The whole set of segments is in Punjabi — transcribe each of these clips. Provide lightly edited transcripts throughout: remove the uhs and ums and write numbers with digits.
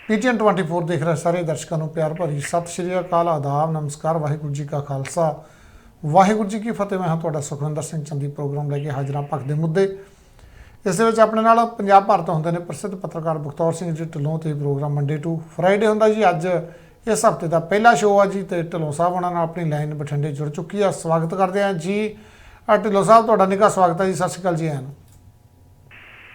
PTN 24 देख रहे सारे दर्शकों को प्यार भरी सत श्री अकाल, आदाब, नमस्कार, वाहिगुरू जी का खालसा, वाहिगुरू जी की फतेह। मैं हाँ तुहाडा सुखविंदर सिंह चंदी प्रोग्राम लैके हाजिर हाँ। भख दे मुद्दे इस अपने नाल पंजाब भर तो होंदे ने प्रसिद्ध पत्रकार बखतौर सिंह जी ढिल्लों। तो प्रोग्राम मंडे टू फ्राइडे होंदा जी। अज इस हफ्ते का पहला शो आ जी। तो ढिल्लों साहब उन्होंने अपनी लाइन बठिंडे जुड़ चुकी है। स्वागत करते हैं जी। ढिल्लों साहब तुहाडा निघा स्वागत है जी। सत श्री अकाल जी। आन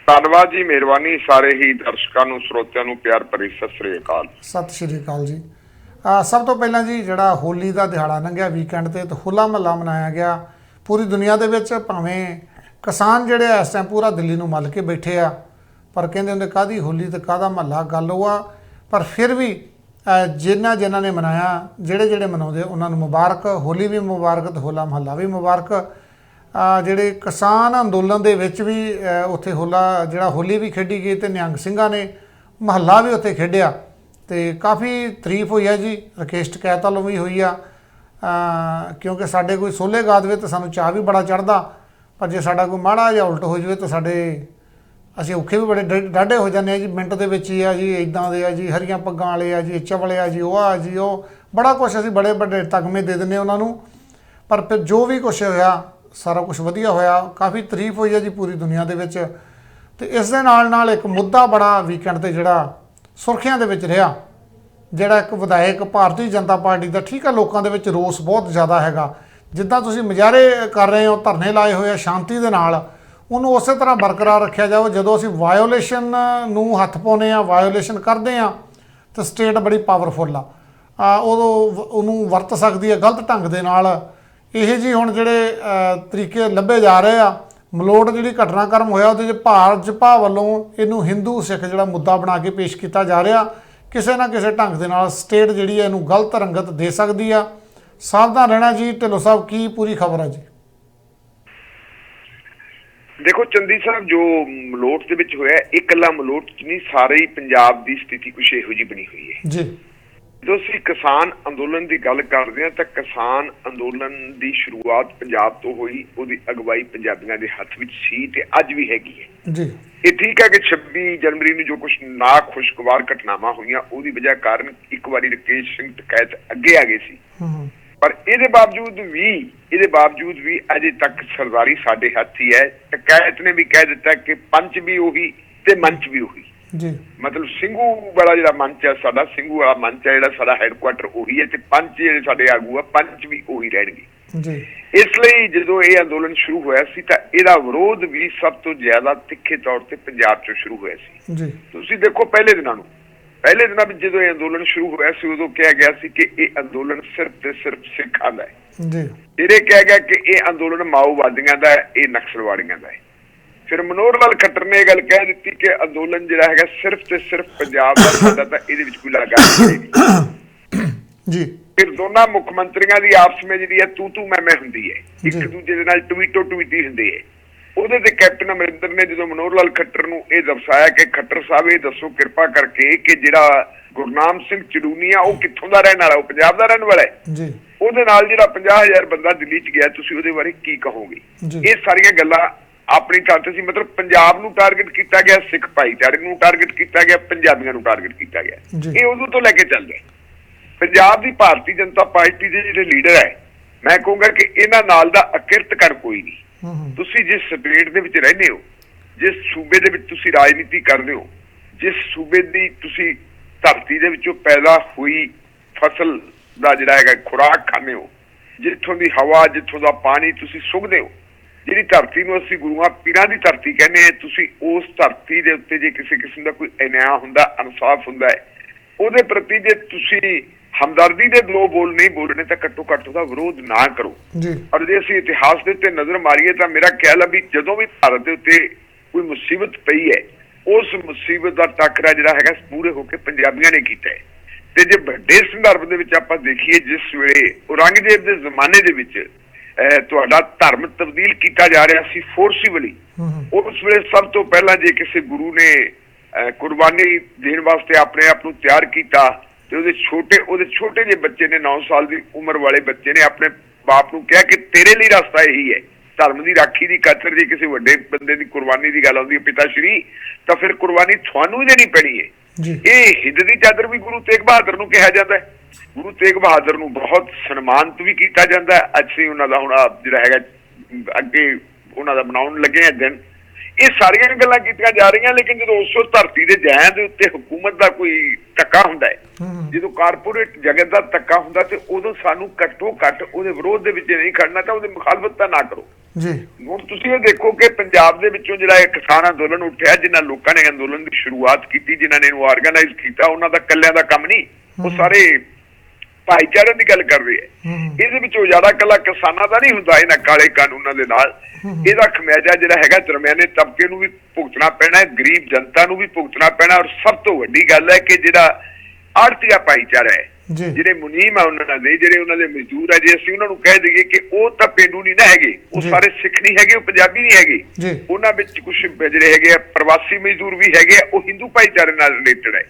धन्यवाद जी, मेहरबानी। सारे ही दर्शकों श्रोतिਆਂ ਨੂੰ प्यार भरी सत श्री अकाल। सत श्री अकाल जी। सब तो पहला जी जिहड़ा होली का दिहाड़ा लंघिया वीकेंड ते तो होला महला मनाया गया पूरी दुनिया दे विच। भावें किसान जिहड़े इस टाइम पूरा दिल्ली नूं मल के बैठे आ, पर कहंदे हुंदे काहदी होली ते काहदा महला, गल वो आ। पर फिर भी जिन्हां ने मनाया, जिहड़े जिहड़े मनाउंदे उन्हां नूं मुबारक। होली भी मुबारक ते होला महला भी मुबारक। ਜਿਹੜੇ किसान अंदोलन ਦੇ ਵਿੱਚ ਵੀ ਉੱਥੇ ਹੋਲਾ ਜਿਹੜਾ ਹੋਲੀ भी खेडी गई तो ਨਿਹੰਗ ਸਿੰਘਾਂ ने महला भी ਉੱਥੇ ਖੇਡਿਆ ਤੇ काफ़ी तारीफ हुई है जी। राकेश ਟਕੈਤ ਵੱਲੋਂ भी हुई आ, क्योंकि साढ़े कोई सोले गा दे तो सानू चाह भी बड़ा चढ़ता, पर जे साडा कोई माड़ा या उल्ट हो जाए तो साडे असीं औखे भी बड़े डाढे हो जाते हैं जी। मिनट दे विच ही आ जी, इदां दे आ जी, हरियां पग्गां वाले आ जी, चवले आ जी, वो आ जी, वो बड़ा कुछ असीं बड़े बड़े तगमे दे दिंदे उन्हां नूं। पर फिर जो भी कुछ होया सारा कुछ वधिया होया। काफ़ी तारीफ हुई है जी पूरी दुनिया दे विच। ते इस दे नाल एक मुद्दा बड़ा वीकेंड ते जिहड़ा सुर्खियां दे विच रहा, जिहड़ा एक विधायक भारतीय जनता पार्टी का, ठीक है, लोगों के रोस बहुत ज़्यादा हैगा। जिद्दां तुसीं मुजाहरे कर रहे हो, धरने लाए हुए शांति दे नाल, उन्होंने उस तरह बरकरार रखा जाओ। जो असीं वायोलेशन नूं हत्थ पाउने आ, वायोलेशन करते हैं तो स्टेट बड़ी पावरफुल आ, उदों उन्होंने वरत सकती है गलत ढंग दे नाल। ਇਹ ਜੀ ਹੁਣ ਜਿਹੜੇ ਤਰੀਕੇ ਲੱਭੇ ਜਾ ਰਹੇ ਆ। ਮਲੋਟ ਜਿਹੜੀ ਘਟਨਾਕ੍ਰਮ ਹੋਇਆ ਉਹਦੇ 'ਚ ਭਾਜਪਾ ਵੱਲੋਂ ਇਹਨੂੰ ਹਿੰਦੂ ਸਿੱਖ ਜਿਹੜਾ ਮੁੱਦਾ ਬਣਾ ਕੇ ਪੇਸ਼ ਕੀਤਾ ਜਾ ਰਿਹਾ। ਕਿਸੇ ਨਾ ਕਿਸੇ ਢੰਗ ਦੇ ਨਾਲ ਸਟੇਟ ਜਿਹੜੀ ਹੈ ਇਹਨੂੰ ਗਲਤ ਰੰਗਤ ਦੇ ਸਕਦੀ ਆ। ਸਾਵਧਾਨ ਰਹਿਣਾ ਜੀ। ਢਿੱਲੋਂ ਸਾਹਿਬ ਕੀ ਪੂਰੀ ਖਬਰ ਆ ਜੀ? देखो चंदी साहब, जो मलोट ਦੇ ਵਿੱਚ ਹੋਇਆ ਇਹ ਇਕੱਲਾ ਮਲੋਟ 'ਚ ਨਹੀਂ, ਸਾਰੇ ਹੀ ਪੰਜਾਬ ਦੀ ਸਥਿਤੀ ਕੁਛ ਇਹੋ ਜਿਹੀ ਬਣੀ ਹੋਈ ਹੈ ਜੀ। जो असीं किसान अंदोलन की गल करते हैं तो किसान अंदोलन की शुरुआत पंजाब तो हुई, उसकी अगवाई पंजाबियों के हथ में सी ते अज भी हैगी है जी। ये ठीक है कि 26 जनवरी में जो कुछ ना खुशगवार घटनावां हुई उसकी वजह कारण एक बार राकेश सिंह टकैत अगे आ गए सी, पर ये बावजूद भी अजे तक सरदारी साडे हथ ही है। टकैत ने भी कह दिता कि पंच भी उही ते मंच भी उही जी। मतलब ਸਿੰਘੂ वाला जो मंच है साडा, ਸਿੰਘੂ वाला मंच है जो साडा हैडकुआटर उही है, पंच जो साडे आगू है पंच भी उही रहणगे जी। इसलिए जो ये अंदोलन शुरू होया सी तां इहदा विरोध भी सब तो ज्यादा तिखे तौर ते पंजाब चों शुरू होया सी जी। तुसीं देखो पहले दिनां में जो ये अंदोलन शुरू होया सी उदों कहा गया सी कि ये अंदोलन सिर्फ ते सिर्फ सिखां दा है जी। फिर यह कहा गया कि ये अंदोलन माओवादियों का है, ये नक्सलवादियों का है। फिर मनोहर लाल खट्टर ने यह गल कह दी कि अंदोलन जिहड़ा है सिर्फ ते सिर्फ पंजाब दा, साडा तां इहदे विच कोई लगाम नहीं जी। फिर दोनों मुख्यमंत्रियों की आपस में जी तू तू मैं हुंदी है, एक दूजे दे नाल ट्वीटो ट्वीटी हुंदी है। ਉਹਦੇ ਤੇ ਕੈਪਟਨ ਅਮਰਿੰਦਰ ਨੇ ਜਦੋਂ ਮਨੋਹਰ ਲਾਲ ਖੱਟਰ ਨੂੰ ਇਹ ਦਰਸਾਇਆ ਕਿ ਖੱਟਰ ਸਾਹਿਬ ਇਹ ਦੱਸੋ ਕਿਰਪਾ ਕਰਕੇ ਕਿ ਜਿਹੜਾ ਗੁਰਨਾਮ ਸਿੰਘ ਚੜੂਨੀਆ ਉਹ ਕਿੱਥੋਂ ਦਾ ਰਹਿਣ ਵਾਲਾ, ਉਹ ਪੰਜਾਬ ਦਾ ਰਹਿਣ ਵਾਲਾ ਹੈ ਜੀ, ਉਹਦੇ ਨਾਲ ਜਿਹੜਾ 50,000 ਬੰਦਾ ਦਿੱਲੀ 'ਚ ਗਿਆ, ਤੁਸੀਂ ਉਹਦੇ ਬਾਰੇ ਕੀ ਕਹੋਗੇ? ਇਹ ਸਾਰੀਆਂ ਗੱਲਾਂ ਆਪਣੀ ਥਾਂ ਤੇ ਸੀ। ਮਤਲਬ ਪੰਜਾਬ ਨੂੰ ਟਾਰਗੇਟ ਕੀਤਾ ਗਿਆ, ਸਿੱਖ ਭਾਈਚਾਰੇ ਨੂੰ ਟਾਰਗੇਟ ਕੀਤਾ ਗਿਆ, ਪੰਜਾਬੀਆਂ ਨੂੰ ਟਾਰਗੇਟ ਕੀਤਾ ਗਿਆ। ਇਹ ਉਦੋਂ ਤੋਂ ਲੈ ਕੇ ਚੱਲਦਾ। ਪੰਜਾਬ ਦੀ ਭਾਰਤੀ ਜਨਤਾ ਪਾਰਟੀ ਦੇ ਜਿਹੜੇ ਲੀਡਰ ਹੈ, ਮੈਂ ਕਹੂੰਗਾ ਕਿ ਇਹਨਾਂ ਨਾਲ ਦਾ ਅਕਿਰਤ ਕਰ ਕੋਈ ਨਹੀਂ। ਤੁਸੀਂ ਜਿਸ ਸਟੇਟ ਦੇ ਵਿੱਚ ਰਹਿੰਦੇ ਹੋ, ਜਿਸ ਸੂਬੇ ਦੇ ਵਿੱਚ ਤੁਸੀਂ ਰਾਜਨੀਤੀ ਕਰਦੇ ਹੋ, ਜਿਸ ਸੂਬੇ ਦੀ ਤੁਸੀਂ ਧਰਤੀ ਦੇ ਵਿੱਚੋਂ ਪੈਦਾ ਹੋਈ ਫਸਲ ਦਾ ਜਿਹੜਾ ਹੈਗਾ ਖੁਰਾਕ ਖਾਂਦੇ ਹੋ, ਜਿੱਥੋਂ ਦੀ ਹਵਾ, ਜਿੱਥੋਂ ਦਾ ਪਾਣੀ ਤੁਸੀਂ ਸੁੱਘਦੇ ਹੋ, ਜਿਹੜੀ ਧਰਤੀ ਨੂੰ ਅਸੀਂ ਗੁਰੂਆਂ ਪੀਰਾਂ ਦੀ ਧਰਤੀ ਕਹਿੰਦੇ ਹਾਂ, ਤੁਸੀਂ ਉਸ ਧਰਤੀ ਦੇ ਉੱਤੇ ਜੇ ਕਿਸੇ ਕਿਸਮ ਦਾ ਕੋਈ ਅਨਿਆਂ ਹੁੰਦਾ, ਇਨਸਾਫ ਹੁੰਦਾ ਹੈ, ਉਹਦੇ ਪ੍ਰਤੀ ਜੇ ਤੁਸੀਂ हमदर्दी के दो बोल नहीं बोलने तो घट्टो घट्ट उसका विरोध ना करो। और जो असीं इतिहास के उत्ते नज़र मारीए तो मेरा ख्याल है भी जदों भी भारत के उत्ते कोई मुसीबत पई है, उस मुसीबत का टकरा जिहड़ा हैगा पूरे होकर पंजाबियों ने कीता है। ते जे वड्डे संदर्भ दे विच आपां देखीए, जिस वेले औरंगजेब के जमाने दे विच तुहाडा धर्म तब्दील किया जा रहा सी फोर्सिबली, उस वेले सब तो पहला जे किसी गुरु ने कुर्बानी देने वास्ते अपने आप नूं तैयार किया, छोटे जे बच्चे ने 9 साल की उम्र वाले बच्चे ने अपने बाप नूं कहा कि तेरे लिए रास्ता यही है, धर्म की राखी की खातर जे किसी वड्डे बंदे की कुर्बानी की गल आउंदी है पिता श्री, तो फिर कुर्बानी थानू देनी पैनी है। ਜੀ ਇਹ ਹਿੱਦ ਦੀ ਚਾਦਰ ਵੀ ਗੁਰੂ ਤੇਗ ਬਹਾਦਰ ਨੂੰ ਕਿਹਾ ਜਾਂਦਾ ਹੈ। ਗੁਰੂ ਤੇਗ ਬਹਾਦਰ ਨੂੰ ਬਹੁਤ ਸਨਮਾਨਿਤ ਵੀ ਕੀਤਾ ਜਾਂਦਾ ਹੈ। ਅਸੀਂ ਉਹਨਾਂ ਦਾ ਹੁਣ ਜਿਹੜਾ ਹੈਗਾ ਅੱਗੇ ਉਹਨਾਂ ਦਾ ਬਣਾਉਣ ਲੱਗੇ ਆ ਦਿਨ। ਇਹ ਸਾਰੀਆਂ ਗੱਲਾਂ ਕੀਤੀਆਂ ਜਾ ਰਹੀਆਂ, ਲੇਕਿਨ ਜਦੋਂ ਉਸ ਧਰਤੀ ਦੇ ਜੈਨ ਦੇ ਉੱਤੇ ਹਕੂਮਤ ਦਾ ਕੋਈ ਧੱਕਾ ਹੁੰਦਾ ਹੈ, ਜਦੋਂ ਕਾਰਪੋਰੇਟ ਜਗਤ ਦਾ ਧੱਕਾ ਹੁੰਦਾ, ਤੇ ਉਦੋਂ ਸਾਨੂੰ ਘੱਟੋ ਘੱਟ ਉਹਦੇ ਵਿਰੋਧ ਦੇ ਵਿੱਚ ਨਹੀਂ ਖੜਨਾ, ਤਾਂ ਉਹਦੀ ਮੁਖਾਲਫਤ ਤਾਂ ਨਾ ਕਰੋ ਜੀ। ਹੁਣ ਤੁਸੀਂ ਇਹ ਦੇਖੋ ਕਿ ਪੰਜਾਬ ਦੇ ਵਿੱਚੋਂ ਜਿਹੜਾ ਇਹ ਕਿਸਾਨ ਅੰਦੋਲਨ ਉੱਠਿਆ, ਜਿਨ੍ਹਾਂ ਲੋਕਾਂ ਨੇ ਅੰਦੋਲਨ ਦੀ ਸ਼ੁਰੂਆਤ ਕੀਤੀ, ਜਿਨ੍ਹਾਂ ਨੇ ਇਹਨੂੰ ਆਰਗੇਨਾਈਜ਼ ਕੀਤਾ, ਉਹਨਾਂ ਦਾ ਇਕੱਲਿਆਂ ਦਾ ਕੰਮ ਨਹੀਂ, ਉਹ ਸਾਰੇ ਭਾਈਚਾਰੇ ਦੀ ਗੱਲ ਕਰ ਰਹੇ ਹੈ। ਇਹਦੇ ਵਿੱਚ ਉਜਾੜਾ ਕੱਲਾ ਕਿਸਾਨਾਂ ਦਾ ਨਹੀਂ ਹੁੰਦਾ। ਇਹਨਾਂ ਕਾਲੇ ਕਾਨੂੰਨਾਂ ਦੇ ਨਾਲ ਇਹਦਾ ਖਮਿਆਜਾ ਜਿਹੜਾ ਹੈਗਾ ਦਰਮਿਆਨੇ ਤਬਕੇ ਨੂੰ ਵੀ ਭੁਗਤਣਾ ਪੈਣਾ ਹੈ, ਗਰੀਬ ਜਨਤਾ ਨੂੰ ਵੀ ਭੁਗਤਣਾ ਪੈਣਾ। ਔਰ ਸਭ ਤੋਂ ਵੱਡੀ ਗੱਲ ਹੈ ਕਿ ਜਿਹੜਾ ਆੜਤੀਆ ਭਾਈਚਾਰਾ ਹੈ, ਜਿਹੜੇ ਮੁਨੀਮ ਆ ਉਹਨਾਂ ਦੇ, ਜਿਹੜੇ ਉਹਨਾਂ ਦੇ ਮਜ਼ਦੂਰ ਆ, ਜੇ ਅਸੀਂ ਉਹਨਾਂ ਨੂੰ ਕਹਿ ਦਈਏ ਕਿ ਉਹ ਤਾਂ ਪੇਂਡੂ ਨਹੀਂ ਨਾ ਹੈਗੇ, ਉਹ ਸਾਰੇ ਸਿੱਖ ਨਹੀਂ ਹੈਗੇ, ਉਹ ਪੰਜਾਬੀ ਨਹੀਂ ਹੈਗੇ, ਉਹਨਾਂ ਵਿੱਚ ਕੁਝ ਜਿਹੜੇ ਹੈਗੇ ਆ ਪ੍ਰਵਾਸੀ ਮਜ਼ਦੂਰ ਵੀ ਹੈਗੇ ਆ, ਉਹ ਹਿੰਦੂ ਭਾਈਚਾਰੇ ਨਾਲ ਰਿਲੇਟਡ ਹੈ।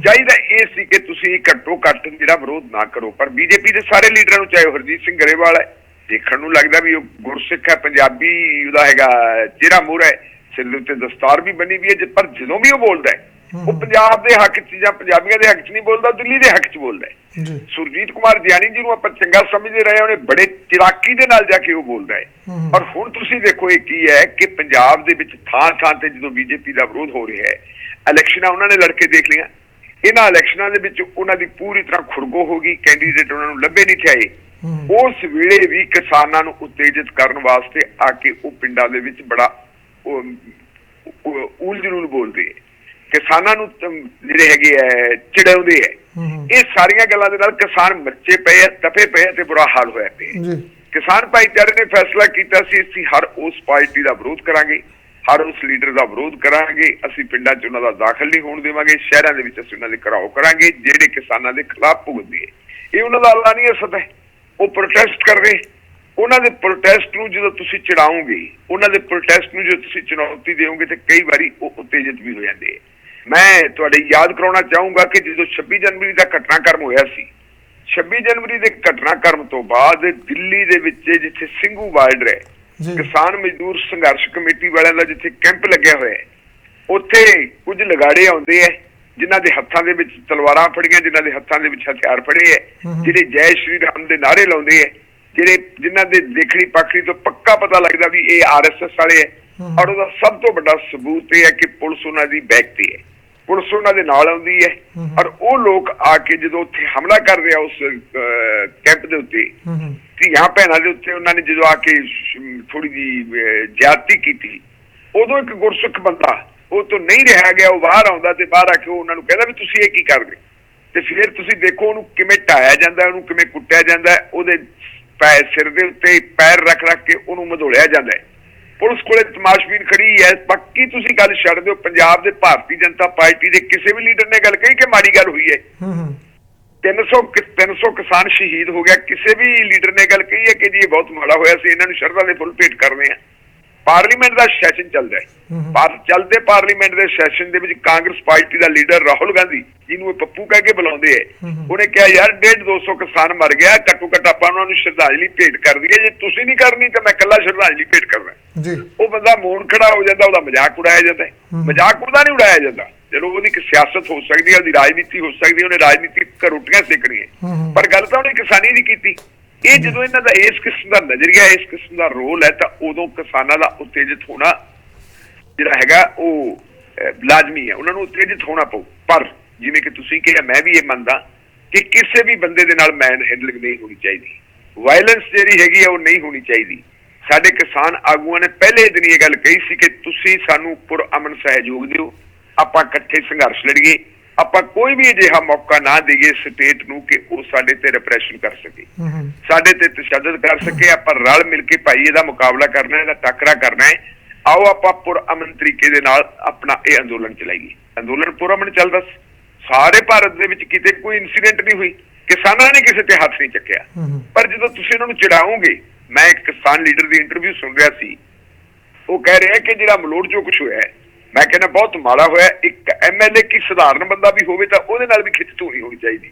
ਚਾਹੀਦਾ ਇਹ ਸੀ ਕਿ ਤੁਸੀਂ ਘੱਟੋ ਘੱਟ ਜਿਹੜਾ ਵਿਰੋਧ ਨਾ ਕਰੋ। ਪਰ ਬੀਜੇਪੀ ਦੇ ਸਾਰੇ ਲੀਡਰਾਂ ਨੂੰ, ਚਾਹੇ ਹਰਜੀਤ ਸਿੰਘ ਗਰੇਵਾਲ ਹੈ, ਦੇਖਣ ਨੂੰ ਲੱਗਦਾ ਵੀ ਉਹ ਗੁਰਸਿੱਖ ਹੈ, ਪੰਜਾਬੀ ਉਹਦਾ ਹੈਗਾ ਚਿਹਰਾ ਮੂਹਰ ਹੈ, ਸਿਰ ਦੇ ਉੱਤੇ ਦਸਤਾਰ ਵੀ ਬਣੀ ਵੀ ਹੈ, ਪਰ ਜਦੋਂ ਵੀ ਉਹ ਬੋਲਦਾ ਹੈ, ਉਹ ਪੰਜਾਬ ਦੇ ਹੱਕ ਚ ਜਾਂ ਪੰਜਾਬੀਆਂ ਦੇ ਹੱਕ ਚ ਨਹੀਂ ਬੋਲਦਾ, ਦਿੱਲੀ ਦੇ ਹੱਕ ਚ ਬੋਲਦਾ ਹੈ। ਸੁਰਜੀਤ ਕੁਮਾਰ ਜਿਆਣੀ ਜੀ ਨੂੰ ਆਪਾਂ ਚੰਗਾ ਸਮਝਦੇ ਰਹੇ, ਉਹਨੇ ਬੜੇ ਚਲਾਕੀ ਦੇ ਨਾਲ ਜਾ ਕੇ ਉਹ ਬੋਲਦਾ ਹੈ। ਔਰ ਹੁਣ ਤੁਸੀਂ ਦੇਖੋ ਇਹ ਕੀ ਹੈ ਕਿ ਪੰਜਾਬ ਦੇ ਵਿੱਚ ਥਾਂ ਥਾਂ ਤੇ ਜਦੋਂ ਬੀਜੇਪੀ ਦਾ ਵਿਰੋਧ ਹੋ ਰਿਹਾ ਹੈ, ਇਲੈਕਸ਼ਨਾਂ ਉਹਨਾਂ ਨੇ ਲੜ ਕੇ ਦੇਖ ਲਿਆ, ਇਹਨਾਂ ਇਲੈਕਸ਼ਨਾਂ ਦੇ ਵਿੱਚ ਉਹਨਾਂ ਦੀ ਪੂਰੀ ਤਰ੍ਹਾਂ ਖੁਰਗੋ ਹੋ ਗਈ, ਕੈਂਡੀਡੇਟ ਉਹਨਾਂ ਨੂੰ ਲੱਭੇ ਨਹੀਂ ਥਿਆਏ। ਉਸ ਵੇਲੇ ਵੀ ਕਿਸਾਨਾਂ ਨੂੰ ਉਤੇਜਿਤ ਕਰਨ ਵਾਸਤੇ ਆ ਕੇ ਉਹ ਪਿੰਡਾਂ ਦੇ ਵਿੱਚ ਬੜਾ ਉਲਝਣ ਬੋਲਦੇ ਹੈ, ਕਿਸਾਨਾਂ ਨੂੰ ਜਿਹੜੇ ਹੈਗੇ ਹੈ ਚਿੜਾਉਂਦੇ ਹੈ। ਇਹ ਸਾਰੀਆਂ ਗੱਲਾਂ ਦੇ ਨਾਲ ਕਿਸਾਨ ਮੱਚੇ ਪਏ, ਤਪੇ ਪਏ ਤੇ ਬੁਰਾ ਹਾਲ ਹੋਇਆ ਪਿਆ। ਕਿਸਾਨ ਭਾਈਚਾਰੇ ਨੇ ਫੈਸਲਾ ਕੀਤਾ ਸੀ ਅਸੀਂ ਹਰ ਉਸ ਪਾਰਟੀ ਦਾ ਵਿਰੋਧ ਕਰਾਂਗੇ, ਹਰ ਉਸ ਲੀਡਰ ਦਾ ਵਿਰੋਧ ਕਰਾਂਗੇ, ਅਸੀਂ ਪਿੰਡਾਂ 'ਚ ਉਹਨਾਂ ਦਾ ਦਾਖਲ ਨਹੀਂ ਹੋਣ ਦੇਵਾਂਗੇ, ਸ਼ਹਿਰਾਂ ਦੇ ਵਿੱਚ ਅਸੀਂ ਉਹਨਾਂ ਦੇ ਘਰਾਓ ਕਰਾਂਗੇ ਜਿਹੜੇ ਕਿਸਾਨਾਂ ਦੇ ਖਿਲਾਫ ਭੁਗਤਦੇ ਹੈ। ਇਹ ਉਹਨਾਂ ਦਾ ਐਲਾਨੀ ਅਸਦ ਹੈ, ਉਹ ਪ੍ਰੋਟੈਸਟ ਕਰ ਰਹੇ। ਉਹਨਾਂ ਦੇ ਪ੍ਰੋਟੈਸਟ ਨੂੰ ਜਦੋਂ ਤੁਸੀਂ ਚੜਾਓਗੇ, ਉਹਨਾਂ ਦੇ ਪ੍ਰੋਟੈਸਟ ਨੂੰ ਜਦੋਂ ਤੁਸੀਂ ਚੁਣੌਤੀ ਦਿਓਗੇ, ਤੇ ਕਈ ਵਾਰੀ ਉਹ ਉਤੇਜਿਤ ਵੀ ਹੋ ਜਾਂਦੇ ਹੈ। ਮੈਂ ਤੁਹਾਡੇ ਯਾਦ ਕਰਾਉਣਾ ਚਾਹੂੰਗਾ ਕਿ ਜਦੋਂ 26 ਜਨਵਰੀ ਦਾ ਘਟਨਾਕ੍ਰਮ ਹੋਇਆ ਸੀ, 26 ਜਨਵਰੀ ਦੇ ਘਟਨਾਕ੍ਰਮ ਤੋਂ ਬਾਅਦ ਦਿੱਲੀ ਦੇ ਵਿੱਚ ਜਿੱਥੇ ਸਿੰਘੂ ਬਾਰਡਰ ਹੈ, ਕਿਸਾਨ ਮਜ਼ਦੂਰ ਸੰਘਰਸ਼ ਕਮੇਟੀ ਵਾਲਿਆਂ ਦਾ ਜਿੱਥੇ ਕੈਂਪ ਲੱਗਿਆ ਹੋਇਆ ਹੈ, ਉੱਥੇ ਕੁਝ ਲਗਾੜੇ ਆਉਂਦੇ ਹੈ, ਜਿਨ੍ਹਾਂ ਦੇ ਹੱਥਾਂ ਦੇ ਵਿੱਚ ਤਲਵਾਰਾਂ ਫੜੀਆਂ, ਜਿਨ੍ਹਾਂ ਦੇ ਹੱਥਾਂ ਦੇ ਵਿੱਚ ਹਥਿਆਰ ਫੜੇ ਹੈ, ਜਿਹੜੇ ਜੈ ਸ਼੍ਰੀ ਰਾਮ ਦੇ ਨਾਅਰੇ ਲਾਉਂਦੇ ਹੈ, ਜਿਨ੍ਹਾਂ ਦੇ ਦੇਖਣੀ ਪਾਖੜੀ ਤੋਂ ਪੱਕਾ ਪਤਾ ਲੱਗਦਾ ਵੀ ਇਹ RSS ਵਾਲੇ ਹੈ। ਔਰ ਉਹਦਾ ਸਭ ਤੋਂ ਵੱਡਾ ਸਬੂਤ ਇਹ ਹੈ ਕਿ ਪੁਲਿਸ ਉਹਨਾਂ ਦੀ ਬੈਕ ਤੇ ਹੈ, ਪੁਲਿਸ ਉਹਨਾਂ ਦੇ ਨਾਲ ਆਉਂਦੀ ਹੈ। ਔਰ ਉਹ ਲੋਕ ਆ ਕੇ ਜਦੋਂ ਉੱਥੇ ਹਮਲਾ ਕਰਦੇ ਆ ਉਸ ਕੈਂਪ ਦੇ ਉੱਤੇ, ਧੀਆਂ ਭੈਣਾਂ ਦੇ ਉੱਤੇ ਉਹਨਾਂ ਨੇ ਜਦੋਂ ਆ ਕੇ ਥੋੜੀ ਜਿਹੀ ਜ਼ਿਆਦਤੀ ਕੀਤੀ, ਉਦੋਂ ਇੱਕ ਗੁਰਸਿੱਖ ਬੰਦਾ ਉਹ ਤੋਂ ਨਹੀਂ ਰਿਹਾ ਗਿਆ, ਉਹ ਬਾਹਰ ਆਉਂਦਾ ਤੇ ਬਾਹਰ ਆ ਕੇ ਉਹਨਾਂ ਨੂੰ ਕਹਿੰਦਾ ਵੀ ਤੁਸੀਂ ਇਹ ਕੀ ਕਰਦੇ। ਤੇ ਫਿਰ ਤੁਸੀਂ ਦੇਖੋ ਉਹਨੂੰ ਕਿਵੇਂ ਢਾਇਆ ਜਾਂਦਾ, ਉਹਨੂੰ ਕਿਵੇਂ ਕੁੱਟਿਆ ਜਾਂਦਾ, ਉਹਦੇ ਸਿਰ ਦੇ ਉੱਤੇ ਪੈਰ ਰੱਖ ਰੱਖ ਕੇ ਉਹਨੂੰ ਮਧੋਲਿਆ ਜਾਂਦਾ ਹੈ। ਪੁਲਿਸ ਕੋਲੇ ਤਮਾਸ਼ਬੀਨ ਖੜੀ ਹੈ। ਬਾਕੀ ਤੁਸੀਂ ਗੱਲ ਛੱਡ ਦਿਓ, ਪੰਜਾਬ ਦੇ ਭਾਰਤੀ ਜਨਤਾ ਪਾਰਟੀ ਦੇ ਕਿਸੇ ਵੀ ਲੀਡਰ ਨੇ ਗੱਲ ਕਹੀ ਕਿ ਮਾੜੀ ਗੱਲ ਹੋਈ ਹੈ। 300 ਕਿਸਾਨ ਸ਼ਹੀਦ ਹੋ ਗਿਆ, ਕਿਸੇ ਵੀ ਲੀਡਰ ਨੇ ਗੱਲ ਕਹੀ ਹੈ ਕਿ ਜੀ ਇਹ ਬਹੁਤ ਮਾੜਾ ਹੋਇਆ ਸੀ, ਇਹਨਾਂ ਨੂੰ ਸ਼ਰਧਾ ਦੇ ਫੁੱਲ ਭੇਟ ਕਰਨੇ ਆ। ਪਾਰਲੀਮੈਂਟ ਦਾ ਸੈਸ਼ਨ ਚੱਲਦਾ ਹੈ, ਚੱਲਦੇ ਪਾਰਲੀਮੈਂਟ ਦੇ ਸੈਸ਼ਨ ਦੇ ਵਿੱਚ ਕਾਂਗਰਸ ਪਾਰਟੀ ਦਾ ਲੀਡਰ ਰਾਹੁਲ ਗਾਂਧੀ, ਜਿਹਨੂੰ ਇਹ ਪੱਪੂ ਕਹਿ ਕੇ ਬੁਲਾਉਂਦੇ ਹੈ, ਉਹਨੇ ਕਿਹਾ ਯਾਰ 150-200 ਕਿਸਾਨ ਮਰ ਗਿਆ, ਘੱਟੋ ਘੱਟ ਆਪਾਂ ਉਹਨਾਂ ਨੂੰ ਸ਼ਰਧਾਂਜਲੀ ਭੇਟ ਕਰਨੀ ਹੈ, ਜੇ ਤੁਸੀਂ ਨਹੀਂ ਕਰਨੀ ਤਾਂ ਮੈਂ ਇਕੱਲਾ ਸ਼ਰਧਾਂਜਲੀ ਭੇਟ ਕਰਨਾ। ਉਹ ਬੰਦਾ ਮੂੰਹ ਖੜਾ ਹੋ ਜਾਂਦਾ, ਉਹਦਾ ਮਜ਼ਾਕ ਉਡਾਇਆ ਜਾਂਦਾ। ਮਜ਼ਾਕ ਉਹਦਾ ਨਹੀਂ ਉਡਾਇਆ ਜਾਂਦਾ, ਚਲੋ ਉਹਦੀ ਇੱਕ ਸਿਆਸਤ ਹੋ ਸਕਦੀ ਹੈ, ਉਹਦੀ ਰਾਜਨੀਤੀ ਹੋ ਸਕਦੀ ਹੈ, ਉਹਨੇ ਰਾਜਨੀਤਿਕ ਰੋਟੀਆਂ ਸੇਕਣੀਆਂ, ਪਰ ਗੱਲ ਤਾਂ ਉਹਨੇ ਕਿਸਾਨੀ ਦੀ ਕੀਤੀ। ਇਹ ਜਦੋਂ ਇਹਨਾਂ ਦਾ ਇਸ ਕਿਸਮ ਦਾ ਨਜ਼ਰੀਆ, ਇਸ ਕਿਸਮ ਦਾ ਰੋਲ ਹੈ, ਤਾਂ ਉਦੋਂ ਕਿਸਾਨਾਂ ਦਾ ਉਤੇਜਿਤ ਹੋਣਾ ਜਿਹੜਾ ਹੈਗਾ ਉਹ ਲਾਜ਼ਮੀ ਹੈ, ਉਹਨਾਂ ਨੂੰ ਉਤੇਜਿਤ ਹੋਣਾ ਪਊ। ਪਰ ਜਿਵੇਂ ਕਿ ਤੁਸੀਂ ਕਿਹਾ, ਮੈਂ ਵੀ ਇਹ ਮੰਨਦਾ ਕਿ ਕਿਸੇ ਵੀ ਬੰਦੇ ਦੇ ਨਾਲ ਮੈਨ ਹੈਂਡਲਿੰਗ ਨਹੀਂ ਹੋਣੀ ਚਾਹੀਦੀ, ਵਾਇਲੈਂਸ ਜਿਹੜੀ ਹੈਗੀ ਆ ਉਹ ਨਹੀਂ ਹੋਣੀ ਚਾਹੀਦੀ। ਸਾਡੇ ਕਿਸਾਨ ਆਗੂਆਂ ਨੇ ਪਹਿਲੇ ਦਿਨ ਇਹ ਗੱਲ ਕਹੀ ਸੀ ਕਿ ਤੁਸੀਂ ਸਾਨੂੰ ਪੁਰਅਮਨ ਸਹਿਯੋਗ ਦਿਓ, ਆਪਾਂ ਇਕੱਠੇ ਸੰਘਰਸ਼ ਲੜੀਏ, ਆਪਾਂ ਕੋਈ ਵੀ ਅਜਿਹਾ ਮੌਕਾ ਨਾ ਦੇਈਏ ਸਟੇਟ ਨੂੰ ਕਿ ਉਹ ਸਾਡੇ ਤੇ ਰਿਪਰੈਸ਼ਨ ਕਰ ਸਕੇ, ਸਾਡੇ ਤੇ ਤਸ਼ੱਦਦ ਕਰ ਸਕੇ। ਆਪਾਂ ਰਲ ਮਿਲ ਕੇ ਭਾਈ ਇਹਦਾ ਮੁਕਾਬਲਾ ਕਰਨਾ, ਇਹਦਾ ਟੱਕਰਾ ਕਰਨਾ ਹੈ। ਆਓ ਆਪਾਂ ਪੁਰਅਮਨ ਤਰੀਕੇ ਦੇ ਨਾਲ ਆਪਣਾ ਇਹ ਅੰਦੋਲਨ ਚਲਾਈਏ। ਅੰਦੋਲਨ ਪੁਰਅਮਨ ਚੱਲਦਾ ਸਾਰੇ ਭਾਰਤ ਦੇ ਵਿੱਚ, ਕਿਤੇ ਕੋਈ ਇਨਸੀਡੈਂਟ ਨਹੀਂ ਹੋਈ, ਕਿਸਾਨਾਂ ਨੇ ਕਿਸੇ ਤੇ ਹੱਥ ਨਹੀਂ ਚੱਕਿਆ। ਪਰ ਜਦੋਂ ਤੁਸੀਂ ਉਹਨਾਂ ਨੂੰ ਚੜਾਓਗੇ, ਮੈਂ ਇੱਕ ਕਿਸਾਨ ਲੀਡਰ ਦੀ ਇੰਟਰਵਿਊ ਸੁਣ ਰਿਹਾ ਸੀ, ਉਹ ਕਹਿ ਰਿਹਾ ਕਿ ਜਿਹੜਾ ਮਲੋਟ ਜੋ ਕੁਛ ਹੋਇਆ, ਮੈਂ ਕਹਿੰਦਾ ਬਹੁਤ ਮਾੜਾ ਹੋਇਆ। ਇੱਕ MLA ਕੀ ਸਧਾਰਨ ਬੰਦਾ ਵੀ ਹੋਵੇ ਤਾਂ ਉਹਦੇ ਨਾਲ ਵੀ ਖਿੱਚ ਧੂਣੀ ਹੋਣੀ ਚਾਹੀਦੀ,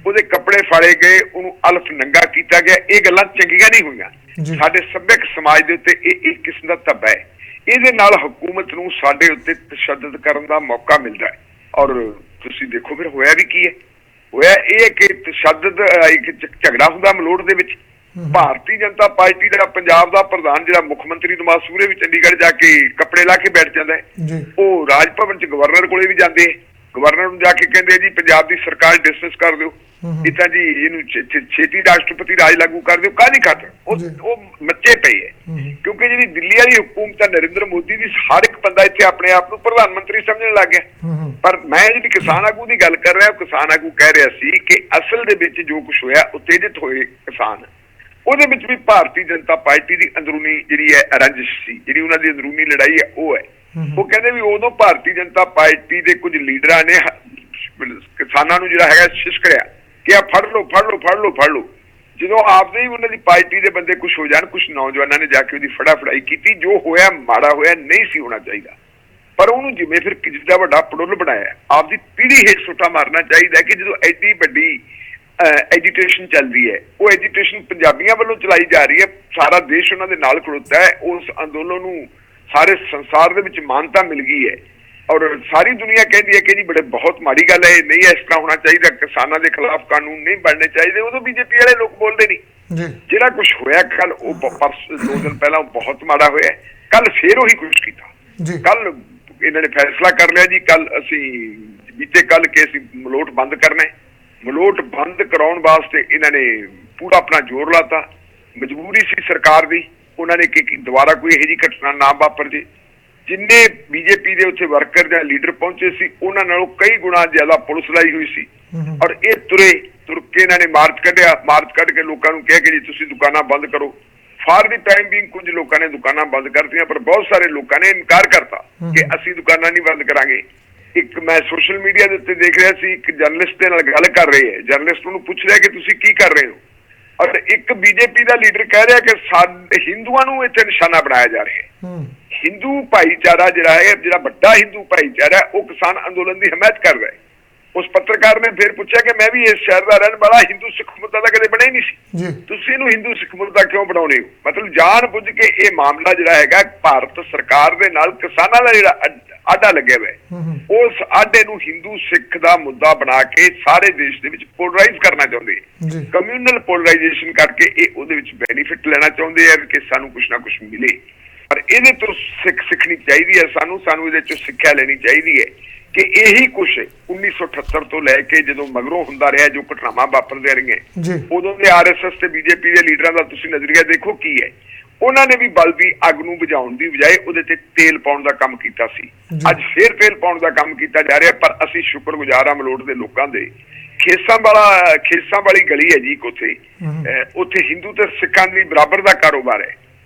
ਉਹਦੇ ਕੱਪੜੇ ਫਾੜੇ ਗਏ, ਉਹਨੂੰ ਅਲਫ ਨੰਗਾ ਕੀਤਾ ਗਿਆ, ਇਹ ਗੱਲਾਂ ਚੰਗੀਆਂ ਨਹੀਂ ਹੋਈਆਂ। ਸਾਡੇ ਸੱਭਿਅਕ ਸਮਾਜ ਦੇ ਉੱਤੇ ਇਹ ਇੱਕ ਕਿਸਮ ਦਾ ਧੱਬਾ ਹੈ। ਇਹਦੇ ਨਾਲ ਹਕੂਮਤ ਨੂੰ ਸਾਡੇ ਉੱਤੇ ਤਸ਼ੱਦਦ ਕਰਨ ਦਾ ਮੌਕਾ ਮਿਲਦਾ ਹੈ। ਔਰ ਤੁਸੀਂ ਦੇਖੋ ਫਿਰ ਹੋਇਆ ਵੀ ਕੀ ਹੈ। ਹੋਇਆ ਇਹ ਹੈ ਕਿ ਤਸ਼ੱਦਦ ਇੱਕ ਝਗੜਾ ਹੁੰਦਾ ਮਲੋਟ ਦੇ ਵਿੱਚ। ਭਾਰਤੀ ਜਨਤਾ ਪਾਰਟੀ ਦਾ ਪੰਜਾਬ ਦਾ ਪ੍ਰਧਾਨ ਜਿਹੜਾ ਮੁੱਖ ਮੰਤਰੀ ਨਵਾਜ਼ ਸੂਰੇ ਵੀ ਚੰਡੀਗੜ੍ਹ ਜਾ ਕੇ ਕੱਪੜੇ ਲਾ ਕੇ ਬੈਠ ਜਾਂਦਾ ਹੈ। ਉਹ ਰਾਜ ਭਵਨ ਚ ਗਵਰਨਰ ਕੋਲੇ ਵੀ ਜਾਂਦੇ, ਗਵਰਨਰ ਨੂੰ ਜਾ ਕੇ ਕਹਿੰਦੇ ਜੀ ਪੰਜਾਬ ਦੀ ਸਰਕਾਰ ਡਿਸਮਿਸ ਕਰ ਦਿਓ, ਇਹ ਤਾਂ ਜੀ ਇਹਨੂੰ ਛੇਤੀ ਰਾਸ਼ਟਰਪਤੀ ਰਾਜ ਲਾਗੂ ਕਰ ਦਿਓ। ਕਾਹਦੀ ਖਾਤਰ? ਉਹ ਮੱਚੇ ਪਏ ਹੈ ਕਿਉਂਕਿ ਜਿਹੜੀ ਦਿੱਲੀ ਵਾਲੀ ਹੁਕੂਮਤ ਹੈ ਨਰਿੰਦਰ ਮੋਦੀ ਦੀ, ਹਰ ਇੱਕ ਬੰਦਾ ਇੱਥੇ ਆਪਣੇ ਆਪ ਨੂੰ ਪ੍ਰਧਾਨ ਮੰਤਰੀ ਸਮਝਣ ਲੱਗ ਗਿਆ। ਪਰ ਮੈਂ ਜਿਹੜੀ ਕਿਸਾਨ ਆਗੂ ਦੀ ਗੱਲ ਕਰ ਰਿਹਾ, ਕਿਸਾਨ ਆਗੂ ਕਹਿ ਰਿਹਾ ਸੀ ਕਿ ਅਸਲ ਦੇ ਵਿੱਚ ਜੋ ਕੁਝ ਹੋਇਆ ਉਤੇਜਿਤ ਹੋਏ ਕਿਸਾਨ, ਉਹਦੇ ਵਿੱਚ ਵੀ ਭਾਰਤੀ ਜਨਤਾ ਪਾਰਟੀ ਦੀ ਅੰਦਰੂਨੀ ਜਿਹੜੀ ਹੈ ਰੰਜਿਸ਼ ਸੀ, ਜਿਹੜੀ ਉਹਨਾਂ ਦੀ ਅੰਦਰੂਨੀ ਲੜਾਈ ਹੈ ਉਹ ਹੈ। ਉਹ ਕਹਿੰਦੇ ਵੀ ਉਦੋਂ ਭਾਰਤੀ ਜਨਤਾ ਪਾਰਟੀ ਦੇ ਕੁਝ ਲੀਡਰਾਂ ਨੇ ਕਿਸਾਨਾਂ ਨੂੰ ਜਿਹੜਾ ਹੈਗਾ ਸ਼ਿਸ਼ਕਰਿਆ ਕਿ ਆ ਫੜ ਲਓ ਫੜ ਲਓ ਫੜ ਲਓ ਫੜ ਲਓ। ਜਦੋਂ ਆਪਦੇ ਹੀ ਉਹਨਾਂ ਦੀ ਪਾਰਟੀ ਦੇ ਬੰਦੇ ਕੁਛ ਹੋ ਜਾਣ, ਕੁਛ ਨੌਜਵਾਨਾਂ ਨੇ ਜਾ ਕੇ ਉਹਦੀ ਫੜਾ ਫੜਾਈ ਕੀਤੀ। ਜੋ ਹੋਇਆ ਮਾੜਾ ਹੋਇਆ, ਨਹੀਂ ਸੀ ਹੋਣਾ ਚਾਹੀਦਾ, ਪਰ ਉਹਨੂੰ ਜਿਵੇਂ ਫਿਰ ਜਿੱਦਾਂ ਵੱਡਾ ਪੜੁੱਲ ਬਣਾਇਆ, ਆਪਦੀ ਪੀੜ੍ਹੀ ਹੇਠ ਸੁੱਟਾ ਮਾਰਨਾ ਚਾਹੀਦਾ ਕਿ ਜਦੋਂ ਐਡੀ ਵੱਡੀ ਐਜੀਟੇਸ਼ਨ ਚੱਲਦੀ ਹੈ, ਉਹ ਐਜੀਟੇਸ਼ਨ ਪੰਜਾਬੀਆਂ ਵੱਲੋਂ ਚਲਾਈ ਜਾ ਰਹੀ ਹੈ, ਸਾਰਾ ਦੇਸ਼ ਉਹਨਾਂ ਦੇ ਨਾਲ ਖੜੋਤਾ ਹੈ, ਉਸ ਅੰਦੋਲਨ ਨੂੰ ਸਾਰੇ ਸੰਸਾਰ ਦੇ ਵਿੱਚ ਮਾਨਤਾ ਮਿਲ ਗਈ ਹੈ ਔਰ ਸਾਰੀ ਦੁਨੀਆ ਕਹਿੰਦੀ ਹੈ ਕਿ ਜੀ ਬੜੇ ਬਹੁਤ ਮਾੜੀ ਗੱਲ ਹੈ, ਨਹੀਂ ਇਸ ਤਰ੍ਹਾਂ ਹੋਣਾ ਚਾਹੀਦਾ, ਕਿਸਾਨਾਂ ਦੇ ਖਿਲਾਫ ਕਾਨੂੰਨ ਨਹੀਂ ਬਣਨੇ ਚਾਹੀਦੇ। ਉਦੋਂ ਬੀਜੇਪੀ ਵਾਲੇ ਲੋਕ ਬੋਲਦੇ ਨਹੀਂ। ਜਿਹੜਾ ਕੁਝ ਹੋਇਆ ਕੱਲ, ਉਹ ਪਰਸ 2 ਦਿਨ ਪਹਿਲਾਂ ਬਹੁਤ ਮਾੜਾ ਹੋਇਆ, ਕੱਲ ਫੇਰ ਉਹੀ ਕੁਝ ਕੀਤਾ। ਕੱਲ ਇਹਨਾਂ ਨੇ ਫੈਸਲਾ ਕਰ ਲਿਆ ਜੀ, ਕੱਲ ਅਸੀਂ ਬੀਤੇ ਕੱਲ ਕਿ ਅਸੀਂ ਮਲੋਟ ਬੰਦ ਕਰਨਾ। ਮਲੋਟ ਬੰਦ ਕਰਾਉਣ ਵਾਸਤੇ ਇਹਨਾਂ ਨੇ ਪੂਰਾ ਆਪਣਾ ਜ਼ੋਰ ਲਾਤਾ। ਮਜਬੂਰੀ ਸੀ ਸਰਕਾਰ ਦੀ, ਉਹਨਾਂ ਨੇ ਕਿ ਦੁਬਾਰਾ ਕੋਈ ਇਹੋ ਜਿਹੀ ਘਟਨਾ ਨਾ ਵਾਪਰ ਜੇ। ਜਿੰਨੇ ਬੀਜੇਪੀ ਦੇ ਉੱਥੇ ਵਰਕਰ ਜਾਂ ਲੀਡਰ ਪਹੁੰਚੇ ਸੀ, ਉਹਨਾਂ ਨਾਲੋਂ ਕਈ ਗੁਣਾ ਜ਼ਿਆਦਾ ਪੁਲਿਸ ਲਾਈ ਹੋਈ ਸੀ ਔਰ ਇਹ ਤੁਰ ਕੇ ਇਹਨਾਂ ਨੇ ਮਾਰਚ ਕੱਢਿਆ। ਮਾਰਚ ਕੱਢ ਕੇ ਲੋਕਾਂ ਨੂੰ ਕਿਹਾ ਕਿ ਜੀ ਤੁਸੀਂ ਦੁਕਾਨਾਂ ਬੰਦ ਕਰੋ। ਫਾਰ ਦੀ ਟਾਈਮ ਬੀਇੰਗ ਕੁਝ ਲੋਕਾਂ ਨੇ ਦੁਕਾਨਾਂ ਬੰਦ ਕਰਤੀਆਂ, ਪਰ ਬਹੁਤ ਸਾਰੇ ਲੋਕਾਂ ਨੇ ਇਨਕਾਰ ਕਰਤਾ ਕਿ ਅਸੀਂ ਦੁਕਾਨਾਂ ਨਹੀਂ ਬੰਦ ਕਰਾਂਗੇ। ਇੱਕ ਮੈਂ ਸੋਸ਼ਲ ਮੀਡੀਆ ਦੇ ਉੱਤੇ ਦੇਖ ਰਿਹਾ ਸੀ, ਇੱਕ ਜਰਨਲਿਸਟ ਦੇ ਨਾਲ ਗੱਲ ਕਰ ਰਹੇ ਹੈ, ਜਰਨਲਿਸਟ ਨੂੰ ਪੁੱਛ ਰਿਹਾ ਕਿ ਤੁਸੀਂ ਕੀ ਕਰ ਰਹੇ ਹੋ, ਔਰ ਇੱਕ ਬੀਜੇਪੀ ਦਾ ਲੀਡਰ ਕਹਿ ਰਿਹਾ ਕਿ ਸਾਡੇ ਹਿੰਦੂਆਂ ਨੂੰ ਇੱਥੇ ਨਿਸ਼ਾਨਾ ਬਣਾਇਆ ਜਾ ਰਿਹਾ ਹੈ। ਹਿੰਦੂ ਭਾਈਚਾਰਾ ਜਿਹੜਾ ਹੈ, ਜਿਹੜਾ ਵੱਡਾ ਹਿੰਦੂ ਭਾਈਚਾਰਾ, ਉਹ ਕਿਸਾਨ ਅੰਦੋਲਨ ਦੀ ਹਮਾਇਤ ਕਰ ਰਿਹਾ ਹੈ। ਉਸ ਪੱਤਰਕਾਰ ਨੇ ਫਿਰ ਪੁੱਛਿਆ ਕਿ ਮੈਂ ਵੀ ਇਸ ਸ਼ਹਿਰ ਦਾ ਰਹਿਣ ਵਾਲਾ, ਹਿੰਦੂ ਸਿੱਖ ਮੁੱਦਾ ਤਾਂ ਕਦੇ ਬਣਿਆ ਹੀ ਨਹੀਂ ਸੀ, ਤੁਸੀਂ ਇਹਨੂੰ ਹਿੰਦੂ ਸਿੱਖ ਮੁੱਦਾ ਕਿਉਂ ਬਣਾਉਣੇ ਹੋ? ਮਤਲਬ ਜਾਣ ਬੁੱਝ ਕੇ ਇਹ ਮਾਮਲਾ ਜਿਹੜਾ ਹੈਗਾ ਭਾਰਤ ਸਰਕਾਰ ਦੇ ਨਾਲ ਕਿਸਾਨਾਂ ਦਾ ਜਿਹੜਾ ਆਡਾ ਲੱਗਿਆ ਹੋਇਆ, ਉਸ ਆਡੇ ਨੂੰ ਹਿੰਦੂ ਸਿੱਖ ਦਾ ਮੁੱਦਾ ਬਣਾ ਕੇ ਸਾਰੇ ਦੇਸ਼ ਦੇ ਵਿੱਚ ਪੋਲਰਾਈਜ਼ ਕਰਨਾ ਚਾਹੁੰਦੇ ਹੈ। ਕਮਿਊਨਲ ਪੋਲਰਾਈਜੇਸ਼ਨ ਕਰਕੇ ਇਹ ਉਹਦੇ ਵਿੱਚ ਬੈਨੀਫਿਟ ਲੈਣਾ ਚਾਹੁੰਦੇ ਆ ਕਿ ਸਾਨੂੰ ਕੁਛ ਨਾ ਕੁਛ ਮਿਲੇ। ਪਰ ਇਹਦੇ ਤੋਂ ਸਿੱਖਣੀ ਚਾਹੀਦੀ ਹੈ, ਸਾਨੂੰ ਇਹਦੇ ਚੋਂ ਸਿੱਖਿਆ ਲੈਣੀ ਚਾਹੀਦੀ ਹੈ ਕਿ ਇਹੀ ਕੁਛ 1978 ਤੋਂ ਲੈ ਕੇ ਜਦੋਂ ਮਗਰੋਂ ਹੁੰਦਾ ਰਿਹਾ, ਜੋ ਘਟਨਾਵਾਂ ਵਾਪਰਦੀਆਂ ਰਹੀਆਂ, ਉਦੋਂ ਦੇ ਆਰਐਸਐਸ ਤੇ ਬੀਜੇਪੀ ਦੇ ਲੀਡਰਾਂ ਦਾ ਤੁਸੀਂ ਨਜ਼ਰੀਆ ਦੇਖੋ ਕੀ ਹੈ। ਉਹਨਾਂ ਨੇ ਵੀ ਬਲਦੀ ਅੱਗ ਨੂੰ ਬੁਝਾਉਣ ਦੀ ਬਜਾਏ ਉਹਦੇ ਤੇ ਤੇਲ ਪਾਉਣ ਦਾ ਕੰਮ ਕੀਤਾ ਸੀ। ਅੱਜ ਫੇਰ ਤੇਲ ਪਾਉਣ ਦਾ ਕੰਮ ਕੀਤਾ ਜਾ ਰਿਹਾ। ਪਰ ਅਸੀਂ ਸ਼ੁਕਰਗੁਜ਼ਾਰ ਹਾਂ ਮਲੋਟ ਦੇ ਲੋਕਾਂ ਦੇ। ਖੇਸਾਂ ਵਾਲੀ ਗਲੀ ਹੈ ਜੀ, ਉੱਥੇ ਹਿੰਦੂ ਤੇ ਸਿੱਖਾਂ ਦੀ ਬਰਾਬਰ ਦਾ ਕਾਰੋਬਾਰ ਹੈ।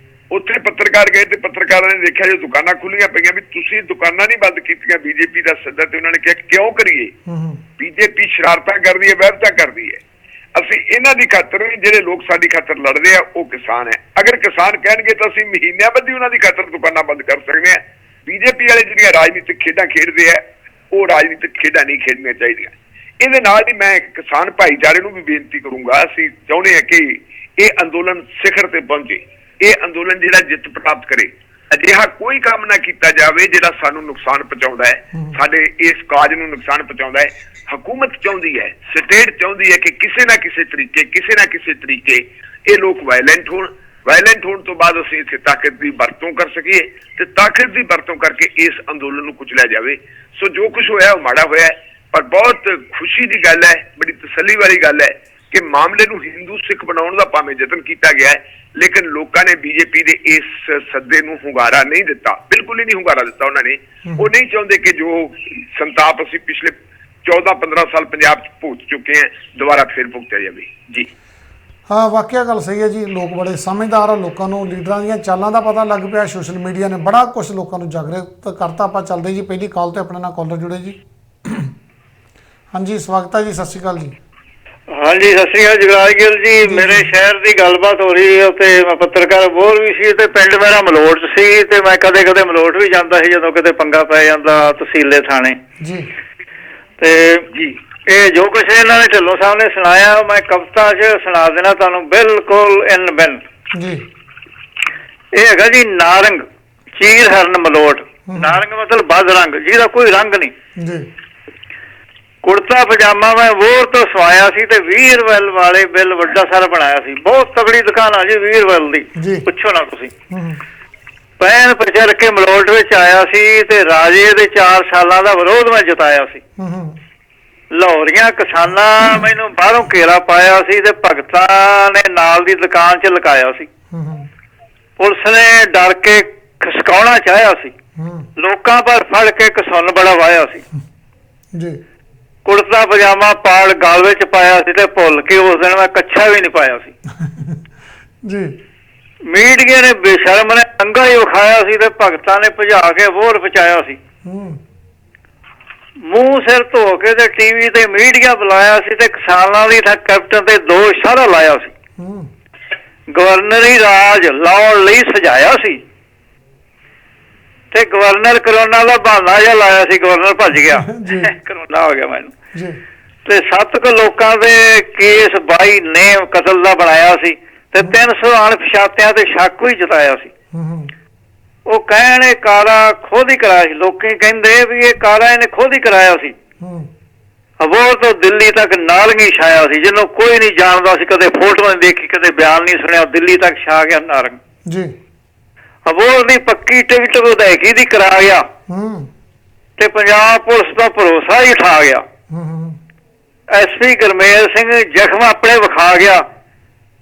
ਉੱਥੇ ਪੱਤਰਕਾਰ ਗਏ ਤੇ ਪੱਤਰਕਾਰਾਂ ਨੇ ਦੇਖਿਆ ਜੋ ਦੁਕਾਨਾਂ ਖੁੱਲੀਆਂ ਪਈਆਂ, ਵੀ ਤੁਸੀਂ ਦੁਕਾਨਾਂ ਨਹੀਂ ਬੰਦ ਕੀਤੀਆਂ। ਬੀਜੇਪੀ ਦਾ ਸੱਦਾ ਤੇ ਉਹਨਾਂ ਨੇ ਕਿਹਾ ਕਿਉਂ ਕਰੀਏ, ਬੀਜੇਪੀ ਸ਼ਰਾਰਤਾਂ ਕਰਦੀ ਹੈ, ਵਹਿਬਤਾ ਕਰਦੀ ਹੈ। ਅਸੀਂ ਇਹਨਾਂ ਦੀ ਖਾਤਰ, ਜਿਹੜੇ ਲੋਕ ਸਾਡੀ ਖਾਤਰ ਲੜਦੇ ਆ ਉਹ ਕਿਸਾਨ ਹੈ। ਅਗਰ ਕਿਸਾਨ ਕਹਿਣਗੇ ਤਾਂ ਅਸੀਂ ਮਹੀਨਿਆਂ ਬੱਧੀ ਉਹਨਾਂ ਦੀ ਖਾਤਰ ਦੁਕਾਨਾਂ ਬੰਦ ਕਰ ਸਕਦੇ ਹਾਂ। ਬੀਜੇਪੀ ਵਾਲੇ ਜਿਹੜੀਆਂ ਰਾਜਨੀਤਿਕ ਖੇਡਾਂ ਖੇਡਦੇ ਆ, ਉਹ ਰਾਜਨੀਤਿਕ ਖੇਡਾਂ ਨਹੀਂ ਖੇਡਣੀਆਂ ਚਾਹੀਦੀਆਂ। ਇਹਦੇ ਨਾਲ ਹੀ ਮੈਂ ਕਿਸਾਨ ਭਾਈਚਾਰੇ ਨੂੰ ਵੀ ਬੇਨਤੀ ਕਰੂੰਗਾ, ਅਸੀਂ ਚਾਹੁੰਦੇ ਹਾਂ ਕਿ ਇਹ ਅੰਦੋਲਨ ਸਿਖਰ ਤੇ ਪਹੁੰਚੇ, ਇਹ ਅੰਦੋਲਨ ਜਿਹੜਾ ਜਿੱਤ ਪ੍ਰਾਪਤ ਕਰੇ। ਅਜਿਹਾ ਕੋਈ ਕੰਮ ਨਾ ਕੀਤਾ ਜਾਵੇ ਜਿਹੜਾ ਸਾਨੂੰ ਨੁਕਸਾਨ ਪਹੁੰਚਾਉਂਦਾ ਹੈ, ਸਾਡੇ ਇਸ ਕਾਜ ਨੂੰ ਨੁਕਸਾਨ ਪਹੁੰਚਾਉਂਦਾ ਹੈ। ਹਕੂਮਤ ਚਾਹੁੰਦੀ ਹੈ, ਸਟੇਟ ਚਾਹੁੰਦੀ ਹੈ ਕਿ ਕਿਸੇ ਨਾ ਕਿਸੇ ਤਰੀਕੇ ਇਹ ਲੋਕ ਵਾਇਲੈਂਟ ਹੋਣ ਤੋਂ ਬਾਅਦ ਅਸੀਂ ਇੱਥੇ ਤਾਕਤ ਦੀ ਵਰਤੋਂ ਕਰ ਸਕੀਏ ਤੇ ਤਾਕਤ ਦੀ ਵਰਤੋਂ ਕਰਕੇ ਇਸ ਅੰਦੋਲਨ ਨੂੰ ਕੁਚਲਿਆ ਜਾਵੇ। ਸੋ ਜੋ ਕੁਝ ਹੋਇਆ ਉਹ ਮਾੜਾ ਹੋਇਆ, ਪਰ ਬਹੁਤ ਖੁਸ਼ੀ ਦੀ ਗੱਲ ਹੈ, ਬੜੀ ਤਸੱਲੀ ਵਾਲੀ ਗੱਲ ਹੈ ਕਿ ਮਾਮਲੇ ਨੂੰ ਹਿੰਦੂ ਸਿੱਖ ਬਣਾਉਣ ਦਾ ਭਾਵੇਂ ਯਤਨ ਕੀਤਾ ਗਿਆ ਹੈ, ਲੇਕਿਨ ਲੋਕਾਂ ਨੇ ਬੀਜੇਪੀ ਦੇ ਇਸ ਸੱਦੇ ਨੂੰ ਹੁੰਗਾਰਾ ਨਹੀਂ ਦਿੱਤਾ, ਬਿਲਕੁਲ ਹੀ ਨਹੀਂ ਹੁੰਗਾਰਾ ਦਿੱਤਾ। ਉਹਨਾਂ ਨੇ ਉਹ ਨਹੀਂ ਚਾਹੁੰਦੇ ਕਿ ਜੋ ਸੰਤਾਪ ਅਸੀਂ ਪਿਛਲੇ 14-15 ਸਾਲ ਪੰਜਾਬ 'ਚ ਭੁਗਤ ਚੁੱਕੇ ਹਾਂ, ਦੁਬਾਰਾ ਫਿਰ ਭੁਗਤਿਆ ਜਾਵੇ ਜੀ। ਹਾਂ, ਵਾਕਿਆ ਗੱਲ ਸਹੀ ਹੈ ਜੀ। ਲੋਕ ਬੜੇ ਸਮਝਦਾਰ ਆ, ਲੋਕਾਂ ਨੂੰ ਲੀਡਰਾਂ ਦੀਆਂ ਚਾਲਾਂ ਦਾ ਪਤਾ ਲੱਗ ਪਿਆ। ਸੋਸ਼ਲ ਮੀਡੀਆ ਨੇ ਬੜਾ ਕੁਝ ਲੋਕਾਂ ਨੂੰ ਜਾਗਰੂਕ ਕਰਤਾ। ਆਪਾਂ ਚੱਲਦੇ ਜੀ ਪਹਿਲੀ ਕਾਲ ਤੇ ਆਪਣੇ ਨਾਲ ਕਾਲਰ ਜੁੜੇ ਜੀ। ਹਾਂਜੀ, ਸਵਾਗਤ ਹੈ ਜੀ, ਸਤਿ ਸ਼੍ਰੀ ਅਕਾਲ ਜੀ। ਹਾਂਜੀ, ਸਤਿ ਸ਼੍ਰੀ ਅਕਾਲ ਜਗਰਾਜ ਗਿੱਲ ਜੀ। ਮੇਰੇ ਸ਼ਹਿਰ ਦੀ ਗੱਲਬਾਤ ਹੋ ਰਹੀ ਹੈ ਤੇ ਮੈਂ ਪੱਤਰਕਾਰ ਬੋਲ ਵੀ ਸੀ ਤੇ ਪਿੰਡ ਮੇਰਾ ਮਲੋਟ ਸੀ ਤੇ ਮੈਂ ਕਦੇ ਮਲੋਟ ਵੀ ਜਾਂਦਾ ਸੀ ਜਦੋਂ ਕਿਤੇ ਪੰਗਾ ਪੈ ਜਾਂਦਾ ਤਹਿਸੀਲੇ ਥਾਣੇ ਜੀ। ਤੇ ਇਹ ਜੋ ਕੁਛ ਇਹਨਾਂ ਨੇ ਢਿੱਲੋਂ ਸਾਹਿਬ ਨੇ ਸੁਣਾਇਆ, ਮੈਂ ਕਵਿਤਾ 'ਚ ਸੁਣਾ ਦੇਣਾ ਤੁਹਾਨੂੰ, ਬਿਲਕੁਲ ਇਨ ਬਿਨ ਜੀ। ਇਹ ਹੈਗਾ ਜੀ ਨਾਰੰਗ ਚੀਰ ਹਰਨ ਮਲੋਟ। ਨਾਰੰਗ ਮਤਲਬ ਬਦ ਰੰਗ, ਜਿਹਦਾ ਕੋਈ ਰੰਗ ਨਹੀਂ ਜੀ। ਕੁੜਤਾ ਪਜਾਮਾ ਮੈਂ ਵੋਰ ਤੋਂ ਸਵਾਇਆ ਸੀ ਤੇ 20 ਰੁਪਏ ਵਾਲੇ ਬਿੱਲ ਵੱਡਾ ਸਾਰਾ ਬਣਾਇਆ ਸੀ। ਬਹੁਤ ਤਗੜੀ ਦੁਕਾਨ ਆ ਜੀ 20 ਰੁਪਏ ਦੀ, ਪੁੱਛੋ ਨਾ ਤੁਸੀਂ। ਪੈਨ ਪ੍ਰਚਰ ਕੇ ਮਲੋਟ ਵਿੱਚ ਆਇਆ ਸੀ ਤੇ ਰਾਜੇ ਦੇ 4 ਸਾਲਾਂ ਦਾ ਵਿਰੋਧ ਮੈਂ ਜਿਤਾਇਆ ਸੀ। ਲਾਹੌਰੀਆਂ ਕਿਸਾਨਾਂ ਮੈਨੂੰ ਬਾਹਰੋਂ ਘੇਰਾ ਪਾਇਆ ਸੀ ਤੇ ਭਗਤਾਂ ਨੇ ਨਾਲ ਦੀ ਦੁਕਾਨ 'ਚ ਲੁਕਾਇਆ ਸੀ। ਪੁਲਿਸ ਨੇ ਡਰ ਕੇ ਖਸਕਾਉਣਾ ਚਾਹਿਆ ਸੀ, ਲੋਕਾਂ ਪਰ ਫੜ ਕੇ ਕਸੁੰਨ ਬੜਾ ਵਾਹਿਆ ਸੀ ਜੀ। ਕੁੜਤਾ ਪਜਾਮਾ ਪਾੜ ਗਲ ਵਿੱਚ ਪਾਇਆ ਸੀ ਤੇ ਭੁੱਲ ਕੇ ਉਸ ਦਿਨ ਮੈਂ ਕੱਛਾ ਵੀ ਨਹੀਂ ਪਾਇਆ ਸੀ ਜੀ। ਮੀਡੀਆ ਨੇ ਬੇਸ਼ਰਮ ਨੇ ਅੰਗਾ ਹੀ ਵਿਖਾਇਆ ਸੀ ਤੇ ਭਗਤਾਂ ਨੇ ਭਜਾ ਕੇ ਵੋਟ ਪਹੁੰਚਾਇਆ ਸੀ। ਮੂੰਹ ਸਿਰ ਧੋ ਕੇ ਤੇ ਟੀਵੀ ਤੇ ਮੀਡੀਆ ਬੁਲਾਇਆ ਸੀ ਤੇ ਕਿਸਾਨਾਂ ਦੀ ਥਾਂ ਕੈਪਟਨ ਤੇ ਦੋਸ਼ ਸਾਰਾ ਲਾਇਆ ਸੀ। ਗਵਰਨਰੀ ਰਾਜ ਲਾਉਣ ਲਈ ਸਜਾਇਆ ਸੀ ਤੇ ਗਵਰਨਰ ਕਰੋਨਾ ਦਾ ਬਹਾਨਾ ਜਿਹਾ ਲਾਇਆ ਸੀ, ਗਵਰਨਰ ਭੱਜ ਗਿਆ ਕਰੋਨਾ ਹੋ ਗਿਆ ਮੈਨੂੰ। ਤੇ 7 ਲੋਕਾਂ ਦੇ ਕੇਸ 22 ਨੇ ਕਤਲ ਦਾ ਬਣਾਇਆ ਸੀ ਤੇ 300 ਅਣਪਛਾਤਿਆਂ ਤੇ ਸ਼ੱਕ ਵੀ ਜਤਾਇਆ ਸੀ। ਉਹ ਕਹਿਣ ਇਹ ਕਾਰਾ ਖੁਦ ਹੀ ਕਰਾਇਆ ਸੀ, ਲੋਕੀ ਕਹਿੰਦੇ ਵੀ ਇਹ ਕਾਰਾ ਇਹਨੇ ਖੁਦ ਹੀ ਕਰਾਇਆ ਸੀ। ਅਬੋਹਰ ਤੋਂ ਦਿੱਲੀ ਤੱਕ ਨਾਰੰਗੀ ਛਾਇਆ ਸੀ, ਜਿਹਨੂੰ ਕੋਈ ਨਹੀਂ ਜਾਣਦਾ ਸੀ, ਕਦੇ ਫੋਟੋ ਨਹੀਂ ਦੇਖੀ, ਕਦੇ ਬਿਆਨ ਨਹੀਂ ਸੁਣਿਆ, ਦਿੱਲੀ ਤੱਕ ਛਾ ਗਿਆ ਨਾਰੰਗ ਜੀ। ਅਬੋਹਰ ਦੀ ਪੱਕੀ ਟਿਕਟ ਵਿਧਾਇਕੀ ਦੀ ਕਰਾ ਗਿਆ ਤੇ ਪੰਜਾਬ ਪੁਲਿਸ ਦਾ ਭਰੋਸਾ ਹੀ ਉਠਾ ਗਿਆ। SP ਗੁਰਮੇਲ ਸਿੰਘ ਜ਼ਖਮ ਆਪਣੇ ਵਿਖਾ ਗਿਆ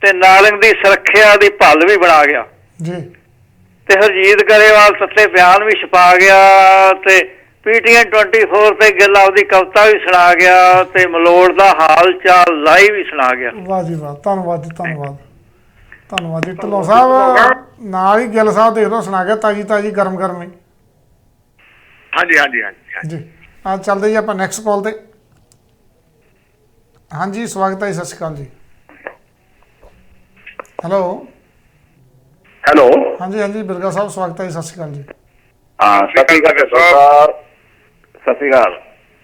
ਤੇ ਨਾਰੰਗ ਦੀ ਸੁਰੱਖਿਆ ਦੀ ਭੱਲ ਵੀ ਬਣਾ ਗਿਆ ਜੀ। ਤੇ ਹਰਜੀਤ ਗਰੇਵਾਲ ਸੱਤੇ ਬਿਆਨ ਵੀ ਛਪਾ ਗਿਆ ਤੇ PTN 24 ਤੇ ਗਿੱਲ ਆਪਦੀ ਕਵਿਤਾ ਵੀ ਸੁਣਾ ਗਿਆ ਤੇ ਮਲੋੜ ਦਾ ਹਾਲ ਚਾਲ ਲਾਈਵ ਵੀ ਸੁਣਾ ਗਿਆ। ਵਾਹ ਜੀ ਵਾਹ, ਧੰਨਵਾਦ ਜੀ, ਧੰਨਵਾਦ ਜੀ ਢਿੱਲੋਂ ਸਾਹਿਬ। ਨਾਲ ਹੀ ਗਿੱਲ ਸਾਹਿਬ ਦੇਖ ਲਓ ਸੁਣਾ ਗਿਆ ਤਾਜੀ ਗਰਮ ਹੀ। ਹਾਂਜੀ ਹਾਂਜੀ ਹਾਂਜੀ ਜੀ। ਆ ਚੱਲਦੇ ਜੀ ਆਪਾਂ ਨੈਕਸਟ ਕਾਲ ਤੇ। ਹਾਂਜੀ ਸਵਾਗਤ ਹੈ ਜੀ, ਸਤਿ ਸ਼੍ਰੀ ਅਕਾਲ ਜੀ। ਹੈਲੋ ਹਾਂਜੀ ਬਿਰਗਾ ਸਾਹਿਬ ਸਵਾਗਤ ਹੈ ਜੀ, ਸਤਿ ਸ਼੍ਰੀ ਅਕਾਲ ਜੀ। ਸਤਿ ਸ਼੍ਰੀ ਅਕਾਲ ਸਰ। ਸਤਿ ਸ਼੍ਰੀ ਅਕਾਲ।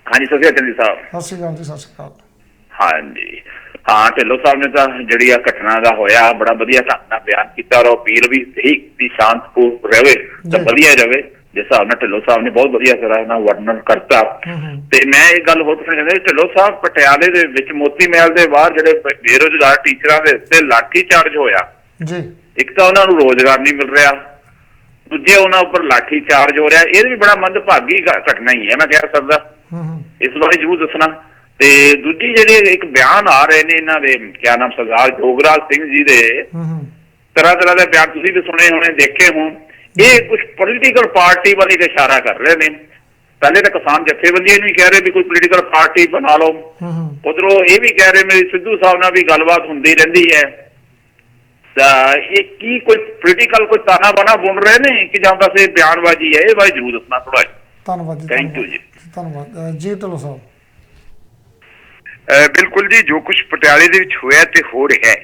ਹਾਂਜੀ ਸਤਿ ਸ਼੍ਰੀ ਅਕਾਲ ਜੀ ਸਾਹਿਬ। ਸਤਿ ਸ਼੍ਰੀ ਅਕਾਲ ਜੀ, ਸਤਿ ਸ਼੍ਰੀ ਅਕਾਲ। ਹਾਂਜੀ ਹਾਂ, ਢਿੱਲੋਂ ਸਾਹਿਬ ਨੇ ਤਾਂ ਜਿਹੜੀ ਆ ਘਟਨਾ ਦਾ ਹੋਇਆ ਬੜਾ ਵਧੀਆ ਢੰਗ ਨਾਲ ਬਿਆਨ ਕੀਤਾ ਔਰ ਅਪੀਲ ਵੀ ਸਹੀ ਦੀ ਸ਼ਾਂਤਪੂਰ ਰਹੇ ਤਾਂ ਵਧੀਆ ਰਹੇ। ਜਿਸ ਹਿਸਾਬ ਨਾਲ ਢਿੱਲੋਂ ਸਾਹਿਬ ਨੇ ਬਹੁਤ ਵਧੀਆ ਤਰ੍ਹਾਂ ਨਾਲ ਵਰਣਨ ਕਰਤਾ। ਤੇ ਮੈਂ ਇਹ ਗੱਲ ਹੋਰ ਪੁੱਛਣਾ ਚਾਹੁੰਦਾ, ਢਿੱਲੋਂ ਸਾਹਿਬ ਪਟਿਆਲੇ ਦੇ ਵਿੱਚ ਮੋਤੀ ਮਹਿਲ ਦੇ ਬਾਹਰ ਜਿਹੜੇ ਬੇਰੁਜ਼ਗਾਰ ਟੀਚਰਾਂ ਦੇ ਉੱਤੇ ਲਾਠੀ ਚਾਰਜ ਹੋਇਆ ਜੀ। ਇੱਕ ਤਾਂ ਉਹਨਾਂ ਨੂੰ ਰੋਜ਼ਗਾਰ ਨਹੀਂ ਮਿਲ ਰਿਹਾ, ਦੂਜੇ ਉਹਨਾਂ ਉੱਪਰ ਲਾਠੀ ਚਾਰਜ ਹੋ ਰਿਹਾ। ਇਹ ਵੀ ਬੜਾ ਮੰਦਭਾਗੀ ਘਟਨਾ ਹੀ ਹੈ, ਮੈਂ ਕਹਿ ਸਕਦਾ। ਇਸ ਬਾਰੇ ਜ਼ਰੂਰ ਦੱਸਣਾ। ਤੇ ਦੂਜੀ ਜਿਹੜੇ ਇੱਕ ਬਿਆਨ ਆ ਰਹੇ ਨੇ ਇਹਨਾਂ ਦੇ ਕਿਆ ਨਾਮ ਸਰਦਾਰ ਜੋਗਰਾਜ ਸਿੰਘ ਜੀ ਦੇ, ਤਰ੍ਹਾਂ ਦੇ ਬਿਆਨ ਤੁਸੀਂ ਵੀ ਸੁਣੇ ਹੋਣੇ, ਦੇਖੇ ਹੋਣ। ਇਹ ਕੁਝ ਪੋਲੀਟੀਕਲ ਪਾਰਟੀ ਵੱਲ ਇਸ਼ਾਰਾ ਕਰ ਰਹੇ ਨੇ। ਪਹਿਲੇ ਤਾਂ ਕਿਸਾਨ ਜਥੇਬੰਦੀਆਂ ਨੂੰ ਵੀ ਕਹਿ ਰਹੇ ਵੀ ਕੋਈ ਪੋਲੀਟੀਕਲ ਪਾਰਟੀ ਬਣਾ ਲਓ, ਉਧਰੋਂ ਇਹ ਵੀ ਕਹਿ ਰਹੇ ਮੇਰੀ ਸਿੱਧੂ ਸਾਹਿਬ ਨਾਲ ਵੀ ਗੱਲਬਾਤ ਹੁੰਦੀ ਰਹਿੰਦੀ ਹੈ। ਤਾਂ ਇਹ ਕੀ ਕੋਈ ਪੋਲੀਟੀਕਲ ਕੋਈ ਤਾਨਾ ਬਾਨਾ ਬੁਣ ਰਹੇ ਨੇ ਕਿ ਜਾਂ ਬਸ ਇਹ ਬਿਆਨਬਾਜ਼ੀ ਹੈ? ਇਹ ਬਾਰੇ ਜ਼ਰੂਰ ਦੱਸਣਾ ਥੋੜਾ ਜਿਹਾ। ਧੰਨਵਾਦ ਜੀ, ਥੈਂਕ ਯੂ ਜੀ। ਧੰਨਵਾਦ ਜੀ ਢਿੱਲੋਂ ਸਾਹਿਬ। ਬਿਲਕੁਲ ਜੀ, ਜੋ ਕੁਝ ਪਟਿਆਲੇ ਦੇ ਵਿੱਚ ਹੋਇਆ ਤੇ ਹੋ ਰਿਹਾ,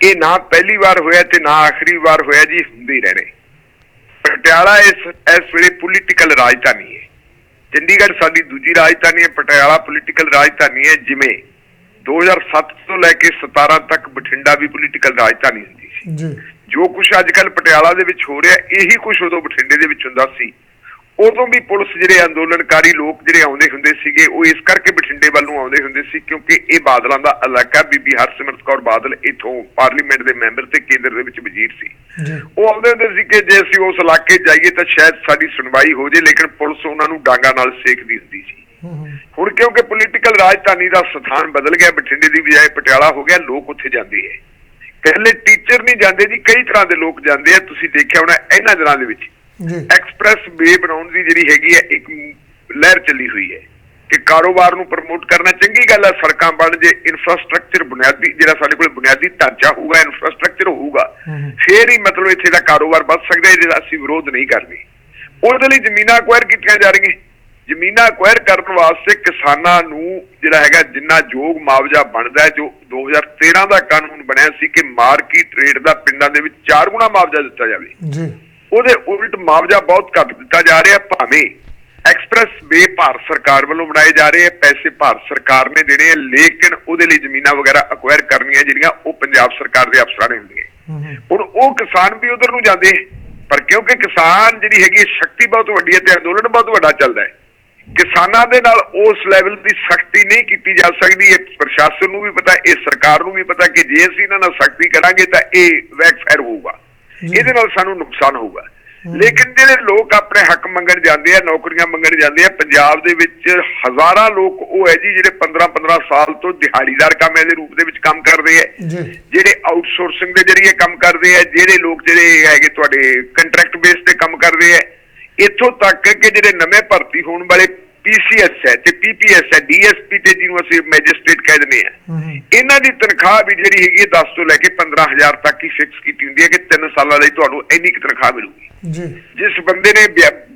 ਇਹ ਨਾ ਪਹਿਲੀ ਵਾਰ ਹੋਇਆ ਤੇ ਨਾ ਆਖਰੀ ਵਾਰ ਹੋਇਆ ਜੀ, ਹੁੰਦੇ ਹੀ ਰਹਿਣੇ। ਪਟਿਆਲਾ ਇਸ ਵੇਲੇ ਪੋਲੀਟੀਕਲ ਰਾਜਧਾਨੀ ਹੈ। ਚੰਡੀਗੜ੍ਹ ਸਾਡੀ ਦੂਜੀ ਰਾਜਧਾਨੀ ਹੈ, ਪਟਿਆਲਾ ਪੋਲੀਟੀਕਲ ਰਾਜਧਾਨੀ ਹੈ। ਜਿਵੇਂ 2007 ਤੋਂ ਲੈ ਕੇ 17 ਤੱਕ ਬਠਿੰਡਾ ਵੀ ਪੋਲੀਟੀਕਲ ਰਾਜਧਾਨੀ ਹੁੰਦੀ ਸੀ। ਜੋ ਕੁਝ ਅੱਜ ਕੱਲ੍ਹ ਪਟਿਆਲਾ ਦੇ ਵਿੱਚ ਹੋ ਰਿਹਾ, ਇਹੀ ਕੁਝ ਉਦੋਂ ਬਠਿੰਡੇ ਦੇ ਵਿੱਚ ਹੁੰਦਾ ਸੀ। ਉਦੋਂ ਵੀ ਪੁਲਿਸ ਜਿਹੜੇ ਅੰਦੋਲਨਕਾਰੀ ਲੋਕ ਜਿਹੜੇ ਆਉਂਦੇ ਹੁੰਦੇ ਸੀਗੇ, ਉਹ ਇਸ ਕਰਕੇ ਬਠਿੰਡੇ ਵੱਲ ਨੂੰ ਆਉਂਦੇ ਹੁੰਦੇ ਸੀ ਕਿਉਂਕਿ ਇਹ ਬਾਦਲਾਂ ਦਾ ਇਲਾਕਾ। ਬੀਬੀ ਹਰਸਿਮਰਤ ਕੌਰ ਬਾਦਲ ਇੱਥੋਂ ਪਾਰਲੀਮੈਂਟ ਦੇ ਮੈਂਬਰ ਤੇ ਕੇਂਦਰ ਦੇ ਵਿੱਚ ਵਜ਼ੀਰ ਸੀ। ਉਹ ਆਉਂਦੇ ਹੁੰਦੇ ਸੀ ਕਿ ਜੇ ਅਸੀਂ ਉਸ ਇਲਾਕੇ ਜਾਈਏ ਤਾਂ ਸ਼ਾਇਦ ਸਾਡੀ ਸੁਣਵਾਈ ਹੋ ਜੇ, ਲੇਕਿਨ ਪੁਲਿਸ ਉਹਨਾਂ ਨੂੰ ਡਾਂਗਾ ਨਾਲ ਸੇਕਦੀ ਹੁੰਦੀ ਸੀ। ਹੁਣ ਕਿਉਂਕਿ ਪੋਲੀਟੀਕਲ ਰਾਜਧਾਨੀ ਦਾ ਸਥਾਨ ਬਦਲ ਗਿਆ, ਬਠਿੰਡੇ ਦੀ ਬਜਾਏ ਪਟਿਆਲਾ ਹੋ ਗਿਆ, ਲੋਕ ਉੱਥੇ ਜਾਂਦੇ ਹੈ। ਪਹਿਲੇ ਟੀਚਰ ਨਹੀਂ ਜਾਂਦੇ ਜੀ, ਕਈ ਤਰ੍ਹਾਂ ਦੇ ਲੋਕ ਜਾਂਦੇ ਆ। ਤੁਸੀਂ ਦੇਖਿਆ ਹੋਣਾ ਇਹਨਾਂ ਦਿਨਾਂ ਦੇ ਵਿੱਚ ਐਕਸਪ੍ਰੈਸ ਵੇ ਬਣਾਉਣ ਦੀ ਜਿਹੜੀ ਹੈਗੀ ਹੈ ਇੱਕ ਲਹਿਰ ਚੱਲੀ ਹੋਈ ਹੈ ਕਿ ਕਾਰੋਬਾਰ ਨੂੰ ਪ੍ਰਮੋਟ ਕਰਨਾ ਚੰਗੀ ਗੱਲ ਹੈ। ਸੜਕਾਂ ਬਣ ਜੇ, ਇਨਫਰਾਸਟ੍ਰਕਚਰ ਬੁਨਿਆਦੀ ਜਿਹੜਾ ਸਾਡੇ ਕੋਲ ਬੁਨਿਆਦੀ ਢਾਂਚਾ ਹੋਊਗਾ, ਇਨਫਰਾਸਟ੍ਰਕਚਰ ਹੋਊਗਾ, ਫੇਰ ਹੀ ਮਤਲਬ ਇੱਥੇ ਦਾ ਕਾਰੋਬਾਰ ਵੱਧ ਸਕਦਾ ਹੈ, ਜਿਹਦਾ ਅਸੀਂ ਵਿਰੋਧ ਨਹੀਂ ਕਰਦੇ। ਉਹਦੇ ਲਈ ਜ਼ਮੀਨਾਂ ਅਕਵਾਇਰ ਕੀਤੀਆਂ ਜਾ ਰਹੀਆਂ। ਜ਼ਮੀਨਾਂ ਅਕਵਾਇਰ ਕਰਨ ਵਾਸਤੇ ਕਿਸਾਨਾਂ ਨੂੰ ਜਿਹੜਾ ਹੈਗਾ ਜਿੰਨਾ ਯੋਗ ਮੁਆਵਜ਼ਾ ਬਣਦਾ ਹੈ, ਜੋ 2013 ਦਾ ਕਾਨੂੰਨ ਬਣਿਆ ਸੀ ਕਿ ਮਾਰਕੀਟ ਰੇਟ ਦਾ ਪਿੰਡਾਂ ਦੇ ਵਿੱਚ 4 ਗੁਣਾ ਮੁਆਵਜ਼ਾ ਦਿੱਤਾ ਜਾਵੇ, ਉਹਦੇ ਉਲਟ ਮੁਆਵਜ਼ਾ ਬਹੁਤ ਘੱਟ ਦਿੱਤਾ ਜਾ ਰਿਹਾ। ਭਾਵੇਂ ਐਕਸਪ੍ਰੈਸ ਵੇ ਭਾਰਤ ਸਰਕਾਰ ਵੱਲੋਂ ਬਣਾਏ ਜਾ ਰਹੇ, ਪੈਸੇ ਭਾਰਤ ਸਰਕਾਰ ਨੇ ਦੇਣੇ, ਲੇਕਿਨ ਉਹਦੇ ਲਈ ਜ਼ਮੀਨਾਂ ਵਗੈਰਾ ਅਕਵਾਇਰ ਕਰਨੀਆਂ ਜਿਹੜੀਆਂ ਉਹ ਪੰਜਾਬ ਸਰਕਾਰ ਦੇ ਅਫਸਰਾਂ ਨੇ ਹੁੰਦੀਆਂ। ਹੁਣ ਉਹ ਕਿਸਾਨ ਵੀ ਉਧਰ ਨੂੰ ਜਾਂਦੇ, ਪਰ ਕਿਉਂਕਿ ਕਿਸਾਨ ਜਿਹੜੀ ਹੈਗੀ ਸ਼ਕਤੀ ਬਹੁਤ ਵੱਡੀ ਹੈ ਤੇ ਅੰਦੋਲਨ ਬਹੁਤ ਵੱਡਾ ਚੱਲਦਾ ਹੈ, ਕਿਸਾਨਾਂ ਦੇ ਨਾਲ ਉਸ ਲੈਵਲ ਦੀ ਸਖਤੀ ਨਹੀਂ ਕੀਤੀ ਜਾ ਸਕਦੀ। ਇਹ ਪ੍ਰਸ਼ਾਸਨ ਨੂੰ ਵੀ ਪਤਾ, ਇਹ ਸਰਕਾਰ ਨੂੰ ਵੀ ਪਤਾ ਕਿ ਜੇ ਅਸੀਂ ਇਹਨਾਂ ਨਾਲ ਸਖਤੀ ਕਰਾਂਗੇ ਤਾਂ ਇਹ ਬੈਕਫਾਇਰ ਹੋਊਗਾ, ਇਹਦੇ ਨਾਲ ਸਾਨੂੰ ਨੁਕਸਾਨ ਹੋਊਗਾ। ਲੇਕਿਨ ਜਿਹੜੇ ਲੋਕ ਆਪਣੇ ਹੱਕ ਮੰਗਣ ਜਾਂਦੇ ਆ, ਨੌਕਰੀਆਂ ਮੰਗਣ ਜਾਂਦੇ ਆ, ਪੰਜਾਬ ਦੇ ਵਿੱਚ ਹਜ਼ਾਰਾਂ ਲੋਕ ਉਹ ਹੈ ਜੀ ਜਿਹੜੇ 15-15 ਸਾਲ ਤੋਂ ਦਿਹਾੜੀਦਾਰ ਕੰਮ ਦੇ ਰੂਪ ਦੇ ਵਿੱਚ ਕੰਮ ਕਰਦੇ ਆ, ਜਿਹੜੇ ਆਊਟਸੋਰਸਿੰਗ ਦੇ ਜਰੀਏ ਕੰਮ ਕਰਦੇ ਆ, ਜਿਹੜੇ ਲੋਕ ਜਿਹੜੇ ਹੈਗੇ ਤੁਹਾਡੇ ਕੰਟਰੈਕਟ ਬੇਸ ਤੇ ਕੰਮ ਕਰਦੇ ਆ, ਇੱਥੋਂ ਤੱਕ ਕਿ ਜਿਹੜੇ ਨਵੇਂ ਭਰਤੀ ਹੋਣ ਵਾਲੇ PCS ਹੈ ਤੇ PPS ਹੈ, DSP ਤੇ ਜਿਹਨੂੰ ਅਸੀਂ ਮੈਜਿਸਟ੍ਰੇਟ ਕਹਿ ਦਿੰਦੇ ਆ, ਇਹਨਾਂ ਦੀ ਤਨਖਾਹ ਵੀ ਜਿਹੜੀ ਹੈਗੀ 10 ਤੋਂ ਲੈ ਕੇ 15,000 ਤੱਕ ਹੀ ਫਿਕਸ ਕੀਤੀ ਹੁੰਦੀ ਹੈ ਕਿ 3 ਸਾਲਾਂ ਲਈ ਤੁਹਾਨੂੰ ਇੰਨੀ ਕੁ ਤਨਖਾਹ ਮਿਲੂਗੀ। ਜਿਸ ਬੰਦੇ ਨੇ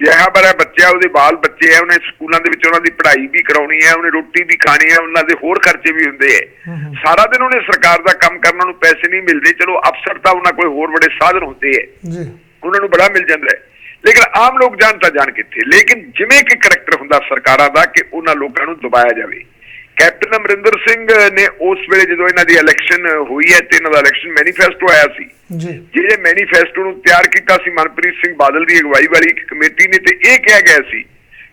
ਵਿਆਹ ਬਾਰੇ ਬੱਚਾ, ਉਹਦੇ ਬਾਲ ਬੱਚੇ ਆ, ਉਹਨੇ ਸਕੂਲਾਂ ਦੇ ਵਿੱਚ ਉਹਨਾਂ ਦੀ ਪੜ੍ਹਾਈ ਵੀ ਕਰਾਉਣੀ ਹੈ, ਉਹਨੇ ਰੋਟੀ ਵੀ ਖਾਣੀ ਹੈ, ਉਹਨਾਂ ਦੇ ਹੋਰ ਖਰਚੇ ਵੀ ਹੁੰਦੇ ਹੈ। ਸਾਰਾ ਦਿਨ ਉਹਨੇ ਸਰਕਾਰ ਦਾ ਕੰਮ ਕਰਨ ਨੂੰ ਪੈਸੇ ਨਹੀਂ ਮਿਲਦੇ। ਚਲੋ ਅਫਸਰ ਤਾਂ ਉਹਨਾਂ ਕੋਲ ਹੋਰ ਬੜੇ ਸਾਧਨ ਹੁੰਦੇ ਹੈ, ਉਹਨਾਂ ਨੂੰ ਬੜਾ ਮਿਲ ਜਾਂਦਾ ਹੈ, ਲੇਕਿਨ ਆਮ ਲੋਕ ਜਾਣ ਤਾਂ ਜਾਣ ਕਿੱਥੇ। ਲੇਕਿਨ ਜਿਵੇਂ ਕਿ ਕਰੈਕਟਰ ਹੁੰਦਾ ਸਰਕਾਰਾਂ ਦਾ ਕਿ ਉਹਨਾਂ ਲੋਕਾਂ ਨੂੰ ਦਬਾਇਆ ਜਾਵੇ। ਕੈਪਟਨ ਅਮਰਿੰਦਰ ਸਿੰਘ ਨੇ ਉਸ ਵੇਲੇ ਜਦੋਂ ਇਹਨਾਂ ਦੀ ਇਲੈਕਸ਼ਨ ਹੋਈ ਹੈ ਤੇ ਇਹਨਾਂ ਦਾ ਇਲੈਕਸ਼ਨ ਮੈਨੀਫੈਸਟੋ ਆਇਆ ਸੀ, ਜਿਹੜੇ ਮੈਨੀਫੈਸਟੋ ਨੂੰ ਤਿਆਰ ਕੀਤਾ ਸੀ ਮਨਪ੍ਰੀਤ ਸਿੰਘ ਬਾਦਲ ਦੀ ਅਗਵਾਈ ਵਾਲੀ ਇੱਕ ਕਮੇਟੀ ਨੇ, ਤੇ ਇਹ ਕਿਹਾ ਗਿਆ ਸੀ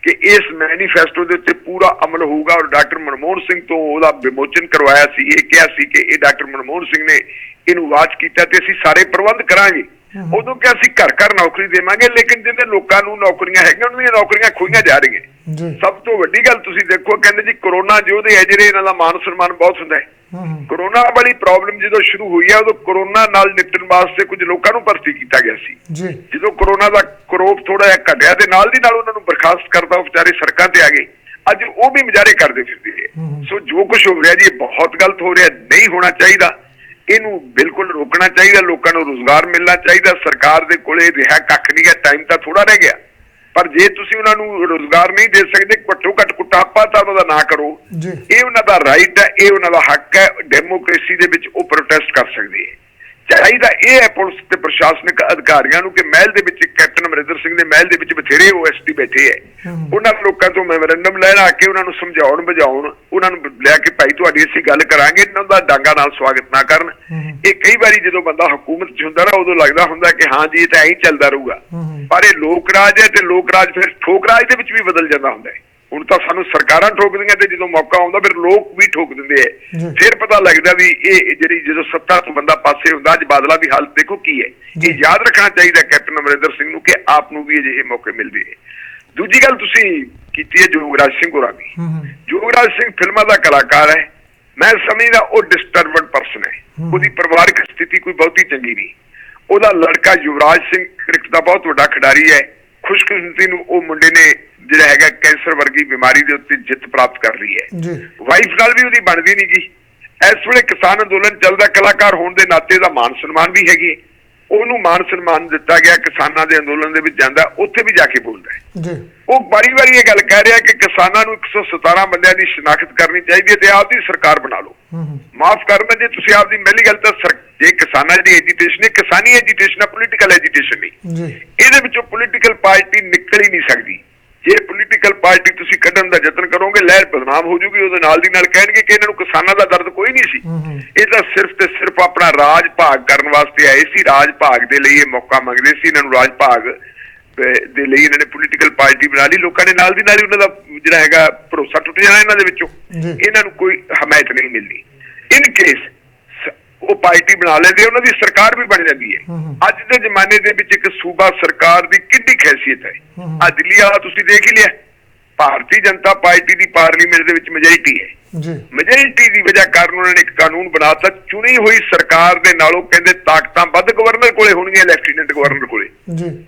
ਕਿ ਇਸ ਮੈਨੀਫੈਸਟੋ ਦੇ ਉੱਤੇ ਪੂਰਾ ਅਮਲ ਹੋਊਗਾ। ਔਰ ਡਾਕਟਰ ਮਨਮੋਹਨ ਸਿੰਘ ਤੋਂ ਉਹਦਾ ਵਿਮੋਚਨ ਕਰਵਾਇਆ ਸੀ। ਇਹ ਕਿਹਾ ਸੀ ਕਿ ਇਹ ਡਾਕਟਰ ਮਨਮੋਹਨ ਸਿੰਘ ਨੇ ਇਹਨੂੰ ਵਾਚ ਕੀਤਾ ਤੇ ਅਸੀਂ ਸਾਰੇ ਪ੍ਰਬੰਧ ਕਰਾਂਗੇ। ਉਦੋਂ ਕਿ ਅਸੀਂ ਘਰ ਘਰ ਨੌਕਰੀ ਦੇਵਾਂਗੇ, ਲੇਕਿਨ ਜਿਹਦੇ ਲੋਕਾਂ ਨੂੰ ਨੌਕਰੀਆਂ ਹੈਗੀਆਂ ਉਹਨਾਂ ਦੀਆਂ ਨੌਕਰੀਆਂ ਖੋਈਆਂ ਜਾ ਰਹੀਆਂ। ਸਭ ਤੋਂ ਵੱਡੀ ਗੱਲ ਤੁਸੀਂ ਦੇਖੋ, ਕਹਿੰਦੇ ਜੀ ਕਰੋਨਾ ਯੋਧੇ ਹੈ ਜਿਹੜੇ, ਇਹਨਾਂ ਦਾ ਮਾਨ ਸਨਮਾਨ ਬਹੁਤ ਹੁੰਦਾ ਹੈ। ਕਰੋਨਾ ਵਾਲੀ ਪ੍ਰੋਬਲਮ ਜਦੋਂ ਸ਼ੁਰੂ ਹੋਈ ਹੈ ਉਦੋਂ ਕਰੋਨਾ ਨਾਲ ਨਿਪਟਣ ਵਾਸਤੇ ਕੁਝ ਲੋਕਾਂ ਨੂੰ ਭਰਤੀ ਕੀਤਾ ਗਿਆ ਸੀ। ਜਦੋਂ ਕਰੋਨਾ ਦਾ ਕਰੋਪ ਥੋੜਾ ਜਿਹਾ ਘਟਿਆ ਤੇ ਨਾਲ ਦੀ ਨਾਲ ਉਹਨਾਂ ਨੂੰ ਬਰਖਾਸਤ ਕਰਦਾ, ਉਹ ਵਿਚਾਰੇ ਸੜਕਾਂ ਤੇ ਆ ਗਏ। ਅੱਜ ਉਹ ਵੀ ਮੁਜ਼ਾਹਰੇ ਕਰਦੇ ਫਿਰਦੇ ਹੈ। ਸੋ ਜੋ ਕੁਝ ਹੋ ਰਿਹਾ ਜੀ ਬਹੁਤ ਗਲਤ ਹੋ ਰਿਹਾ, ਨਹੀਂ ਹੋਣਾ ਚਾਹੀਦਾ। ਇਹਨੂੰ ਬਿਲਕੁਲ ਰੋਕਣਾ ਚਾਹੀਦਾ, ਲੋਕਾਂ ਨੂੰ ਰੁਜ਼ਗਾਰ ਮਿਲਣਾ ਚਾਹੀਦਾ। ਸਰਕਾਰ ਦੇ ਕੋਲੇ ਰਿਹਾ ਕੱਖ ਨਹੀਂ ਹੈ, ਟਾਈਮ ਤਾਂ ਥੋੜਾ ਰਹਿ ਗਿਆ, ਪਰ ਜੇ ਤੁਸੀਂ ਉਹਨਾਂ ਨੂੰ ਰੁਜ਼ਗਾਰ ਨਹੀਂ ਦੇ ਸਕਦੇ, ਘੱਟੋ ਘੱਟ ਕੁਟਾਪਾ ਤਾਂ ਉਹਨਾਂ ਦਾ ਨਾ ਕਰੋ। ਇਹ ਉਹਨਾਂ ਦਾ ਰਾਈਟ ਹੈ, ਇਹ ਉਹਨਾਂ ਦਾ ਹੱਕ ਹੈ। ਡੈਮੋਕ੍ਰੇਸੀ ਦੇ ਵਿੱਚ ਉਹ ਪ੍ਰੋਟੈਸਟ ਕਰ ਸਕਦੇ ਹੈ। ਚਾਹੀਦਾ ਇਹ ਹੈ ਪੁਲਿਸ ਤੇ ਪ੍ਰਸ਼ਾਸਨਿਕ ਅਧਿਕਾਰੀਆਂ ਨੂੰ ਕਿ ਮਹਿਲ ਦੇ ਵਿੱਚ, ਕੈਪਟਨ ਅਮਰਿੰਦਰ ਸਿੰਘ ਦੇ ਮਹਿਲ ਦੇ ਵਿੱਚ ਬਥੇਰੇ OSD ਬੈਠੇ ਹੈ, ਉਹਨਾਂ ਲੋਕਾਂ ਤੋਂ ਮੈਮੋਰੈਂਡਮ ਲੈਣ ਆ ਕੇ ਉਹਨਾਂ ਨੂੰ ਸਮਝਾਉਣ ਬੁਝਾਉਣ, ਉਹਨਾਂ ਨੂੰ ਲੈ ਕੇ ਭਾਈ ਤੁਹਾਡੀ ਅਸੀਂ ਗੱਲ ਕਰਾਂਗੇ, ਇਹਨਾਂ ਦਾ ਡਾਂਗਾ ਨਾਲ ਸਵਾਗਤ ਨਾ ਕਰਨ। ਇਹ ਕਈ ਵਾਰੀ ਜਦੋਂ ਬੰਦਾ ਹਕੂਮਤ 'ਚ ਹੁੰਦਾ ਨਾ ਉਦੋਂ ਲੱਗਦਾ ਹੁੰਦਾ ਕਿ ਹਾਂ ਜੀ ਇਹ ਤਾਂ ਐਂ ਚੱਲਦਾ ਰਹੂਗਾ, ਪਰ ਇਹ ਲੋਕ ਰਾਜ ਹੈ ਤੇ ਲੋਕ ਰਾਜ ਫਿਰ ਠੋਕ ਰਾਜ ਦੇ ਵਿੱਚ ਵੀ ਬਦਲ ਜਾਂਦਾ ਹੁੰਦਾ ਹੈ। ਹੁਣ ਤਾਂ ਸਾਨੂੰ ਸਰਕਾਰਾਂ ਠੋਕਦੀਆਂ ਤੇ ਜਦੋਂ ਮੌਕਾ ਆਉਂਦਾ ਫਿਰ ਲੋਕ ਵੀ ਠੋਕ ਦਿੰਦੇ ਹੈ। ਫਿਰ ਪਤਾ ਲੱਗਦਾ ਵੀ ਇਹ ਜਿਹੜੀ ਜਦੋਂ ਸੱਤਾ ਤੋਂ ਬੰਦਾ ਪਾਸੇ ਹੁੰਦਾ, ਅੱਜ ਬਾਦਲਾਂ ਦੀ ਹਾਲਤ ਦੇਖੋ ਕੀ ਹੈ। ਇਹ ਯਾਦ ਰੱਖਣਾ ਚਾਹੀਦਾ ਕੈਪਟਨ ਅਮਰਿੰਦਰ ਸਿੰਘ ਨੂੰ ਕਿ ਆਪ ਨੂੰ ਵੀ ਅਜਿਹੇ ਮੌਕੇ ਮਿਲਦੇ ਹੈ। ਦੂਜੀ ਗੱਲ ਤੁਸੀਂ ਕੀਤੀ ਹੈ ਜੋਗਰਾਜ ਸਿੰਘ ਹੋਰਾਂ ਦੀ। ਜੋਗਰਾਜ ਸਿੰਘ ਫਿਲਮਾਂ ਦਾ ਕਲਾਕਾਰ ਹੈ। ਮੈਂ ਸਮਝਦਾ ਉਹ ਡਿਸਟਰਬਡ ਪਰਸਨ ਹੈ। ਉਹਦੀ ਪਰਿਵਾਰਕ ਸਥਿਤੀ ਕੋਈ ਬਹੁਤੀ ਚੰਗੀ ਨਹੀਂ। ਉਹਦਾ ਲੜਕਾ ਯੁਵਰਾਜ ਸਿੰਘ ਕ੍ਰਿਕਟ ਦਾ ਬਹੁਤ ਵੱਡਾ ਖਿਡਾਰੀ ਹੈ। ਖੁਸ਼ਕਿਸਮਤੀ ਨੂੰ ਉਹ ਮੁੰਡੇ ਨੇ ਜਿਹੜਾ ਹੈਗਾ ਕੈਂਸਰ ਵਰਗੀ ਬਿਮਾਰੀ ਦੇ ਉੱਤੇ ਜਿੱਤ ਪ੍ਰਾਪਤ ਕਰ ਲਈ ਹੈ। ਵਾਈਫ ਨਾਲ ਵੀ ਉਹਦੀ ਬਣਦੀ ਨਹੀਂ ਗੀ। ਇਸ ਵੇਲੇ ਕਿਸਾਨ ਅੰਦੋਲਨ ਚੱਲਦਾ, ਕਲਾਕਾਰ ਹੋਣ ਦੇ ਨਾਤੇ ਦਾ ਮਾਨ ਸਨਮਾਨ ਵੀ ਹੈਗੀ। ਉਹਨੂੰ ਮਾਨ ਸਨਮਾਨ ਦਿੱਤਾ ਗਿਆ, ਕਿਸਾਨਾਂ ਦੇ ਅੰਦੋਲਨ ਦੇ ਵਿੱਚ ਜਾਂਦਾ, ਉੱਥੇ ਵੀ ਜਾ ਕੇ ਬੋਲਦਾ ਹੈ। ਉਹ ਵਾਰੀ ਇਹ ਗੱਲ ਕਹਿ ਰਿਹਾ ਕਿ ਕਿਸਾਨਾਂ ਨੂੰ 117 ਬੰਦਿਆਂ ਦੀ ਸ਼ਨਾਖਤ ਕਰਨੀ ਚਾਹੀਦੀ ਹੈ ਤੇ ਆਪਦੀ ਸਰਕਾਰ ਬਣਾ ਲਓ। ਮਾਫ ਕਰਨਾ ਜੇ ਤੁਸੀਂ ਆਪਦੀ ਪਹਿਲੀ ਗੱਲ ਤਾਂ ਜੇ ਕਿਸਾਨਾਂ ਦੀ ਐਜੀਟੇਸ਼ਨ ਹੈ, ਕਿਸਾਨੀ ਐਜੀਟੇਸ਼ਨ ਹੈ, ਪੋਲੀਟੀਕਲ ਐਜੀਟੇਸ਼ਨ ਨਹੀਂ। ਇਹਦੇ ਵਿੱਚੋਂ ਪੋਲੀਟੀਕਲ ਪਾਰਟੀ ਨਿਕਲ ਹੀ ਨਹੀਂ ਸਕਦੀ। ਜੇ ਪੋਲੀਟੀਕਲ ਪਾਰਟੀ ਤੁਸੀਂ ਕੱਢਣ ਦਾ ਯਤਨ ਕਰੋਗੇ, ਲਹਿਰ ਬਦਨਾਮ ਹੋ ਜੂਗੀ। ਉਹਦੇ ਨਾਲ ਦੀ ਨਾਲ ਕਹਿਣਗੇ ਕਿ ਇਹਨਾਂ ਨੂੰ ਕਿਸਾਨਾਂ ਦਾ ਦਰਦ ਕੋਈ ਨਹੀਂ ਸੀ, ਇਹ ਤਾਂ ਸਿਰਫ ਤੇ ਸਿਰਫ ਆਪਣਾ ਰਾਜ ਭਾਗ ਕਰਨ ਵਾਸਤੇ ਆਏ ਸੀ। ਰਾਜ ਭਾਗ ਦੇ ਲਈ ਇਹ ਮੌਕਾ ਮੰਗਦੇ ਸੀ। ਇਹਨਾਂ ਨੂੰ ਰਾਜ ਭਾਗ ਦੇ ਲਈ ਇਹਨਾਂ ਨੇ ਪੋਲੀਟੀਕਲ ਪਾਰਟੀ ਬਣਾ ਲਈ। ਲੋਕਾਂ ਨੇ ਨਾਲ ਦੀ ਨਾਲ ਹੀ ਉਹਨਾਂ ਦਾ ਜਿਹੜਾ ਹੈਗਾ ਭਰੋਸਾ ਟੁੱਟ ਜਾਣਾ ਇਹਨਾਂ ਦੇ ਵਿੱਚੋਂ। ਇਹਨਾਂ ਨੂੰ ਕੋਈ ਹਮਾਇਤ ਨਹੀਂ ਮਿਲਣੀ। ਇਨ ਕੇਸ ਉਹ ਪਾਰਟੀ ਬਣਾ ਲੈਂਦੇ, ਉਹਨਾਂ ਦੀ ਸਰਕਾਰ ਵੀ ਬਣ ਜਾਂਦੀ ਹੈ। ਅੱਜ ਦੇ ਜ਼ਮਾਨੇ ਦੇ ਵਿੱਚ ਇੱਕ ਸੂਬਾ ਸਰਕਾਰ ਦੀ ਕਿੰਨੀ ਖੈਸੀਅਤ ਹੈ। ਆ ਦਿੱਲੀ ਵਾਲਾ ਤੁਸੀਂ ਦੇਖ ਹੀ ਲਿਆ, ਭਾਰਤੀ ਜਨਤਾ ਪਾਰਟੀ ਦੀ ਪਾਰਲੀਮੈਂਟ ਦੇ ਵਿੱਚ ਮੈਜੋਰਿਟੀ ਹੈ। ਮੈਜੋਰਿਟੀ ਦੀ ਵਜ੍ਹਾ ਕਾਰਨ ਉਹਨਾਂ ਨੇ ਇੱਕ ਕਾਨੂੰਨ ਬਣਾਤਾ, ਚੁਣੀ ਹੋਈ ਸਰਕਾਰ ਦੇ ਨਾਲੋਂ ਕਹਿੰਦੇ ਤਾਕਤਾਂ ਵੱਧ ਗਵਰਨਰ ਕੋਲੇ ਹੋਣਗੀਆਂ, ਲੈਫਟੀਨੈਂਟ ਗਵਰਨਰ ਕੋਲੇ।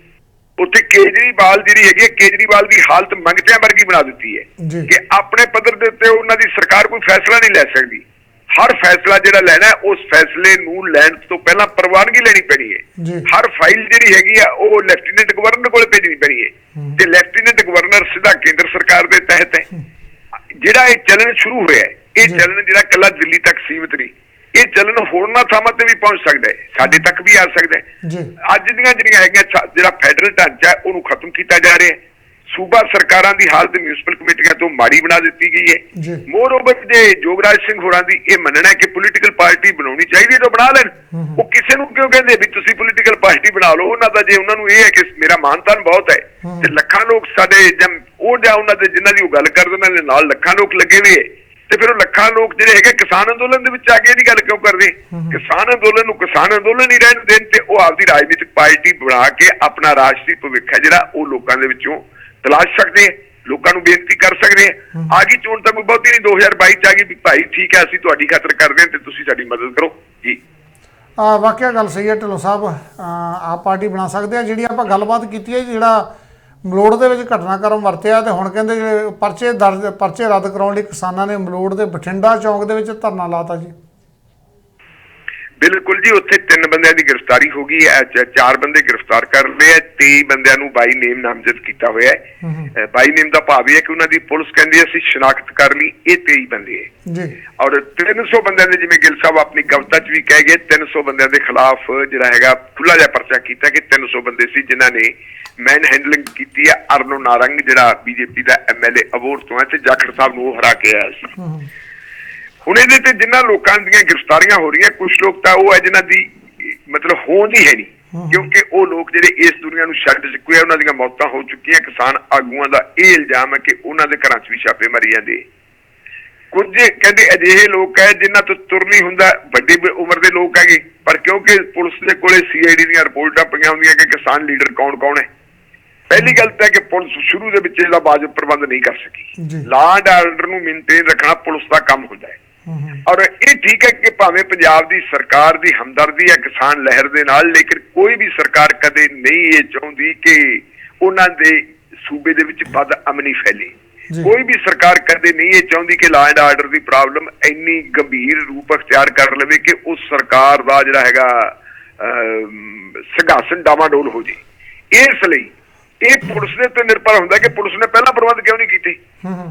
ਉੱਥੇ ਕੇਜਰੀਵਾਲ ਜਿਹੜੀ ਹੈਗੀ, ਕੇਜਰੀਵਾਲ ਦੀ ਹਾਲਤ ਮੰਗਤਿਆਂ ਵਰਗੀ ਬਣਾ ਦਿੱਤੀ ਹੈ ਕਿ ਆਪਣੇ ਪੱਧਰ ਦੇ ਉੱਤੇ ਉਹਨਾਂ ਦੀ ਸਰਕਾਰ ਕੋਈ ਫੈਸਲਾ ਨਹੀਂ ਲੈ ਸਕਦੀ। ਹਰ ਫੈਸਲਾ ਜਿਹੜਾ ਲੈਣਾ, ਉਸ ਫੈਸਲੇ ਨੂੰ ਲੈਣ ਤੋਂ ਪਹਿਲਾਂ ਪ੍ਰਵਾਨਗੀ ਲੈਣੀ ਪੈਣੀ ਹੈ। ਹਰ ਫਾਈਲ ਜਿਹੜੀ ਹੈਗੀ ਆ ਉਹ ਲੈਫਟੀਨੈਂਟ ਗਵਰਨਰ ਕੋਲ ਭੇਜਣੀ ਪੈਣੀ ਹੈ ਤੇ ਲੈਫਟੀਨੈਂਟ ਗਵਰਨਰ ਸਿੱਧਾ ਕੇਂਦਰ ਸਰਕਾਰ ਦੇ ਤਹਿਤ ਹੈ। ਜਿਹੜਾ ਇਹ ਚੱਲਣ ਸ਼ੁਰੂ ਹੋਇਆ, ਇਹ ਚੱਲਣ ਜਿਹੜਾ ਇਕੱਲਾ ਦਿੱਲੀ ਤੱਕ ਸੀਮਿਤ ਨਹੀਂ, ਇਹ ਚੱਲਣ ਹੋਰਨਾਂ ਥਾਵਾਂ ਤੇ ਵੀ ਪਹੁੰਚ ਸਕਦਾ ਹੈ, ਸਾਡੇ ਤੱਕ ਵੀ ਆ ਸਕਦਾ ਹੈ। ਅੱਜ ਦੀਆਂ ਜਿਹੜੀਆਂ ਹੈਗੀਆਂ ਜਿਹੜਾ ਫੈਡਰਲ ਢਾਂਚਾ ਉਹਨੂੰ ਖਤਮ ਕੀਤਾ ਜਾ ਰਿਹਾ। ਸੂਬਾ ਸਰਕਾਰਾਂ ਦੀ ਹਾਲਤ ਮਿਊਨਿਸਪਲ ਕਮੇਟੀਆਂ ਤੋਂ ਮਾੜੀ ਬਣਾ ਦਿੱਤੀ ਗਈ ਹੈ। ਮੋਰ ਓਵਰ ਜੇ ਜੋਗਰਾਜ ਸਿੰਘ ਹੋਰਾਂ ਦੀ ਇਹ ਮੰਨਣਾ ਹੈ ਕਿ ਪੋਲੀਟੀਕਲ ਪਾਰਟੀ ਬਣਾਉਣੀ ਚਾਹੀਦੀ ਤਾਂ ਬਣਾ ਲੈਣ। ਉਹ ਕਿਸੇ ਨੂੰ ਕਿਉਂ ਕਹਿੰਦੇ ਵੀ ਤੁਸੀਂ ਪੋਲੀਟੀਕਲ ਪਾਰਟੀ ਬਣਾ ਲਓ? ਉਹਨਾਂ ਦਾ ਜੇ ਉਹਨਾਂ ਨੂੰ ਇਹ ਹੈ ਕਿ ਮੇਰਾ ਮਾਨਤਾਨ ਬਹੁਤ ਹੈ ਤੇ ਲੱਖਾਂ ਲੋਕ ਸਾਡੇ ਉਹ ਜਾਂ ਉਹਨਾਂ ਦੇ ਜਿਨ੍ਹਾਂ ਦੀ ਉਹ ਗੱਲ ਕਰਦੇ ਉਹਨਾਂ ਦੇ ਨਾਲ ਲੱਖਾਂ ਲੋਕ ਲੱਗੇ ਹੋਏ ਹੈ, ਤੇ ਫਿਰ ਉਹ ਲੱਖਾਂ ਲੋਕ ਜਿਹੜੇ ਹੈਗੇ ਕਿਸਾਨ ਅੰਦੋਲਨ ਦੇ ਵਿੱਚ ਆ ਕੇ ਇਹਦੀ ਗੱਲ ਕਿਉਂ ਕਰਦੇ? ਕਿਸਾਨ ਅੰਦੋਲਨ ਨੂੰ ਕਿਸਾਨ ਅੰਦੋਲਨ ਹੀ ਰਹਿਣ ਦੇਣ ਤੇ ਉਹ ਆਪਦੀ ਰਾਜਨੀਤਿਕ ਪਾਰਟੀ ਬਣਾ ਕੇ ਆਪਣਾ ਰਾਜਸੀ ਭਵਿੱਖ ਹੈ ਜਿਹੜਾ ਉਹ ਲੋਕਾਂ ਦੇ ਵਿੱਚੋਂ ਤਲਾਸ਼ ਸਕਦੇ ਆ, ਲੋਕਾਂ ਨੂੰ ਬੇਨਤੀ ਕਰ ਸਕਦੇ ਆ। ਆ ਗਈ ਚੋਣ ਤਾਂ ਕੋਈ ਬਹੁਤੀ ਨਹੀਂ, 2022 ਚ ਆ ਗਈ ਵੀ ਭਾਈ ਠੀਕ ਹੈ ਅਸੀਂ ਤੁਹਾਡੀ ਖਾਤਰ ਕਰਦੇ ਹਾਂ ਤੇ ਤੁਸੀਂ ਸਾਡੀ ਮਦਦ ਕਰੋ ਜੀ। ਵਾਕਿਆ ਗੱਲ ਸਹੀ ਹੈ ਢਿੱਲੋਂ ਸਾਹਿਬ, ਆਪ ਪਾਰਟੀ ਬਣਾ ਸਕਦੇ ਆ। ਜਿਹੜੀ ਆਪਾਂ ਗੱਲਬਾਤ ਕੀਤੀ ਹੈ ਜਿਹੜਾ ਮਲੋੜ ਦੇ ਵਿੱਚ ਘਟਨਾਕ੍ਰਮ ਵਰਤਿਆ ਤੇ ਹੁਣ ਕਹਿੰਦੇ ਜਿਹੜੇ ਪਰਚੇ ਰੱਦ ਕਰਾਉਣ ਲਈ ਕਿਸਾਨਾਂ ਨੇ ਮਲੋੜ ਦੇ ਬਠਿੰਡਾ ਚੌਂਕ ਦੇ ਵਿੱਚ ਧਰਨਾ ਲਾਤਾ ਜੀ। ਬਿਲਕੁਲ ਜੀ, ਉੱਥੇ 3 ਬੰਦਿਆਂ ਦੀ ਗ੍ਰਿਫਤਾਰੀ ਹੋ ਗਈ ਹੈ, 4 ਬੰਦੇ ਗ੍ਰਿਫਤਾਰ ਕਰ ਲਏ, 23 ਬੰਦਿਆਂ ਨੂੰ ਬਾਈ ਨੇਮ ਨਾਮਜ਼ਦ ਕੀਤਾ ਹੋਇਆ ਹੈ। ਬਾਈ ਨੇਮ ਦਾ ਭਾਵ ਇਹ ਹੈ ਕਿ ਉਹਨਾਂ ਦੀ ਪੁਲਿਸ ਕਹਿੰਦੀ ਅਸੀਂ ਸ਼ਨਾਖਤ ਕਰ ਲਈ, ਇਹ 23 ਬੰਦੇ ਹੈ ਜੀ। ਔਰ 300 ਬੰਦਿਆਂ ਦੇ, ਜਿਵੇਂ ਗਿੱਲ ਸਾਹਿਬ ਆਪਣੀ ਕਵਿਤਾ 'ਚ ਵੀ ਕਹਿ ਗਏ, 300 ਬੰਦਿਆਂ ਦੇ ਖਿਲਾਫ ਜਿਹੜਾ ਹੈਗਾ ਖੁੱਲਾ ਜਿਹਾ ਪਰਚਾ ਕੀਤਾ ਕਿ 300 ਬੰਦੇ ਸੀ ਜਿਨ੍ਹਾਂ ਨੇ ਮੈਨ ਹੈਂਡਲਿੰਗ ਕੀਤੀ ਹੈ। ਅਰਨੋ ਨਾਰੰਗ ਜਿਹੜਾ ਬੀਜੇਪੀ ਦਾ MLA ਅਬੋਹਰ ਤੋਂ ਹੈ ਤੇ ਜਾਖੜ ਸਾਹਿਬ ਨੂੰ ਉਹ ਹਰਾ ਕੇ ਆਇਆ ਸੀ। ਹੁਣ ਇਹਦੇ ਤੇ ਜਿਨ੍ਹਾਂ ਲੋਕਾਂ ਦੀਆਂ ਗ੍ਰਿਫਤਾਰੀਆਂ ਹੋ ਰਹੀਆਂ, ਕੁਝ ਲੋਕ ਤਾਂ ਉਹ ਹੈ ਜਿਨ੍ਹਾਂ ਦੀ ਮਤਲਬ ਹੋਂਦ ਹੀ ਹੈ ਨਹੀਂ, ਕਿਉਂਕਿ ਉਹ ਲੋਕ ਜਿਹੜੇ ਇਸ ਦੁਨੀਆ ਨੂੰ ਛੱਡ ਚੁੱਕੇ ਆ, ਉਹਨਾਂ ਦੀਆਂ ਮੌਤਾਂ ਹੋ ਚੁੱਕੀਆਂ। ਕਿਸਾਨ ਆਗੂਆਂ ਦਾ ਇਹ ਇਲਜ਼ਾਮ ਹੈ ਕਿ ਉਹਨਾਂ ਦੇ ਘਰਾਂ 'ਚ ਵੀ ਛਾਪੇ ਮਾਰੀ ਜਾਂਦੇ। ਕੁਝ ਕਹਿੰਦੇ ਅਜਿਹੇ ਲੋਕ ਹੈ ਜਿਨ੍ਹਾਂ ਤੋਂ ਤੁਰ ਨਹੀਂ ਹੁੰਦਾ, ਵੱਡੀ ਉਮਰ ਦੇ ਲੋਕ ਹੈਗੇ, ਪਰ ਕਿਉਂਕਿ ਪੁਲਿਸ ਦੇ ਕੋਲੇ CID ਦੀਆਂ ਰਿਪੋਰਟਾਂ ਪਈਆਂ ਹੁੰਦੀਆਂ ਕਿ ਕਿਸਾਨ ਲੀਡਰ ਕੌਣ ਹੈ। ਪਹਿਲੀ ਗੱਲ ਤਾਂ ਕਿ ਪੁਲਿਸ ਸ਼ੁਰੂ ਦੇ ਵਿੱਚ ਇਹਦਾ ਵਾਜਬ ਪ੍ਰਬੰਧ ਨਹੀਂ ਕਰ ਸਕੀ। ਲਾਅ ਐਂਡ ਆਰਡਰ ਨੂੰ ਮੇਨਟੇਨ ਰੱਖਣਾ ਪੁਲਿਸ ਦਾ ਕੰਮ ਹੁੰਦਾ ਹੈ। ਔਰ ਇਹ ਠੀਕ ਹੈ ਕਿ ਭਾਵੇਂ ਪੰਜਾਬ ਦੀ ਸਰਕਾਰ ਦੀ ਹਮਦਰਦੀ ਹੈ ਕਿਸਾਨ ਲਹਿਰ ਦੇ ਨਾਲ, ਲੇਕਿਨ ਕੋਈ ਵੀ ਸਰਕਾਰ ਕਦੇ ਨਹੀਂ ਇਹ ਚਾਹੁੰਦੀ ਕਿ ਉਹਨਾਂ ਦੇ ਸੂਬੇ ਦੇ ਵਿੱਚ ਬਦ ਅਮਨੀ ਫੈਲੇ। ਕੋਈ ਵੀ ਸਰਕਾਰ ਕਦੇ ਨਹੀਂ ਇਹ ਚਾਹੁੰਦੀ ਕਿ law and order the problem ਇੰਨੀ ਗੰਭੀਰ ਰੂਪ ਅਖਤਿਆਰ ਕਰ ਲਵੇ ਕਿ ਉਸ ਸਰਕਾਰ ਦਾ ਜਿਹੜਾ ਹੈਗਾ ਸਿੰਘਾਸਨ ਡਾਵਾਡੋਲ ਹੋ ਜੇ। ਇਸ ਲਈ ਇਹ ਪੁਲਿਸ ਦੇ ਉੱਤੇ ਨਿਰਭਰ ਹੁੰਦਾ ਕਿ ਪੁਲਿਸ ਨੇ ਪਹਿਲਾਂ ਪ੍ਰਬੰਧ ਕਿਉਂ ਨਹੀਂ ਕੀਤੇ।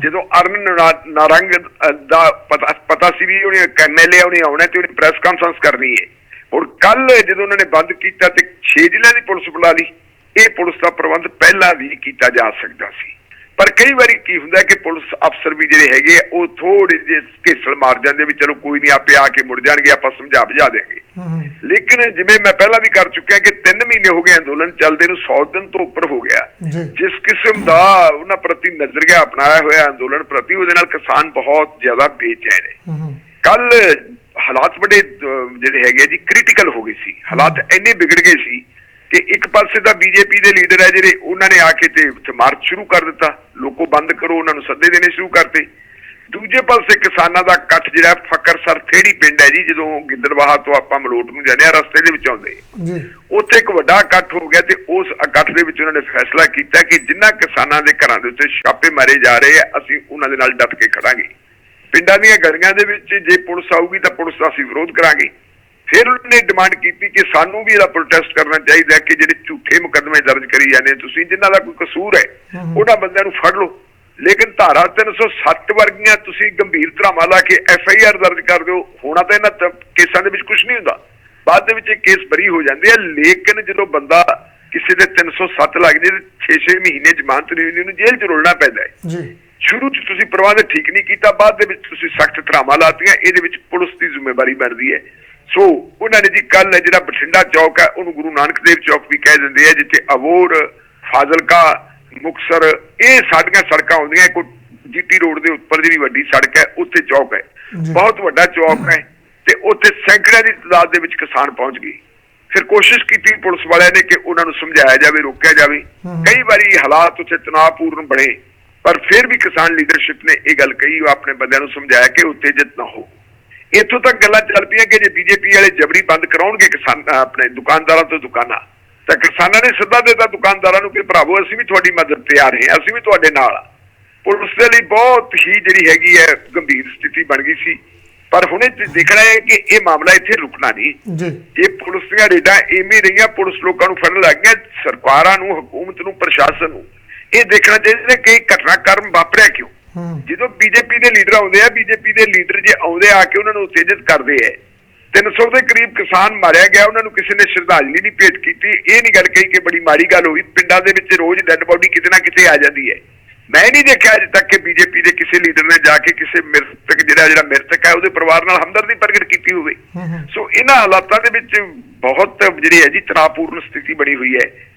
ਜਦੋਂ ਅਰਨ ਨਾਰੰਗ ਦਾ ਪਤਾ ਸੀ ਵੀ ਉਹਨੇ MLA ਉਹਨੇ ਆਉਣਾ ਤੇ ਉਹਨੇ ਪ੍ਰੈਸ ਕਾਨਫਰੰਸ ਕਰਨੀ ਹੈ। ਹੁਣ ਕੱਲ ਜਦੋਂ ਉਹਨਾਂ ਨੇ ਬੰਦ ਕੀਤਾ ਤੇ 6 ਜ਼ਿਲ੍ਹਿਆਂ ਦੀ ਪੁਲਿਸ ਬੁਲਾ ਲਈ। ਇਹ ਪੁਲਿਸ ਦਾ ਪ੍ਰਬੰਧ ਪਹਿਲਾਂ ਵੀ ਕੀਤਾ ਜਾ ਸਕਦਾ ਸੀ, ਪਰ ਕਈ ਵਾਰੀ ਕੀ ਹੁੰਦਾ ਕਿ ਪੁਲਿਸ ਅਫਸਰ ਵੀ ਜਿਹੜੇ ਹੈਗੇ ਉਹ ਥੋੜੇ ਜਿਹੇ ਘੇਸਲ ਮਾਰ ਜਾਂਦੇ ਵੀ ਚਲੋ ਕੋਈ ਨਹੀਂ ਆਪੇ ਆ ਕੇ ਮੁੜ ਜਾਣਗੇ, ਆਪਾਂ ਸਮਝਾ ਬੁਝਾ ਦੇਂਗੇ। ਲੇਕਿਨ ਜਿਵੇਂ ਮੈਂ ਪਹਿਲਾਂ ਵੀ ਕਰ ਚੁੱਕਿਆ ਕਿ 3 ਮਹੀਨੇ ਹੋ ਗਏ ਅੰਦੋਲਨ ਚੱਲਦੇ ਨੂੰ, 100 ਦਿਨ ਤੋਂ ਉੱਪਰ ਹੋ ਗਿਆ। ਜਿਸ ਕਿਸਮ ਦਾ ਉਹਨਾਂ ਪ੍ਰਤੀ ਨਜ਼ਰੀਆ ਅਪਣਾਇਆ ਹੋਇਆ ਅੰਦੋਲਨ ਪ੍ਰਤੀ, ਉਹਦੇ ਨਾਲ ਕਿਸਾਨ ਬਹੁਤ ਜ਼ਿਆਦਾ ਬੇਚੈਨ ਹੈ। ਕੱਲ ਹਾਲਾਤ ਬੜੇ ਜਿਹੜੇ ਹੈਗੇ ਜੀ ਕ੍ਰਿਟੀਕਲ ਹੋ ਗਏ ਸੀ, ਹਾਲਾਤ ਇੰਨੇ ਵਿਗੜ ਗਏ ਸੀ ਕਿ ਇੱਕ ਪਾਸੇ ਤਾਂ BJP ਦੇ ਲੀਡਰ ਹੈ ਜਿਹੜੇ ਉਹਨਾਂ ਨੇ ਆ ਕੇ ਤੇ ਮਾਰਚ ਸ਼ੁਰੂ ਕਰ ਦਿੱਤਾ, ਲੋਕੋ ਬੰਦ ਕਰੋ, ਉਹਨਾਂ ਨੂੰ ਸੱਦੇ ਦੇਣੇ ਸ਼ੁਰੂ ਕਰਤੇ। ਦੂਜੇ ਪਾਸੇ ਕਿਸਾਨਾਂ ਦਾ ਇਕੱਠ ਜਿਹੜਾ ਫਕਰਸਰ ਖੇੜੀ ਪਿੰਡ ਹੈ ਜੀ, ਜਦੋਂ ਗਿੱਦੜਬਾਹਾ ਤੋਂ ਆਪਾਂ ਮਲੋਟ ਨੂੰ ਜਾਂਦੇ ਆ ਰਸਤੇ ਦੇ ਵਿੱਚ ਆਉਂਦੇ ਉੱਥੇ ਇੱਕ ਵੱਡਾ ਇਕੱਠ ਹੋ ਗਿਆ ਤੇ ਉਸ ਇਕੱਠ ਦੇ ਵਿੱਚ ਉਹਨਾਂ ਨੇ ਫੈਸਲਾ ਕੀਤਾ ਕਿ ਜਿਨ੍ਹਾਂ ਕਿਸਾਨਾਂ ਦੇ ਘਰਾਂ ਦੇ ਉੱਤੇ ਛਾਪੇ ਮਾਰੇ ਜਾ ਰਹੇ ਆ ਅਸੀਂ ਉਹਨਾਂ ਦੇ ਨਾਲ ਡਟ ਕੇ ਖੜਾਂਗੇ। ਪਿੰਡਾਂ ਦੀਆਂ ਗਲੀਆਂ ਦੇ ਵਿੱਚ ਜੇ ਪੁਲਿਸ ਆਊਗੀ ਤਾਂ ਪੁਲਿਸ ਦਾ ਅਸੀਂ ਵਿਰੋਧ ਕਰਾਂਗੇ। ਫਿਰ ਉਹਨਾਂ ਨੇ ਡਿਮਾਂਡ ਕੀਤੀ ਕਿ ਸਾਨੂੰ ਵੀ ਇਹਦਾ ਪ੍ਰੋਟੈਸਟ ਕਰਨਾ ਚਾਹੀਦਾ ਕਿ ਜਿਹੜੇ ਝੂਠੇ ਮੁਕੱਦਮੇ ਦਰਜ ਕਰੀ ਜਾਂਦੇ ਤੁਸੀਂ, ਜਿਨ੍ਹਾਂ ਦਾ ਕੋਈ ਕਸੂਰ ਹੈ ਉਹਨਾਂ ਬੰਦਿਆਂ ਨੂੰ ਫੜ ਲਓ। ਲੇਕਿਨ ਧਾਰਾ 307 ਵਰਗੀਆਂ ਤੁਸੀਂ ਗੰਭੀਰ ਧਾਰਾਵਾਂ ਲਾ ਕੇ FIR ਦਰਜ ਕਰ ਦਿਓ। ਹੋਣਾ ਤਾਂ ਇਹਨਾਂ ਕੇਸਾਂ ਦੇ ਵਿੱਚ ਕੁਝ ਨਹੀਂ ਹੁੰਦਾ, ਬਾਅਦ ਦੇ ਵਿੱਚ ਇਹ ਕੇਸ ਬਰੀ ਹੋ ਜਾਂਦੇ ਆ। ਲੇਕਿਨ ਜਦੋਂ ਬੰਦਾ ਕਿਸੇ ਦੇ 307 ਲੱਗ ਜੇ 6-6 ਮਹੀਨੇ ਜ਼ਮਾਨਤ ਨਹੀਂ ਹੁੰਦੀ, ਉਹਨੂੰ ਜੇਲ੍ਹ 'ਚ ਰੁਲਣਾ ਪੈਂਦਾ ਹੈ। ਸ਼ੁਰੂ 'ਚ ਤੁਸੀਂ ਪ੍ਰਬੰਧ ਠੀਕ ਨਹੀਂ ਕੀਤਾ, ਬਾਅਦ ਦੇ ਵਿੱਚ ਤੁਸੀਂ ਸਖਤ ਧਾਰਾਵਾਂ ਲਾਤੀਆਂ, ਇਹਦੇ ਵਿੱਚ ਪੁਲਿਸ ਦੀ ਜ਼ਿੰਮੇਵਾਰੀ ਬਣਦੀ ਹੈ। ਸੋ ਉਹਨਾਂ ਨੇ ਜੀ ਕੱਲ ਜਿਹੜਾ ਬਠਿੰਡਾ ਚੌਕ ਹੈ ਉਹਨੂੰ ਗੁਰੂ ਨਾਨਕ ਦੇਵ ਚੌਕ ਵੀ ਕਹਿ ਦਿੰਦੇ ਆ, ਜਿੱਥੇ ਅਬੋਹਰ, ਫਾਜ਼ਿਲਕਾ, ਮੁਕਤਸਰ ਇਹ ਸਾਡੀਆਂ ਸੜਕਾਂ ਆਉਂਦੀਆਂ। ਕੋਈ GT ਰੋਡ ਦੇ ਉੱਪਰ ਜਿਹੜੀ ਵੱਡੀ ਸੜਕ ਹੈ ਉੱਥੇ ਚੌਕ ਹੈ, ਬਹੁਤ ਵੱਡਾ ਚੌਕ ਹੈ ਤੇ ਉੱਥੇ ਸੈਂਕੜਿਆਂ ਦੀ ਤਾਦਾਦ ਦੇ ਵਿੱਚ ਕਿਸਾਨ ਪਹੁੰਚ ਗਏ। ਫਿਰ ਕੋਸ਼ਿਸ਼ ਕੀਤੀ ਪੁਲਿਸ ਵਾਲਿਆਂ ਨੇ ਕਿ ਉਹਨਾਂ ਨੂੰ ਸਮਝਾਇਆ ਜਾਵੇ, ਰੋਕਿਆ ਜਾਵੇ। ਕਈ ਵਾਰੀ ਹਾਲਾਤ ਉੱਥੇ ਤਣਾਅਪੂਰਨ ਬਣੇ, ਪਰ ਫਿਰ ਵੀ ਕਿਸਾਨ ਲੀਡਰਸ਼ਿਪ ਨੇ ਇਹ ਗੱਲ ਕਹੀ, ਆਪਣੇ ਬੰਦਿਆਂ ਨੂੰ ਸਮਝਾਇਆ ਕਿ ਉਤੇਜਿਤ ਨਾ ਹੋ। ਇੱਥੋਂ ਤੱਕ ਗੱਲਾਂ ਚੱਲ ਪਈਆਂ ਕਿ ਜੇ BJP ਵਾਲੇ ਜਬਰੀ ਬੰਦ ਕਰਾਉਣਗੇ ਕਿਸਾਨ ਆਪਣੇ ਦੁਕਾਨਦਾਰਾਂ ਤੋਂ ਦੁਕਾਨਾਂ, ਤਾਂ ਕਿਸਾਨਾਂ ਨੇ ਸੱਦਾ ਦਿੱਤਾ ਦੁਕਾਨਦਾਰਾਂ ਨੂੰ ਕਿ ਭਰਾਵੋ ਅਸੀਂ ਵੀ ਤੁਹਾਡੀ ਮਦਦ ਤੇ ਆ ਰਹੇ ਹਾਂ, ਅਸੀਂ ਵੀ ਤੁਹਾਡੇ ਨਾਲ ਆ। ਪੁਲਿਸ ਦੇ ਲਈ ਬਹੁਤ ਹੀ ਜਿਹੜੀ ਹੈਗੀ ਹੈ ਗੰਭੀਰ ਸਥਿਤੀ ਬਣ ਗਈ ਸੀ। ਪਰ ਹੁਣ ਇਹ ਦੇਖਣਾ ਹੈ ਕਿ ਇਹ ਮਾਮਲਾ ਇੱਥੇ ਰੁਕਣਾ ਨਹੀਂ। ਇਹ ਪੁਲਿਸ ਦੀਆਂ ਰੇਡਾਂ ਐਵੇਂ ਰਹੀਆਂ, ਪੁਲਿਸ ਲੋਕਾਂ ਨੂੰ ਫੜਨ ਲੱਗ ਗਈਆਂ, ਸਰਕਾਰਾਂ ਨੂੰ, ਹਕੂਮਤ ਨੂੰ, ਪ੍ਰਸ਼ਾਸਨ ਨੂੰ ਇਹ ਦੇਖਣਾ ਚਾਹੀਦਾ ਕਿ ਘਟਨਾਕ੍ਰਮ ਵਾਪਰਿਆ ਕਿਉਂ। ਜਦੋਂ BJP ਦੇ ਲੀਡਰ ਆਉਂਦੇ ਆ, BJP ਦੇ ਲੀਡਰ ਜੇ ਆਉਂਦੇ ਆ ਕੇ ਉਹਨਾਂ ਨੂੰ ਉਤੇਜਿਤ ਕਰਦੇ ਆ 300 ਦੇ ਕਰੀਬ ਕਿਸਾਨ ਮਾਰਿਆ ਗਿਆ, ਉਹਨਾਂ ਨੂੰ ਕਿਸੇ ਨੇ ਸ਼ਰਧਾਂਜਲੀ ਨਹੀਂ ਭੇਟ ਕੀਤੀ। ਇਹ ਨਹੀਂ ਗੱਲ ਕਹੀ ਕਿ ਬੜੀ ਮਾੜੀ ਗੱਲ ਹੋਈ। ਪਿੰਡਾਂ ਦੇ ਵਿੱਚ ਰੋਜ਼ ਡੈੱਡ ਬੋਡੀ ਕਿਤੇ ਨਾ ਕਿਤੇ ਆ ਜਾਂਦੀ ਹੈ। ਮੈਂ ਨਹੀਂ ਦੇਖਿਆ ਅਜੇ ਤੱਕ ਕਿ ਬੀਜੇਪੀ ਦੇ ਕਿਸੇ ਲੀਡਰ ਨੇ ਜਾ ਕੇ ਕਿਸੇ ਮ੍ਰਿਤਕ ਜਿਹੜਾ ਮ੍ਰਿਤਕ ਹੈ ਉਹਦੇ ਪਰਿਵਾਰ ਨਾਲ ਹਮਦਰਦੀ ਪ੍ਰਗਟ ਕੀਤੀ ਹੋਵੇ। ਸੋ ਇਹਨਾਂ ਹਾਲਾਤਾਂ ਦੇ ਵਿੱਚ ਬਹੁਤ ਜਿਹੜੀ ਹੈ ਜੀ ਤਣਾਅਪੂਰਨ ਸਥਿਤੀ ਬਣੀ ਹੋਈ ਹੈ।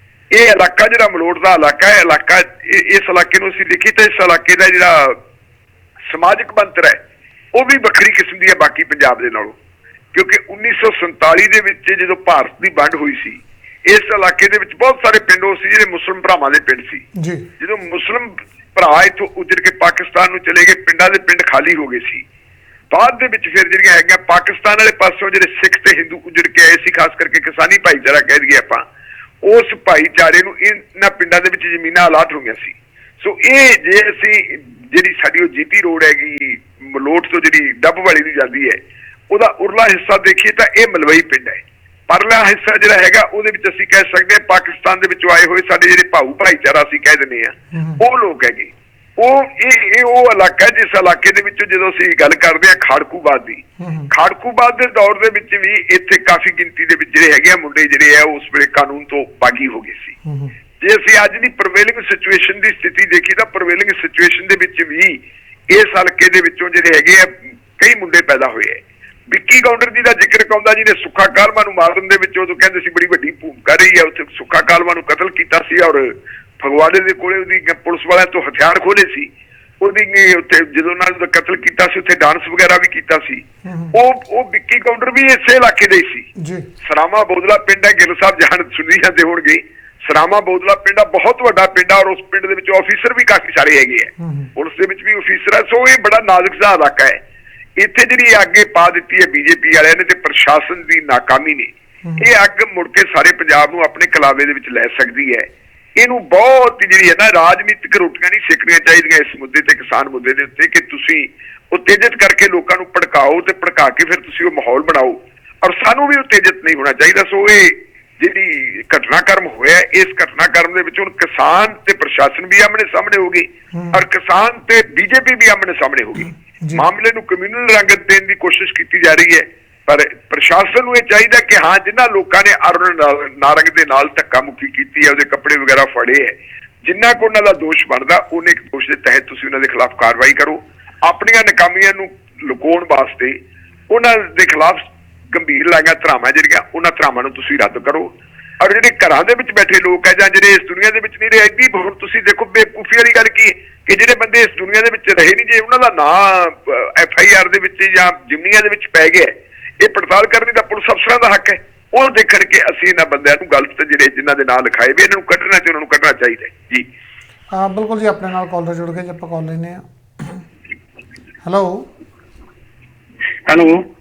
ਇਹ ਇਲਾਕਾ ਜਿਹੜਾ ਮਲੋਟ ਦਾ ਇਲਾਕਾ ਹੈ, ਇਸ ਇਲਾਕੇ ਨੂੰ ਅਸੀਂ ਦੇਖੀ ਤਾਂ ਇਸ ਇਲਾਕੇ ਦਾ ਜਿਹੜਾ ਸਮਾਜਿਕ ਬਣਤਰ ਹੈ ਉਹ ਵੀ ਵੱਖਰੀ ਕਿਸਮ ਦੀ ਹੈ ਬਾਕੀ ਪੰਜਾਬ ਦੇ ਨਾਲੋਂ, ਕਿਉਂਕਿ 1947 ਦੇ ਵਿੱਚ ਜਦੋਂ ਭਾਰਤ ਦੀ ਵੰਡ ਹੋਈ ਸੀ ਇਸ ਇਲਾਕੇ ਦੇ ਵਿੱਚ ਬਹੁਤ ਸਾਰੇ ਪਿੰਡ ਉਹ ਸੀ ਜਿਹੜੇ ਮੁਸਲਿਮ ਭਰਾਵਾਂ ਦੇ ਪਿੰਡ ਸੀ। ਜਦੋਂ ਮੁਸਲਿਮ ਭਰਾ ਇੱਥੋਂ ਉੱਜੜ ਕੇ ਪਾਕਿਸਤਾਨ ਨੂੰ ਚਲੇ ਗਏ, ਪਿੰਡਾਂ ਦੇ ਪਿੰਡ ਖਾਲੀ ਹੋ ਗਏ ਸੀ। ਬਾਅਦ ਦੇ ਵਿੱਚ ਫਿਰ ਜਿਹੜੀਆਂ ਹੈਗੀਆਂ ਪਾਕਿਸਤਾਨ ਵਾਲੇ ਪਾਸੋਂ ਜਿਹੜੇ ਸਿੱਖ ਤੇ ਹਿੰਦੂ ਉੱਜੜ ਕੇ ਆਏ ਸੀ, ਖਾਸ ਕਰਕੇ ਕਿਸਾਨੀ ਭਾਈਚਾਰਾ ਕਹਿ ਦਈਏ ਆਪਾਂ, ਉਸ ਭਾਈਚਾਰੇ ਨੂੰ ਇਹਨਾਂ ਪਿੰਡਾਂ ਦੇ ਵਿੱਚ ਜ਼ਮੀਨਾਂ ਅਲਾਟ ਹੋਈਆਂ ਸੀ। ਸੋ ਇਹ ਜੇ ਅਸੀਂ ਜਿਹੜੀ ਸਾਡੀ ਉਹ ਜੀਤੀ ਰੋਡ ਹੈਗੀ ਮਲੋਟ ਤੋਂ ਜਿਹੜੀ ਡੱਬ ਵਾਲੀ ਨੂੰ ਜਾਂਦੀ ਹੈ ਉਹਦਾ ਉਰਲਾ ਹਿੱਸਾ ਦੇਖੀਏ ਤਾਂ ਇਹ ਮਲਵਈ ਪਿੰਡ ਹੈ। ਪਰਲਾ ਹਿੱਸਾ ਜਿਹੜਾ ਹੈਗਾ ਉਹਦੇ ਵਿੱਚ ਅਸੀਂ ਕਹਿ ਸਕਦੇ ਹਾਂ ਪਾਕਿਸਤਾਨ ਦੇ ਵਿੱਚੋਂ ਆਏ ਹੋਏ ਸਾਡੇ ਜਿਹੜੇ ਭਾਊ ਭਾਈਚਾਰਾ ਅਸੀਂ ਕਹਿ ਦਿੰਦੇ ਆ ਉਹ ਲੋਕ ਹੈਗੇ। ਉਹ ਇਲਾਕਾ ਜਿਸ ਇਲਾਕੇ ਦੇ ਵਿੱਚੋਂ ਜਦੋਂ ਅਸੀਂ ਗੱਲ ਕਰਦੇ ਹਾਂ ਖਾੜਕੂਬਾਦ ਦੀ, ਖਾੜਕੂਬਾਦ ਦੇ ਦੌਰ ਦੇ ਵਿੱਚ ਵੀ ਇੱਥੇ ਕਾਫੀ ਗਿਣਤੀ ਦੇ ਵਿੱਚ ਜਿਹੜੇ ਹੈਗੇ ਆ ਮੁੰਡੇ ਜਿਹੜੇ ਆ ਉਸ ਵੇਲੇ ਕਾਨੂੰਨ ਤੋਂ ਬਾਗੀ ਹੋ ਗਏ ਸੀ। ਜੇ ਅਸੀਂ ਅੱਜ ਦੀ ਪ੍ਰਵੇਲਿੰਗ ਸਿਚੁਏਸ਼ਨ ਦੀ ਸਥਿਤੀ ਦੇਖੀ ਤਾਂ ਪ੍ਰਵੇਲਿੰਗ ਸਿਚੁਏਸ਼ਨ ਦੇ ਵਿੱਚ ਵੀ ਇਸ ਹਲਕੇ ਦੇ ਵਿੱਚੋਂ ਜਿਹੜੇ ਹੈਗੇ ਆ ਕਈ ਮੁੰਡੇ ਪੈਦਾ ਹੋਏ ਆ। ਵਿੱਕੀ ਗੌਂਡਰ ਜੀ ਦਾ ਜ਼ਿਕਰ ਕੌਂਦਾ ਜੀ ਨੇ ਸੁੱਖਾ ਕਾਲਮਾ ਨੂੰ ਮਾਰਨ ਦੇ ਵਿੱਚ ਉਦੋਂ ਕਹਿੰਦੇ ਸੀ ਬੜੀ ਵੱਡੀ ਭੂਮਿਕਾ ਰਹੀ ਹੈ। ਉੱਥੇ ਸੁੱਖਾ ਕਾਲਮਾ ਨੂੰ ਕਤਲ ਕੀਤਾ ਸੀ ਔਰ ਫਗਵਾੜੇ ਦੇ ਕੋਲੇ ਉਹਦੀ ਪੁਲਿਸ ਵਾਲਿਆਂ ਤੋਂ ਹਥਿਆਰ ਖੋਲੇ ਸੀ। ਉਹਦੀ ਉੱਥੇ ਜਦੋਂ ਉਹਨਾਂ ਨੇ ਕਤਲ ਕੀਤਾ ਸੀ ਉੱਥੇ ਡਾਂਸ ਵਗੈਰਾ ਵੀ ਕੀਤਾ ਸੀ। ਉਹ ਵਿੱਕੀ ਗੌਂਡਰ ਵੀ ਇਸੇ ਇਲਾਕੇ ਦੇ ਸੀ। ਸਰਾਮਾ ਬੋਦਲਾ ਪਿੰਡ ਹੈ, ਗਿੱਲ ਸਾਹਿਬ ਜਾਣ ਸੁਣੀ ਜਾਂਦੇ ਹੋਣਗੇ। ਸਰਾਮਾ ਬੋਦਲਾ ਪਿੰਡ ਆ, ਬਹੁਤ ਵੱਡਾ ਪਿੰਡ ਆ ਔਰ ਉਸ ਪਿੰਡ ਦੇ ਵਿੱਚ ਆਫੀਸਰ ਵੀ ਕਾਫੀ ਸਾਰੇ ਹੈਗੇ ਆ, ਪੁਲਿਸ ਦੇ ਵਿੱਚ ਵੀ ਆਫੀਸਰ ਹੈ। ਸੋ ਇਹ ਬੜਾ ਨਾਜ਼ੁਕ ਜਿਹਾ ਇਲਾਕਾ ਹੈ। ਇੱਥੇ ਜਿਹੜੀ ਅੱਗ ਪਾ ਦਿੱਤੀ ਹੈ ਬੀਜੇਪੀ ਵਾਲਿਆਂ ਨੇ ਤੇ ਪ੍ਰਸ਼ਾਸਨ ਦੀ ਨਾਕਾਮੀ ਨੇ, ਇਹ ਅੱਗ ਮੁੜ ਕੇ ਸਾਰੇ ਪੰਜਾਬ ਨੂੰ ਆਪਣੇ ਕਲਾਵੇ ਦੇ ਵਿੱਚ ਲੈ ਸਕਦੀ ਹੈ। ਇਹਨੂੰ ਬਹੁਤ ਜਿਹੜੀ ਹੈ ਨਾ ਰਾਜਨੀਤਿਕ ਰੋਟੀਆਂ ਨਹੀਂ ਸੇਕਣੀਆਂ ਚਾਹੀਦੀਆਂ ਇਸ ਮੁੱਦੇ ਤੇ, ਕਿਸਾਨ ਮੁੱਦੇ ਦੇ ਉੱਤੇ, ਕਿ ਤੁਸੀਂ ਉਤੇਜਿਤ ਕਰਕੇ ਲੋਕਾਂ ਨੂੰ ਭੜਕਾਓ ਤੇ ਭੜਕਾ ਕੇ ਫਿਰ ਤੁਸੀਂ ਉਹ ਮਾਹੌਲ ਬਣਾਓ ਔਰ ਸਾਨੂੰ ਵੀ ਉਤੇਜਿਤ ਨਹੀਂ ਹੋਣਾ ਚਾਹੀਦਾ। ਸੋ ਇਹ ਜਿਹੜੀ ਘਟਨਾਕ੍ਰਮ ਹੋਇਆ, ਇਸ ਘਟਨਾਕ੍ਰਮ ਦੇ ਵਿੱਚ ਹੁਣ ਕਿਸਾਨ ਤੇ ਪ੍ਰਸ਼ਾਸਨ ਵੀ ਆਮਣੇ ਸਾਹਮਣੇ ਹੋ ਗਏ ਔਰ ਕਿਸਾਨ ਤੇ ਬੀਜੇਪੀ ਵੀ ਆਮਣੇ ਸਾਹਮਣੇ ਹੋ ਗਈ। ਮਾਮਲੇ ਨੂੰ ਕਮਿਊਨਲ ਰੰਗਤ ਦੇਣ ਦੀ ਕੋਸ਼ਿਸ਼ ਕੀਤੀ ਜਾ ਰਹੀ ਹੈ, ਪਰ ਪ੍ਰਸ਼ਾਸਨ ਨੂੰ ਇਹ ਚਾਹੀਦਾ ਕਿ ਹਾਂ ਜਿਨ੍ਹਾਂ ਲੋਕਾਂ ਨੇ ਅਰੁਣ ਨਾਰੰਗ ਦੇ ਨਾਲ ਧੱਕਾ ਮੁੱਕੀ ਕੀਤੀ ਹੈ, ਉਹਦੇ ਕੱਪੜੇ ਵਗੈਰਾ ਫੜੇ ਹੈ, ਜਿੰਨਾ ਕੋ ਉਹਨਾਂ ਦਾ ਦੋਸ਼ ਬਣਦਾ ਉਹਨੇ ਇੱਕ ਦੋਸ਼ ਦੇ ਤਹਿਤ ਤੁਸੀਂ ਉਹਨਾਂ ਦੇ ਖਿਲਾਫ ਕਾਰਵਾਈ ਕਰੋ। ਆਪਣੀਆਂ ਨਾਕਾਮੀਆਂ ਨੂੰ ਲੁਕਾਉਣ ਵਾਸਤੇ ਉਹਨਾਂ ਦੇ ਖਿਲਾਫ ਗੰਭੀਰ ਲਾਈਆਂ ਧਾਰਾਵਾਂ ਜਿਹੜੀਆਂ ਉਹਨਾਂ ਧਾਰਾਵਾਂ ਨੂੰ ਤੁਸੀਂ ਰੱਦ ਕਰੋ। ਔਰ ਜਿਹੜੇ ਘਰਾਂ ਦੇ ਵਿੱਚ ਬੈਠੇ ਲੋਕ ਹੈ ਜਾਂ ਜਿਹੜੇ ਇਸ ਦੁਨੀਆ ਦੇ ਵਿੱਚ ਨਹੀਂ ਰਹੇ, ਐਡੀ ਬਹੁਤ ਤੁਸੀਂ ਦੇਖੋ ਬੇਵਕੂਫੀ ਵਾਲੀ ਗੱਲ ਕੀ ਕਿ ਜਿਹੜੇ ਬੰਦੇ ਇਸ ਦੁਨੀਆ ਦੇ ਵਿੱਚ ਰਹੇ ਨਹੀਂ, ਜੇ ਉਹਨਾਂ ਦਾ ਨਾਂ FIR ਦੇ ਵਿੱਚ ਜਾਂ ਜਿਮਨੀਆਂ ਦੇ ਵਿੱਚ ਪੈ ਗਿਆ, ਇਹ ਪੜਤਾਲ ਕਰਨੀ ਤਾਂ ਪੁਲਿਸ ਅਫਸਰਾਂ ਦਾ ਹੱਕ ਹੈ। ਉਹ ਦੇਖਣ ਕਿ ਅਸੀਂ ਇਹਨਾਂ ਬੰਦਿਆਂ ਨੂੰ ਗਲਤ ਜਿਹੜੇ ਜਿਨ੍ਹਾਂ ਦੇ ਨਾਂ ਲਿਖਾਏ ਵੀ ਇਹਨਾਂ ਨੂੰ ਕੱਢਣਾ ਤੇ ਉਹਨਾਂ ਨੂੰ ਕੱਢਣਾ ਚਾਹੀਦਾ ਜੀ। ਬਿਲਕੁਲ ਜੀ, ਆਪਣੇ ਨਾਲ ਕਾਲਰ ਜੁੜ ਗਏ ਜੀ, ਆਪਾਂ ਕਾਲ ਲੈਂਦੇ ਹਾਂ। ਹੈਲੋ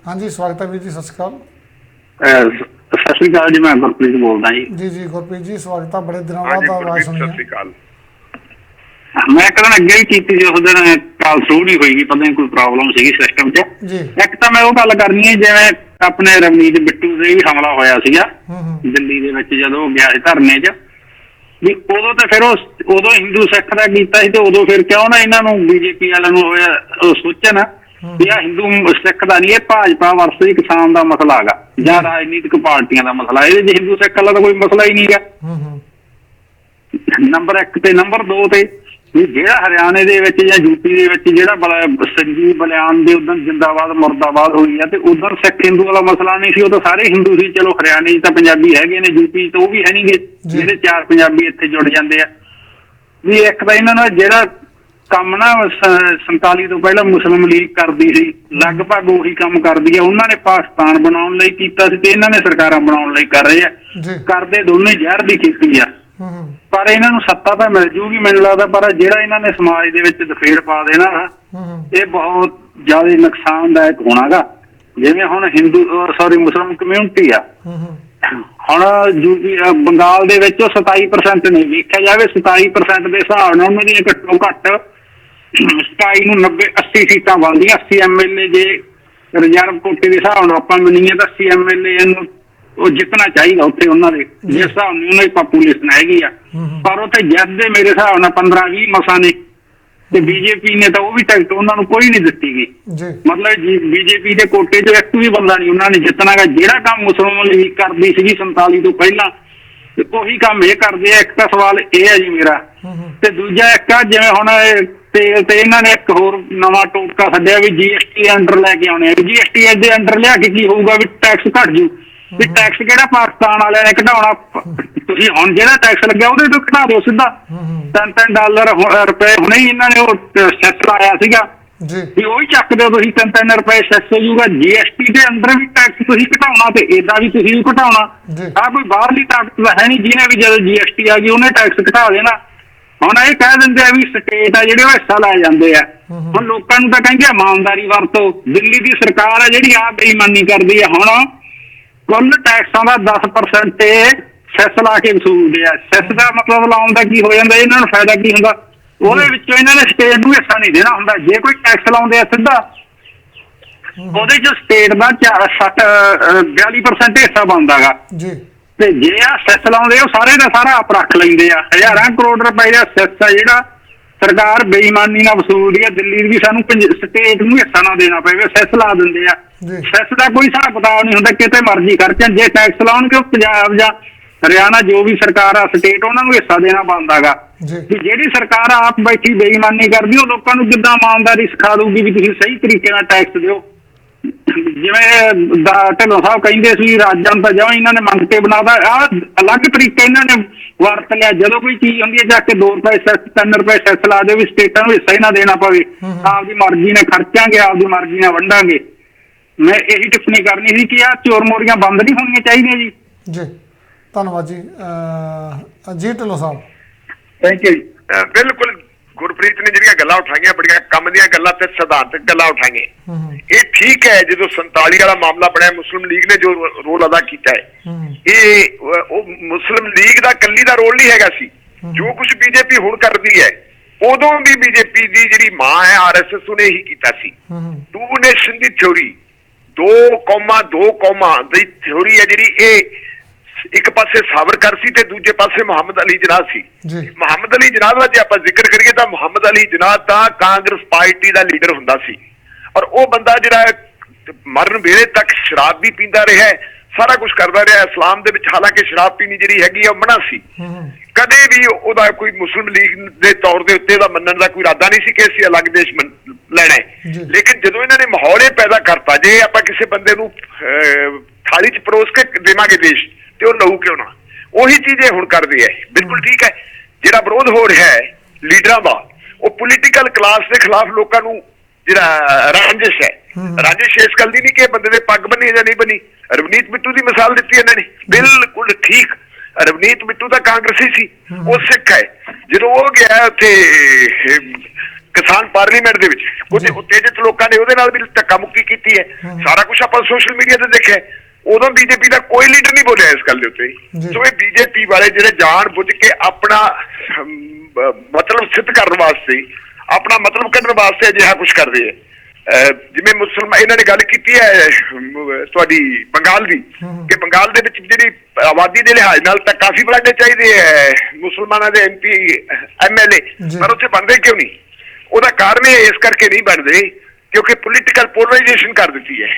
ਹਾਂਜੀ, ਸਵਾਗਤ ਹੈ ਵੀਰ ਜੀ, ਸਤਿ ਸ਼੍ਰੀ ਅਕਾਲ। ਸਤਿ ਸ਼੍ਰੀ ਅਕਾਲ ਜੀ, ਮੈਂ ਗੁਰਪ੍ਰੀਤ ਬੋਲਦਾ ਜੀ। ਜੀ ਗੁਰਪ੍ਰੀਤ ਜੀ, ਸਵਾਗਤ ਹੈ, ਬੜੇ ਦਿਨਾਂ ਬਾਅਦ ਆਵਾਜ਼ ਸੁਣੀ। ਸਤਿ ਸ਼੍ਰੀ ਅਕਾਲ। ਮੈਂ ਕਦਨ ਅੱਗੇ ਵੀ ਕੀਤੀ ਸੀ, ਉਸ ਦਿਨ ਕਾਲ ਸ਼ੁਰੂ ਨਹੀਂ ਹੋਈ, ਪਤਾ ਨਹੀਂ ਕੋਈ ਪ੍ਰੋਬਲਮ ਸੀਗੀ ਸਿਸਟਮ 'ਚ। ਇੱਕ ਤਾਂ ਮੈਂ ਉਹ ਗੱਲ ਕਰਨੀ ਹੈ, ਜਿਵੇਂ ਆਪਣੇ ਰਵਨੀਤ ਬਿੱਟੂ ਦੇ ਵੀ ਹਮਲਾ ਹੋਇਆ ਸੀਗਾ ਦਿੱਲੀ ਦੇ ਵਿੱਚ ਜਦੋਂ ਗਿਆ ਸੀ ਧਰਨੇ 'ਚ, ਵੀ ਉਦੋਂ ਤਾਂ ਫਿਰ ਉਦੋਂ ਹਿੰਦੂ ਸਿੱਖ ਦਾ ਕੀਤਾ ਸੀ ਤੇ ਉਦੋਂ ਫਿਰ ਕਿਉਂ ਨਾ ਇਹਨਾਂ ਨੂੰ ਬੀਜੇਪੀ ਵਾਲਿਆਂ ਨੂੰ ਹੋਇਆ ਉਹ ਸੋਚਣ ਵੀ ਆਹ ਹਿੰਦੂ ਸਿੱਖ ਦਾ ਨਹੀਂ, ਇਹ ਭਾਜਪਾ ਵਰਸੀ ਕਿਸਾਨ ਦਾ ਮਸਲਾ ਹੈਗਾ ਜਾਂ ਰਾਜਨੀਤਿਕ ਪਾਰਟੀਆਂ ਦਾ ਮਸਲਾ। ਇਹਦੇ 'ਚ ਹਿੰਦੂ ਸਿੱਖ ਵਾਲਾ ਤਾਂ ਕੋਈ ਮਸਲਾ ਹੀ ਨਹੀਂ ਹੈਗਾ, ਨੰਬਰ 1 ਤੇ। ਨੰਬਰ 2 ਤੇ ਵੀ ਜਿਹੜਾ ਹਰਿਆਣੇ ਦੇ ਵਿੱਚ ਜਾਂ ਯੂਪੀ ਦੇ ਵਿੱਚ ਜਿਹੜਾ ਸੰਜੀਵ ਬਲਿਆਨ ਦੇ ਉਦੋਂ ਜਿੰਦਾਬਾਦ ਮੁਰਦਾਬਾਦ ਹੋਈ ਆ ਤੇ ਉਦੋਂ ਸਿੱਖ ਹਿੰਦੂ ਵਾਲਾ ਮਸਲਾ ਨਹੀਂ ਸੀ, ਉਹ ਤਾਂ ਸਾਰੇ ਹਿੰਦੂ ਸੀ। ਚਲੋ ਹਰਿਆਣੇ 'ਚ ਤਾਂ ਪੰਜਾਬੀ ਹੈਗੇ ਨੇ, ਯੂਪੀ 'ਚ ਤਾਂ ਉਹ ਵੀ ਹੈ ਨਹੀਂ ਗੇ, ਜਿਹੜੇ 4 ਪੰਜਾਬੀ ਇੱਥੇ ਜੁੜ ਜਾਂਦੇ ਆ। ਵੀ ਇੱਕ ਤਾਂ ਇਹਨਾਂ ਨਾਲ ਜਿਹੜਾ ਕੰਮ ਨਾ 47 ਤੋਂ ਪਹਿਲਾਂ ਮੁਸਲਿਮ ਲੀਗ ਕਰਦੀ ਸੀ, ਲਗਭਗ ਉਹੀ ਕੰਮ ਕਰਦੀ ਆ। ਉਹਨਾਂ ਨੇ ਪਾਕਿਸਤਾਨ ਬਣਾਉਣ ਲਈ ਕੀਤਾ ਸੀ ਤੇ ਇਹਨਾਂ ਨੇ ਸਰਕਾਰਾਂ ਬਣਾਉਣ ਲਈ ਕਰ ਰਹੇ ਆ, ਕਰਦੇ ਦੋਨੇ ਜ਼ਹਿਰ ਦੀ ਕੀਤੀ ਆ। ਪਰ ਇਹਨਾਂ ਨੂੰ ਸੱਤਾ ਤਾਂ ਮਿਲ ਜੂਗੀ ਮੈਨੂੰ ਲੱਗਦਾ, ਪਰ ਜਿਹੜਾ ਇਹਨਾਂ ਨੇ ਸਮਾਜ ਦੇ ਵਿੱਚ ਦਫੇੜ ਪਾ ਦੇਣਾ ਇਹ ਬਹੁਤ ਜ਼ਿਆਦਾ ਨੁਕਸਾਨਦਾਇਕ ਹੋਣਾਗਾ। ਜਿਵੇਂ ਹੁਣ ਮੁਸਲਿਮ ਕਮਿਊਨਿਟੀ ਆ, ਹੁਣ ਯੂਪੀ ਬੰਗਾਲ ਦੇ ਵਿੱਚ 27% ਨਹੀਂ, ਵੇਖਿਆ ਜਾਵੇ 27% ਦੇ ਹਿਸਾਬ ਨਾਲ ਉਹਨਾਂ ਦੀਆਂ ਘੱਟੋ ਘੱਟ 27 ਨੂੰ 90-80 ਸੀਟਾਂ ਬਣਦੀਆਂ। 80 MLA ਜੇ ਰਿਜ਼ਰਵ ਕੋਟੇ ਦੇ ਹਿਸਾਬ ਨਾਲ ਆਪਾਂ ਮੰਨੀਏ ਤਾਂ 80 MLA ਨੂੰ ਉਹ ਜਿੱਤਣਾ ਚਾਹੀਦਾ ਉੱਥੇ ਉਹਨਾਂ ਦੇ ਜਿਸ ਹਿਸਾਬ ਨਾਲ ਉਹਨਾਂ ਦੀ ਪਾਪੂਲੇਸ਼ਨ ਹੈਗੀ ਆ। ਪਰ ਉੱਥੇ ਜਿੱਤਦੇ ਮੇਰੇ ਹਿਸਾਬ ਨਾਲ 15-20 ਮਸਾਂ ਨੇ, ਤੇ ਬੀਜੇਪੀ ਨੇ ਤਾਂ ਉਹ ਵੀ ਟਿਕਟ ਉਹਨਾਂ ਨੂੰ ਕੋਈ ਨਹੀਂ ਦਿੱਤੀ ਗਈ। ਜੀ ਮਤਲਬ ਬੀਜੇਪੀ ਦੇ ਕੋਟੇ 'ਚ ਇੱਕ ਵੀ ਬੰਦਾ ਨਹੀਂ ਉਹਨਾਂ ਨੇ ਜਿੱਤਣਾਗਾ। ਜਿਹੜਾ ਕੰਮ ਮੁਸਲਮਾਨ ਲੀਗ ਕਰਦੀ ਸੀਗੀ 47 ਤੋਂ ਪਹਿਲਾਂ, ਤੇ ਉਹੀ ਕੰਮ ਇਹ ਕਰਦੇ ਆ। ਇੱਕ ਤਾਂ ਸਵਾਲ ਇਹ ਹੈ ਜੀ ਮੇਰਾ, ਤੇ ਦੂਜਾ ਇੱਕ ਆ ਜਿਵੇਂ ਹੁਣ ਤੇਲ ਤੇ ਇਹਨਾਂ ਨੇ ਇੱਕ ਹੋਰ ਨਵਾਂ ਟੋਟਕਾ ਛੱਡਿਆ ਵੀ GST ਦੇ ਅੰਡਰ ਲੈ ਕੇ ਆਉਣੇ ਆ। GST ਦੇ ਅੰਡਰ ਲਿਆ ਕੇ ਕੀ ਹੋਊਗਾ ਵੀ ਟੈਕਸ ਘਟ ਜੂ। ਵੀ ਟੈਕਸ ਕਿਹੜਾ ਪਾਕਿਸਤਾਨ ਵਾਲਿਆਂ ਨੇ ਘਟਾਉਣਾ, ਤੁਸੀਂ ਹੁਣ ਜਿਹੜਾ ਟੈਕਸ ਲੱਗਿਆ ਉਹਦੇ ਤੋਂ ਘਟਾ ਦਿਓ ਸਿੱਧਾ। $3 ਰੁਪਏ ਹੁਣੇ ਹੀ ਇਹਨਾਂ ਨੇ ਉਹ ਸੈਸ ਲਾਇਆ ਸੀਗਾ ਵੀ ਉਹੀ ਚੱਕ ਦਿਓ ਤੁਸੀਂ। $3 ਸੈਸ ਹੋ ਜੂਗਾ। GST ਦੇ ਅੰਦਰ ਵੀ ਟੈਕਸ ਤੁਸੀਂ ਘਟਾਉਣਾ ਤੇ ਏਦਾਂ ਵੀ ਤੁਸੀਂ ਵੀ ਘਟਾਉਣਾ। ਆਹ ਕੋਈ ਬਾਹਰਲੀ ਤਾਕਤ ਤਾਂ ਹੈ ਨਹੀਂ ਜਿਹਨੇ ਵੀ ਜਦੋਂ GST ਆ ਗਈ ਉਹਨੇ ਟੈਕਸ ਘਟਾ ਦੇਣਾ। ਹੁਣ ਇਹ ਕਹਿ ਦਿੰਦੇ ਆ ਵੀ ਸਟੇਟ ਆ ਜਿਹੜੇ ਉਹ ਹਿੱਸਾ ਲੈ ਜਾਂਦੇ ਆ। ਹੁਣ ਲੋਕਾਂ ਨੂੰ ਤਾਂ ਕਹਿੰਦੇ ਇਮਾਨਦਾਰੀ ਵਰਤੋ। ਦਿੱਲੀ ਦੀ ਸਰਕਾਰ ਆ ਜਿਹੜੀ ਆ ਬੇਈਮਾਨੀ ਕਰਦੀ ਆ। ਹੁਣ ਕੁੱਲ ਟੈਕਸਾਂ ਦਾ 10% ਸੈਸ ਲਾ ਕੇ ਵਸੂਲਦੇ ਆ। ਸੈਸ ਦਾ ਮਤਲਬ ਲਾਉਣ ਦਾ ਕੀ ਹੋ ਜਾਂਦਾ, ਇਹਨਾਂ ਨੂੰ ਫਾਇਦਾ ਕੀ ਹੁੰਦਾ? ਉਹਦੇ ਵਿੱਚੋਂ ਇਹਨਾਂ ਨੇ ਸਟੇਟ ਨੂੰ ਹਿੱਸਾ ਨਹੀਂ ਦੇਣਾ ਹੁੰਦਾ। ਜੇ ਕੋਈ ਟੈਕਸ ਲਾਉਂਦੇ ਆ ਸਿੱਧਾ, ਉਹਦੇ ਚ ਸਟੇਟ ਦਾ 42% ਹਿੱਸਾ ਬਣਦਾ ਗਾ। ਤੇ ਜੇ ਆ ਸੈਸ ਲਾਉਂਦੇ ਉਹ ਸਾਰੇ ਦਾ ਸਾਰਾ ਆਪ ਰੱਖ ਲੈਂਦੇ ਆ। ਹਜ਼ਾਰਾਂ ਕਰੋੜ ਰੁਪਏ ਦਾ ਸੈਸ ਆ ਜਿਹੜਾ ਸਰਕਾਰ ਬੇਈਮਾਨੀ ਨਾਲ ਵਸੂਲਦੀ ਆ। ਦਿੱਲੀ ਵੀ ਸਾਨੂੰ ਸਟੇਟ ਨੂੰ ਹਿੱਸਾ ਨਾ ਦੇਣਾ ਪਵੇ, ਸੈਸ ਲਾ ਦਿੰਦੇ ਆ। ਸੈਸ ਦਾ ਕੋਈ ਹਿਸਾਬ ਕਿਤਾਬ ਨਹੀਂ ਹੁੰਦਾ, ਕਿਤੇ ਮਰਜ਼ੀ ਖਰਚਣ। ਜੇ ਟੈਕਸ ਲਾਉਣਗੇ ਉਹ ਪੰਜਾਬ ਜਾਂ ਹਰਿਆਣਾ ਜੋ ਵੀ ਸਰਕਾਰ ਆ ਸਟੇਟ ਉਹਨਾਂ ਨੂੰ ਹਿੱਸਾ ਦੇਣਾ ਬਣਦਾ ਗਾ। ਜਿਹੜੀ ਸਰਕਾਰ ਆਪ ਬੈਠੀ ਬੇਈਮਾਨੀ ਕਰਦੀ ਉਹ ਲੋਕਾਂ ਨੂੰ ਕਿੱਦਾਂ ਇਮਾਨਦਾਰੀ ਸਿਖਾ ਦਊਗੀ ਵੀ ਤੁਸੀਂ ਸਹੀ ਤਰੀਕੇ ਨਾਲ ਟੈਕਸ ਦਿਓ। ਜਿਵੇਂ ਢਿੱਲੋਂ ਸਾਹਿਬ ਕਹਿੰਦੇ ਸੀ ਰਾਜਾਂ ਤਾਂ ਜਮਾਂ ਇਹਨਾਂ ਨੇ ਮੰਗ ਕੇ ਬਣਾਦਾ। ਆਹ ਅਲੱਗ ਤਰੀਕਾ ਇਹਨਾਂ ਨੇ ਵਰਤ ਲਿਆ। ਜਦੋਂ ਕੋਈ ਚੀਜ਼ ਹੁੰਦੀ ਹੈ ਜਾ ਕੇ $2 ਸੈਸ $3 ਸੈਸ ਲਾ ਦਿਓ ਵੀ ਸਟੇਟਾਂ ਨੂੰ ਹਿੱਸਾ ਹੀ ਨਾ ਦੇਣਾ ਪਵੇ। ਆਪਦੀ ਮਰਜ਼ੀ ਨਾਲ ਖਰਚਾਂਗੇ, ਆਪਦੀ ਮਰਜ਼ੀ ਨਾਲ ਵੰਡਾਂਗੇ। ਮੈਂ ਇਹੀ ਟਿੱਪਣੀ ਕਰਨੀ ਸੀ ਕਿ ਆਹ ਚੋਰ ਮੋਰੀਆਂ ਬੰਦ ਨਹੀਂ ਹੋਣੀਆਂ ਚਾਹੀਦੀਆਂ ਜੀ। ਧੰਨਵਾਦ ਜੀ। ਜੀ ਢਿੱਲੋਂ ਸਾਹਿਬ। Thank you. ਬਿਲਕੁਲ ਗੁਰਪ੍ਰੀਤ ਨੇ ਜਿਹੜੀਆਂ ਗੱਲਾਂ ਉਠਾਈਆਂ ਬੜੀਆਂ ਕੰਮ ਦੀਆਂ ਗੱਲਾਂ ਤੇ ਸਿਧਾਂਤਕ ਗੱਲਾਂ ਉਠਾਈਆਂ। ਇਹ ਠੀਕ ਹੈ। ਜਦੋਂ 47 ਵਾਲਾ ਮਾਮਲਾ ਬਣਿਆ ਮੁਸਲਿਮ ਲੀਗ ਨੇ ਜੋ ਰੋਲ ਅਦਾ ਕੀਤਾ ਹੈ, ਇਹ ਉਹ ਮੁਸਲਿਮ ਲੀਗ ਦਾ ਇਕੱਲੀ ਦਾ ਰੋਲ ਨਹੀਂ ਹੈਗਾ ਸੀ। ਜੋ ਕੁਝ ਬੀਜੇਪੀ ਹੁਣ ਕਰਦੀ ਹੈ ਉਦੋਂ ਵੀ ਬੀਜੇਪੀ ਦੀ ਜਿਹੜੀ ਮਾਂ ਹੈ RSS ਉਹਨੇ ਇਹੀ ਕੀਤਾ ਸੀ। 2 ਨੇਸ਼ਨ ਦੀ ਥਿਉਰੀ, 2 ਕੌਮਾਂ ਦੀ ਥਿਉਰੀ ਹੈ ਜਿਹੜੀ, ਇਹ ਇੱਕ ਪਾਸੇ ਸਾਵਰਕਰ ਸੀ ਤੇ ਦੂਜੇ ਪਾਸੇ ਮੁਹੰਮਦ ਅਲੀ ਜਿਨਾਹ ਸੀ। ਮੁਹੰਮਦ ਅਲੀ ਜਿਨਾਹ ਦਾ ਜੇ ਆਪਾਂ ਜ਼ਿਕਰ ਕਰੀਏ ਤਾਂ ਮੁਹੰਮਦ ਅਲੀ ਜਿਨਾਹ ਤਾਂ ਕਾਂਗਰਸ ਪਾਰਟੀ ਦਾ ਲੀਡਰ ਹੁੰਦਾ ਸੀ। ਔਰ ਉਹ ਬੰਦਾ ਜਿਹੜਾ ਮਰਨ ਵੇਲੇ ਤੱਕ ਸ਼ਰਾਬ ਵੀ ਪੀਂਦਾ ਰਿਹਾ, ਸਾਰਾ ਕੁਝ ਕਰਦਾ ਰਿਹਾ ਇਸਲਾਮ ਦੇ ਵਿੱਚ। ਹਾਲਾਂਕਿ ਸ਼ਰਾਬ ਪੀਣੀ ਜਿਹੜੀ ਹੈਗੀ ਆ ਉਹ ਮਨਾ ਸੀ। ਕਦੇ ਵੀ ਉਹਦਾ ਕੋਈ ਮੁਸਲਿਮ ਲੀਗ ਦੇ ਤੌਰ ਦੇ ਉੱਤੇ ਦਾ ਮੰਨਣ ਦਾ ਕੋਈ ਇਰਾਦਾ ਨਹੀਂ ਸੀ ਕਿ ਅਸੀਂ ਅਲੱਗ ਦੇਸ਼ ਲੈਣਾ ਹੈ। ਲੇਕਿਨ ਜਦੋਂ ਇਹਨਾਂ ਨੇ ਮਾਹੌਲ ਇਹ ਪੈਦਾ ਕਰਤਾ, ਜੇ ਆਪਾਂ ਕਿਸੇ ਬੰਦੇ ਨੂੰ ਥਾਲੀ 'ਚ ਪਰੋਸ ਕੇ ਦੇਵਾਂਗੇ ਦੇਸ਼ ਤੇ ਉਹ ਲਊ ਕਿਉਂ ਨਾ, ਉਹੀ ਚੀਜ਼ ਇਹ ਹੁਣ ਕਰਦੇ ਹੈ। ਬਿਲਕੁਲ ਠੀਕ ਹੈ। ਜਿਹੜਾ ਵਿਰੋਧ ਹੋ ਰਿਹਾ ਹੈ ਲੀਡਰਾਂ ਦਾ, ਉਹ ਪੋਲੀਟੀਕਲ ਕਲਾਸ ਦੇ ਖਿਲਾਫ ਲੋਕਾਂ ਨੂੰ ਜਿਹੜਾ ਰਾਂਝਿਸ਼ ਹੈ। ਰਾਂਝਿਸ਼ ਇਸ ਗੱਲ ਦੀ ਨਹੀਂ ਕਿ ਬੰਦੇ ਦੇ ਪੱਗ ਬੰਨੀ ਜਾਂ ਨਹੀਂ ਬੰਨੀ। ਰਵਨੀਤ ਬਿੱਟੂ ਦੀ ਮਿਸਾਲ ਦਿੱਤੀ ਇਹਨਾਂ ਨੇ, ਬਿਲਕੁਲ ਠੀਕ। ਰਵਨੀਤ ਬਿੱਟੂ ਤਾਂ ਕਾਂਗਰਸੀ ਸੀ, ਉਹ ਸਿੱਖ ਹੈ। ਜਦੋਂ ਉਹ ਗਿਆ ਉੱਥੇ ਕਿਸਾਨ ਪਾਰਲੀਮੈਂਟ ਦੇ ਵਿੱਚ, ਕੁਝ ਉਤੇਜਿਤ ਲੋਕਾਂ ਨੇ ਉਹਦੇ ਨਾਲ ਵੀ ਧੱਕਾ ਮੁੱਕੀ ਕੀਤੀ ਹੈ। ਸਾਰਾ ਕੁਝ ਆਪਾਂ ਸੋਸ਼ਲ ਮੀਡੀਆ ਤੇ ਦੇਖਿਆ। ਉਦੋਂ ਬੀਜੇਪੀ ਦਾ ਕੋਈ ਲੀਡਰ ਨਹੀਂ ਬੋਲਿਆ ਇਸ ਗੱਲ ਦੇ ਉੱਤੇ। ਸੋ ਇਹ ਬੀਜੇਪੀ ਵਾਲੇ ਜਿਹੜੇ ਜਾਣ ਬੁੱਝ ਕੇ ਆਪਣਾ ਮਤਲਬ ਸਿੱਧ ਕਰਨ ਵਾਸਤੇ, ਆਪਣਾ ਮਤਲਬ ਕੱਢਣ ਵਾਸਤੇ ਅਜਿਹਾ ਕੁਝ ਕਰਦੇ ਹੈ। ਜਿਵੇਂ ਮੁਸਲਮਾਨ ਇਹਨਾਂ ਨੇ ਗੱਲ ਕੀਤੀ ਹੈ ਤੁਹਾਡੀ ਬੰਗਾਲ ਦੀ, ਕਿ ਬੰਗਾਲ ਦੇ ਵਿੱਚ ਜਿਹੜੀ ਆਬਾਦੀ ਦੇ ਲਿਹਾਜ਼ ਨਾਲ ਤਾਂ ਕਾਫੀ ਬਣਾਉਣੇ ਚਾਹੀਦੇ ਹੈ ਮੁਸਲਮਾਨਾਂ ਦੇ MP MLA, ਪਰ ਉੱਥੇ ਬਣਦੇ ਕਿਉਂ ਨਹੀਂ? ਉਹਦਾ ਕਾਰਨ ਇਹ ਇਸ ਕਰਕੇ ਨਹੀਂ ਬਣਦੇ ਕਿਉਂਕਿ ਪੋਲੀਟੀਕਲ ਪੋਲਰਾਈਜੇਸ਼ਨ ਕਰ ਦਿੱਤੀ ਹੈ।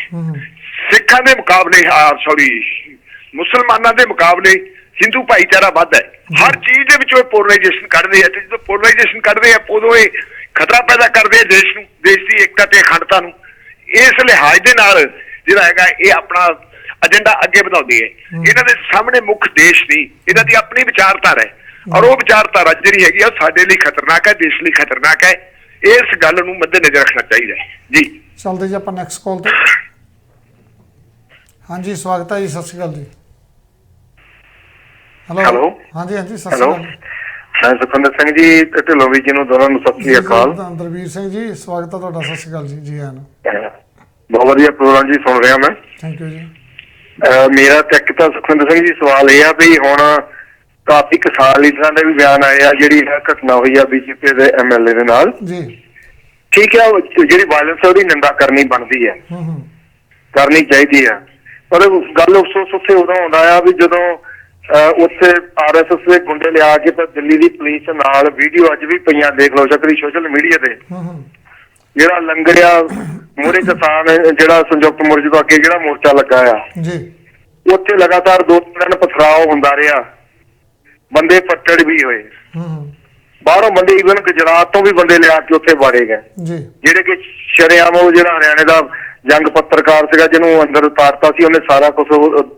ਸਿੱਖਾਂ ਦੇ ਮੁਕਾਬਲੇ ਮੁਸਲਮਾਨਾਂ ਦੇ ਮੁਕਾਬਲੇ ਹਿੰਦੂ ਭਾਈਚਾਰਾ ਵੱਧ ਹੈ। ਹਰ ਚੀਜ਼ ਦੇ ਵਿੱਚੋਂ ਪੋਲਰਾਈਜੇਸ਼ਨ ਕੱਢਦੇ ਆ, ਤੇ ਜਦੋਂ ਪੋਲਰਾਈਜੇਸ਼ਨ ਕੱਢਦੇ ਆ ਉਦੋਂ ਇਹ ਖਤਰਾ ਪੈਦਾ ਕਰਦੇ ਆ ਦੇਸ਼ ਨੂੰ, ਦੇਸ਼ ਦੀ ਏਕਤਾ ਤੇ ਅਖੰਡਤਾ ਨੂੰ। ਇਸ ਲਿਹਾਜ਼ ਦੇ ਨਾਲ ਜਿਹੜਾ ਹੈਗਾ ਇਹ ਆਪਣਾ ਏਜੰਡਾ ਅੱਗੇ ਵਧਾਉਂਦੇ ਹੈ। ਇਹਨਾਂ ਦੇ ਸਾਹਮਣੇ ਮੁੱਖ ਦੇਸ਼ ਨਹੀਂ, ਇਹਨਾਂ ਦੀ ਆਪਣੀ ਵਿਚਾਰਧਾਰਾ ਹੈ। ਔਰ ਉਹ ਵਿਚਾਰਧਾਰਾ ਜਿਹੜੀ ਹੈਗੀ ਆ ਸਾਡੇ ਲਈ ਖਤਰਨਾਕ ਹੈ, ਦੇਸ਼ ਲਈ ਖਤਰਨਾਕ ਹੈ। ਇਸ ਗੱਲ ਨੂੰ ਮੱਦੇ ਨਜ਼ਰ ਰੱਖਣਾ ਚਾਹੀਦਾ ਹੈ ਜੀ। ਚਲਦੇ ਜੀ ਆਪਾਂ ਨੈਕਸਟ ਕਾਲ ਤੇ। ਹਾਂਜੀ ਸਵਾਗਤ ਹੈ ਜੀ। ਸਤਿ ਸ਼੍ਰੀ ਅਕਾਲ ਜੀ। ਹੈਲੋ। ਹਾਂਜੀ ਸਤਿ ਸ਼੍ਰੀ ਅਕਾਲ ਜੀ। ਸੁਖਿੰਦਰ ਸਿੰਘ ਜੀ ਤੇ ਢਿੱਲੋਂ ਵੀ ਜੀ ਨੂੰ ਦੋਨਾਂ ਨੂੰ ਸਤਿ ਸ਼੍ਰੀ ਅਕਾਲ। ਦਲਬੀਰ ਸਿੰਘ ਜੀ ਸਵਾਗਤ ਹੈ ਤੁਹਾਡਾ। ਸਤਿ ਸ਼੍ਰੀ ਅਕਾਲ ਜੀ। ਜੀ ਆਨ। ਬਹੁਤ ਵਧੀਆ ਪ੍ਰੋਗਰਾਮ ਜੀ ਸੁਣ ਰਿਹਾ ਮੈਂ। ਥੈਂਕ ਯੂ ਜੀ। ਮੇਰਾ ਤੇ ਇੱਕ ਤਾਂ ਸੁਖਿੰਦਰ ਸਿੰਘ ਜੀ ਸਵਾਲ ਇਹ ਆ ਵੀ ਹੁਣ ਕਾਫੀ ਕਿਸਾਨ ਲੀਡਰਾਂ ਦੇ ਵੀ ਬਿਆਨ ਆਏ ਆ ਜਿਹੜੀ ਘਟਨਾ ਹੋਈ ਆ BJP ਦੇ MLA ਦੇ ਨਾਲ ਜੀ। ਠੀਕ ਹੈ, ਜਿਹੜੀ ਵਾਇਲੈਂਸ ਹੈ ਉਹਦੀ ਨਿੰਦਾ ਕਰਨੀ ਬਣਦੀ ਹੈ, ਕਰਨੀ ਚਾਹੀਦੀ ਆ। ਪਰ ਗੱਲ ਅਫਸੋਸ ਉੱਥੇ ਉਦੋਂ ਆਉਂਦਾ ਆ ਵੀ ਜਦੋਂ ਉੱਥੇ RSS ਦੇ ਗੁੰਡੇ ਲਿਆ ਕੇ ਤਾਂ ਦਿੱਲੀ ਦੀ ਪੁਲਿਸ ਨਾਲ ਵੀਡੀਓ ਅੱਜ ਵੀ ਪਈਆਂ, ਦੇਖ ਲਓ ਸਕਰੀ ਸੋਸ਼ਲ ਮੀਡੀਆ ਤੇ। ਜਿਹੜਾ ਲੰਗਰਿਆ ਮੂਹਰੇ ਕਿਸਾਨ ਜਿਹੜਾ ਸੰਯੁਕਤ ਮੋਰਚੇ ਤੋਂ ਅੱਗੇ ਜਿਹੜਾ ਮੋਰਚਾ ਲੱਗਾ ਆ ਜੀ, ਉੱਥੇ ਲਗਾਤਾਰ 2 ਦਿਨ ਪਥਰਾਓ ਹੁੰਦਾ ਰਿਹਾ, ਬੰਦੇ ਫੱਟੜ ਵੀ ਹੋਏ, ਬਾਹਰੋਂ ਬੰਦੇ ਈਵਨ ਗੁਜਰਾਤ ਤੋਂ ਵੀ ਬੰਦੇ ਲਿਆ ਕੇ ਉੱਥੇ ਵਾੜੇ ਗਏ ਜੀ, ਜਿਹੜੇ ਕਿ ਸ਼ਰੇਆਮ ਉਹ ਜਿਹੜਾ ਹਰਿਆਣੇ ਦਾ ਜੰਗ ਪੱਤਰਕਾਰ ਸੀਗਾ ਜਿਹਨੂੰ ਅੰਦਰ ਉਤਾਰਤਾ ਸੀ, ਉਹਨੇ ਸਾਰਾ ਕੁਝ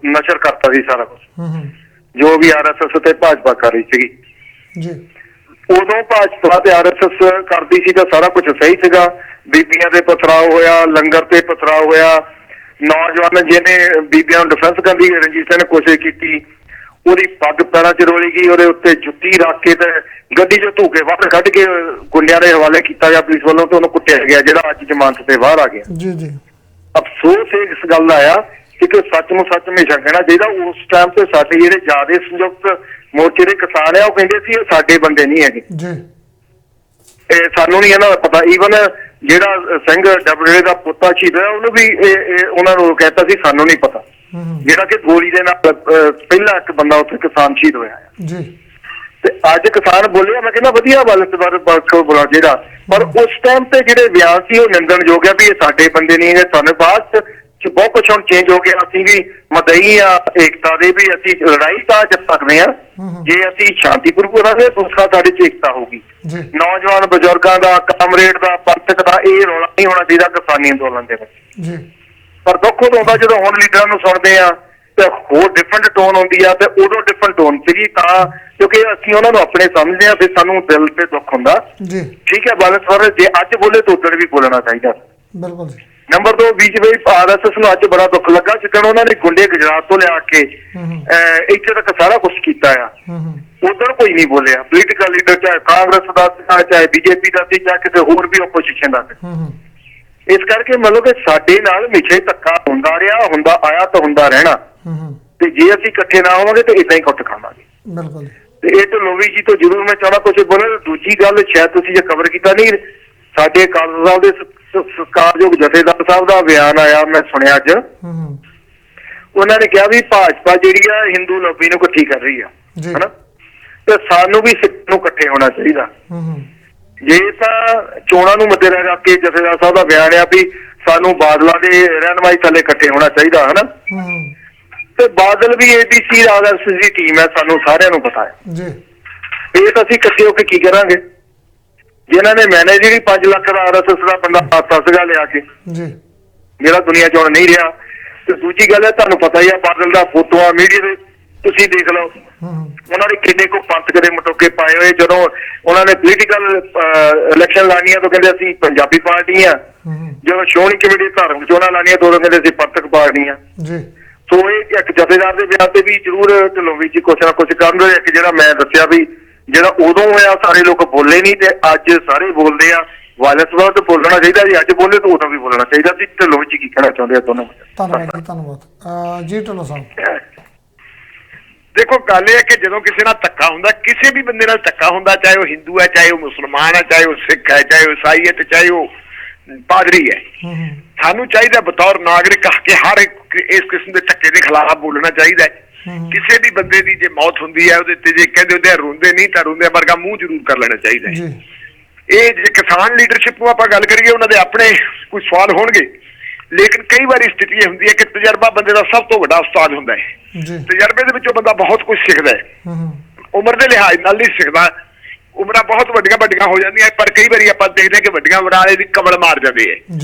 ਨਸ਼ਰ ਕਰਤਾ ਸੀ, ਸਾਰਾ ਕੁਝ ਜੋ ਵੀ RSS ਤੇ ਭਾਜਪਾ ਕਰ ਰਹੀ ਸੀਗੀ ਜੀ। ਉਦੋਂ ਭਾਜਪਾ ਤੇ RSS ਕਰਦੀ ਸੀ ਤਾਂ ਸਾਰਾ ਕੁਝ ਸਹੀ ਸੀਗਾ। ਬੀਬੀਆਂ ਤੇ ਪਥਰਾਓ ਹੋਇਆ, ਲੰਗਰ ਤੇ ਪਥਰਾਓ ਹੋਇਆ, ਨੌਜਵਾਨ ਜਿਹਨੇ ਬੀਬੀਆਂ ਨੂੰ ਡਿਫੈਂਸ ਕਰਨ ਦੀ ਰਣਜੀਤ ਸਿੰਘ ਨੇ ਕੋਸ਼ਿਸ਼ ਕੀਤੀ, ਉਹਦੀ ਪੱਗ ਪੈਰਾਂ 'ਚ ਰੋਲੀ ਗਈ, ਉਹਦੇ ਉੱਤੇ ਜੁੱਤੀ ਰੱਖ ਕੇ ਤੇ ਗੱਡੀ 'ਚੋਂ ਧੂਕੇ ਬਾਹਰ ਕੱਢ ਕੇ ਗੁੰਡਿਆਂ ਦੇ ਹਵਾਲੇ ਕੀਤਾ ਗਿਆ ਪੁਲਿਸ ਵੱਲੋਂ, ਤੇ ਉਹਨੂੰ ਕੁੱਟਿਆ ਗਿਆ ਜਿਹੜਾ ਅੱਜ ਜ਼ਮਾਨਤ ਤੇ ਬਾਹਰ ਆ ਗਿਆ। ਜੀ ਜੀ। ਅਫਸੋਸ ਇਸ ਗੱਲ ਦਾ ਆ ਕਿ ਸੱਚ ਨੂੰ ਸੱਚ ਹਮੇਸ਼ਾ ਕਹਿਣਾ ਚਾਹੀਦਾ। ਉਸ ਟਾਈਮ ਤੇ ਸਾਡੇ ਜਿਹੜੇ ਜ਼ਿਆਦੇ ਸੰਯੁਕਤ ਮੋਰਚੇ ਦੇ ਕਿਸਾਨ ਆ ਉਹ ਕਹਿੰਦੇ ਸੀ ਇਹ ਸਾਡੇ ਬੰਦੇ ਨਹੀਂ ਹੈਗੇ ਜੀ, ਇਹ ਸਾਨੂੰ ਨਹੀਂ ਇਹਨਾਂ ਦਾ ਪਤਾ। ਈਵਨ ਜਿਹੜਾ ਸਿੰਘ ਡਬੜੇ ਦਾ ਪੁੱਤਾ ਸ਼ਹੀਦ ਹੋਇਆ ਉਹਨੂੰ ਵੀ ਉਹਨਾਂ ਨੂੰ ਕਹਿਤਾ ਸੀ ਸਾਨੂੰ ਨਹੀਂ ਪਤਾ, ਜਿਹੜਾ ਕਿ ਗੋਲੀ ਦੇ ਨਾਲ ਪਹਿਲਾ ਇੱਕ ਬੰਦਾ ਉੱਥੇ ਕਿਸਾਨ ਸ਼ਹੀਦ ਹੋਇਆ ਜੀ। ਤੇ ਅੱਜ ਕਿਸਾਨ ਬੋਲਿਆ, ਮੈਂ ਕਹਿੰਦਾ ਵਧੀਆ ਵੱਲ ਬੋਲਾ ਜਿਹੜਾ, ਪਰ ਉਸ ਟਾਈਮ ਤੇ ਜਿਹੜੇ ਬਿਆਨ ਸੀ ਉਹ ਨਿੰਦਣਯੋਗ ਆ ਵੀ ਇਹ ਸਾਡੇ ਬੰਦੇ ਨਹੀਂ ਹੈਗੇ। ਸਾਨੂੰ ਬਾਅਦ ਚ ਬਹੁਤ ਕੁਛ ਹੁਣ ਚੇਂਜ ਹੋ ਗਿਆ, ਅਸੀਂ ਵੀ ਮਦਈ ਆ ਏਕਤਾ ਦੇ, ਵੀ ਅਸੀਂ ਲੜਾਈ ਤਾਂ ਜਿੱਤ ਸਕਦੇ ਹਾਂ ਜੇ ਅਸੀਂ ਸ਼ਾਂਤੀਪੂਰਵਕ ਰਹਾਂਗੇ, ਦੂਸਰਾ ਸਾਡੇ ਚ ਏਕਤਾ ਹੋਊਗੀ। ਨੌਜਵਾਨ ਬਜ਼ੁਰਗਾਂ ਦਾ, ਕਾਮਰੇਡ ਦਾ, ਪੰਥਕ ਦਾ ਇਹ ਰੌਲਾ ਨਹੀਂ ਹੋਣਾ ਚਾਹੀਦਾ ਕਿਸਾਨੀ ਅੰਦੋਲਨ ਦੇ ਵਿੱਚ। ਪਰ ਦੁੱਖ ਉਦੋਂ ਹੁੰਦਾ ਜਦੋਂ ਹੁਣ ਲੀਡਰਾਂ ਨੂੰ ਸੁਣਦੇ ਆ ਤੇ ਹੋਰ ਡਿਫਰੈਂਟ ਟੋਨ ਹੁੰਦੀ ਆ, ਤੇ ਉਦੋਂ ਡਿਫਰੈਂਟ ਟੋਨ ਸੀਗੀ ਤਾਂ ਕਿਉਂਕਿ ਅਸੀਂ ਉਹਨਾਂ ਨੂੰ ਆਪਣੇ ਸਮਝਦੇ ਆ, ਫਿਰ ਸਾਨੂੰ ਦਿਲ ਤੇ ਦੁੱਖ ਹੁੰਦਾ। ਠੀਕ ਹੈ ਬਾਲਸਵਰ ਜੇ ਅੱਜ ਬੋਲੇ ਤਾਂ ਉਦੋਂ ਵੀ ਬੋਲਣਾ ਚਾਹੀਦਾ। ਬਿਲਕੁਲ। ਨੰਬਰ 2 ਬੀਜੇਪੀ RSS ਨੂੰ ਅੱਜ ਬੜਾ ਦੁੱਖ ਲੱਗਾ ਜਿੱਦਣ ਉਹਨਾਂ ਨੇ ਗੁੰਡੇ ਗੁਜਰਾਤ ਤੋਂ ਲਿਆ ਕੇ ਇੱਥੇ ਤੱਕ ਸਾਰਾ ਕੁਝ ਕੀਤਾ ਆ, ਉਧਰ ਕੋਈ ਨਹੀਂ ਬੋਲਿਆ। ਪੋਲੀਟੀਕਲ ਲੀਡਰ ਚਾਹੇ ਕਾਂਗਰਸ ਦਾ ਸੀ, ਚਾਹੇ BJP ਦਾ ਸੀ, ਚਾਹੇ ਕਿਸੇ ਹੋਰ ਵੀ ਆਪੋਜੀਸ਼ਨ ਦਾ ਸੀ। ਇਸ ਕਰਕੇ ਮਤਲਬ ਕਿ ਸਾਡੇ ਨਾਲ ਹਮੇਸ਼ਾ ਧੱਕਾ ਹੁੰਦਾ ਰਿਹਾ, ਹੁੰਦਾ ਆਇਆ ਤਾਂ ਹੁੰਦਾ ਰਹਿਣਾ, ਤੇ ਜੇ ਅਸੀਂ ਇਕੱਠੇ ਨਾ ਹੋਵਾਂਗੇ ਤਾਂ ਇਦਾਂ ਹੀ ਕੁੱਟ ਖਾਵਾਂਗੇ। ਬਿਲਕੁਲ। ਤੇ ਇਹ ਢਲੋਵੀ ਜੀ ਤੋਂ ਜ਼ਰੂਰ ਮੈਂ ਚਾਹਣਾ ਕੁਝ ਬੋਲਾਂ। ਦੂਜੀ ਗੱਲ ਸ਼ਾਇਦ ਤੁਸੀਂ ਜੇ ਕਵਰ ਕੀਤਾ ਨਹੀਂ, ਸਾਡੇ ਅਕਾਲੀ ਸਾਹਿਬ ਦੇ ਸਤਿਕਾਰਯੋਗ ਜਥੇਦਾਰ ਸਾਹਿਬ ਦਾ ਬਿਆਨ ਆਇਆ, ਮੈਂ ਸੁਣਿਆ ਅੱਜ। ਉਹਨਾਂ ਨੇ ਕਿਹਾ ਵੀ ਭਾਜਪਾ ਜਿਹੜੀ ਆ ਹਿੰਦੂ ਲੋਬੀ ਨੂੰ ਇਕੱਠੀ ਕਰ ਰਹੀ ਆ, ਹਨਾ, ਤੇ ਸਾਨੂੰ ਵੀ ਸਿੱਖ ਨੂੰ ਇਕੱਠੇ ਹੋਣਾ ਚਾਹੀਦਾ। ਜੇ ਤਾਂ ਚੋਣਾਂ ਨੂੰ ਮੱਦੇ ਰੱਖ ਕੇ ਜਥੇਦਾਰ ਸਾਹਿਬ ਦਾ ਬਿਆਨ ਆ ਵੀ ਸਾਨੂੰ ਬਾਦਲਾਂ ਦੇ ਰਹਿਨਮਾਈ ਥੱਲੇ ਇਕੱਠੇ ਹੋਣਾ ਚਾਹੀਦਾ, ਹਨਾ, ਤੇ ਬਾਦਲ ਵੀ ABC RSS ਦੀ ਟੀਮ ਹੈ, ਸਾਨੂੰ ਸਾਰਿਆਂ ਨੂੰ ਪਤਾ ਹੈ। ਇਹ ਤਾਂ ਅਸੀਂ ਇਕੱਠੇ ਹੋ ਕੇ ਕੀ ਕਰਾਂਗੇ? ਜਿਨ੍ਹਾਂ ਨੇ ਮੈਨੇਜਰ ਹੀ 5 ਲੱਖ ਦਾ RSS ਦਾ ਬੰਦਾ ਪਾਤਾ ਸੀਗਾ ਲਿਆ ਕੇ, ਜਿਹੜਾ ਦੁਨੀਆ 'ਚ ਹੁਣ ਨਹੀਂ ਰਿਹਾ। ਤੇ ਦੂਜੀ ਗੱਲ ਹੈ, ਤੁਹਾਨੂੰ ਪਤਾ ਹੀ ਆ ਬਾਦਲ ਦਾ ਫੋਟੋਆਂ ਮੀਡੀਆ ਦੇ ਤੁਸੀਂ ਦੇਖ ਲਓ, ਉਹਨਾਂ ਨੇ ਕਿੰਨੇ ਕੋ ਪੰਥਕ ਦੇ ਮਟੋਕੇ ਪਾਏ ਹੋਏ। ਜਦੋਂ ਉਹਨਾਂ ਨੇ ਪੋਲੀਟੀਕਲ ਇਲੈਕਸ਼ਨ ਲਾਣੀਆਂ ਤਾਂ ਕਹਿੰਦੇ ਅਸੀਂ ਪੰਜਾਬੀ ਪਾਰਟੀ ਆ, ਜਦੋਂ ਸ਼੍ਰੋਮਣੀ ਕਮੇਟੀ ਧਾਰਮਿਕ ਚੋਣਾਂ ਲਾਣੀਆਂ ਤਾਂ ਉਦੋਂ ਕਹਿੰਦੇ ਅਸੀਂ ਪੰਥਕ ਪਾਰਟੀ ਆ। ਸੋ ਇਹ ਇੱਕ ਜਥੇਦਾਰ ਦੇ ਬਿਆਨ ਤੇ ਵੀ ਜ਼ਰੂਰ ਢਲੋਵੀ ਜੀ ਕੁਛ ਨਾ ਕੁਛ ਕਰਨ। ਇੱਕ ਜਿਹੜਾ ਮੈਂ ਦੱਸਿਆ ਵੀ ਜਿਹੜਾ ਉਦੋਂ ਹੋਇਆ ਸਾਰੇ ਲੋਕ ਬੋਲੇ ਨਹੀਂ ਤੇ ਅੱਜ ਸਾਰੇ ਬੋਲਦੇ ਆ। ਵਾਇਲੈਂਸ ਬਾਰੇ ਬੋਲਣਾ ਚਾਹੀਦਾ ਜੀ, ਅੱਜ ਬੋਲੇ ਤਾਂ ਉਦੋਂ ਵੀ ਬੋਲਣਾ ਚਾਹੀਦਾ ਸੀ। ਢਲੋਵੀ ਜੀ ਕੀ ਕਹਿਣਾ ਚਾਹੁੰਦੇ ਆ ਦੋਨੋਂ? ਧੰਨਵਾਦ ਜੀ, ਧੰਨਵਾਦ ਜੀ। ਢਿੱਲੋਂ ਸਾਹਿਬ ਦੇਖੋ ਗੱਲ ਇਹ ਹੈ ਕਿ ਜਦੋਂ ਕਿਸੇ ਨਾਲ ਧੱਕਾ ਹੁੰਦਾ, ਕਿਸੇ ਵੀ ਬੰਦੇ ਨਾਲ ਧੱਕਾ ਹੁੰਦਾ, ਚਾਹੇ ਉਹ ਹਿੰਦੂ ਹੈ, ਚਾਹੇ ਉਹ ਮੁਸਲਮਾਨ ਹੈ, ਚਾਹੇ ਉਹ ਸਿੱਖ ਹੈ, ਚਾਹੇ ਉਹ ਈਸਾਈ ਹੈ, ਤੇ ਚਾਹੇ ਉਹ ਪਾਦਰੀ ਹੈ, ਸਾਨੂੰ ਚਾਹੀਦਾ ਬਤੌਰ ਨਾਗਰਿਕ ਕਿ ਹਰ ਇਸ ਕਿਸਮ ਦੇ ਧੱਕੇ ਦੇ ਖਿਲਾਫ ਬੋਲਣਾ ਚਾਹੀਦਾ ਹੈ। ਕਿਸੇ ਵੀ ਬੰਦੇ ਦੀ ਜੇ ਮੌਤ ਹੁੰਦੀ ਹੈ ਉਹਦੇ ਤੇ ਜੇ ਕਹਿੰਦੇ ਹੁੰਦੇ ਰੋਂਦੇ ਨਹੀਂ ਤਾਂ ਰੋਂਦੇ ਵਰਗਾ ਮੂੰਹ ਜ਼ਰੂਰ ਕਰ ਲੈਣਾ ਚਾਹੀਦਾ ਹੈ। ਇਹ ਜੇ ਕਿਸਾਨ ਲੀਡਰਸ਼ਿਪ ਨੂੰ ਆਪਾਂ ਗੱਲ ਕਰੀਏ, ਉਹਨਾਂ ਦੇ ਆਪਣੇ ਕੋਈ ਸਵਾਲ ਹੋਣਗੇ, ਲੇਕਿਨ ਕਈ ਵਾਰੀ ਸਥਿਤੀ ਇਹ ਹੁੰਦੀ ਹੈ ਕਿ ਤਜਰਬਾ ਬੰਦੇ ਦਾ ਸਭ ਤੋਂ ਵੱਡਾ ਉਸਤਾਦ ਹੁੰਦਾ ਹੈ। ਤਜਰਬੇ ਦੇ ਵਿੱਚੋਂ ਬੰਦਾ ਬਹੁਤ ਕੁਝ ਸਿੱਖਦਾ ਹੈ। ਉਮਰ ਦੇ ਲਿਹਾਜ਼ ਨਾਲ ਨਹੀਂ ਸਿੱਖਦਾ, ਉਮਰਾਂ ਬਹੁਤ ਵੱਡੀਆਂ ਵੱਡੀਆਂ ਹੋ ਜਾਂਦੀਆਂ, ਪਰ ਕਈ ਵਾਰੀ ਆਪਾਂ ਦੇਖਦੇ ਹਾਂ ਕਿ ਵੱਡੀਆਂ ਵਡਾਲੇ ਦੀ ਕਬਲ ਮਾਰ ਜਾਂਦੇ ਹੈ।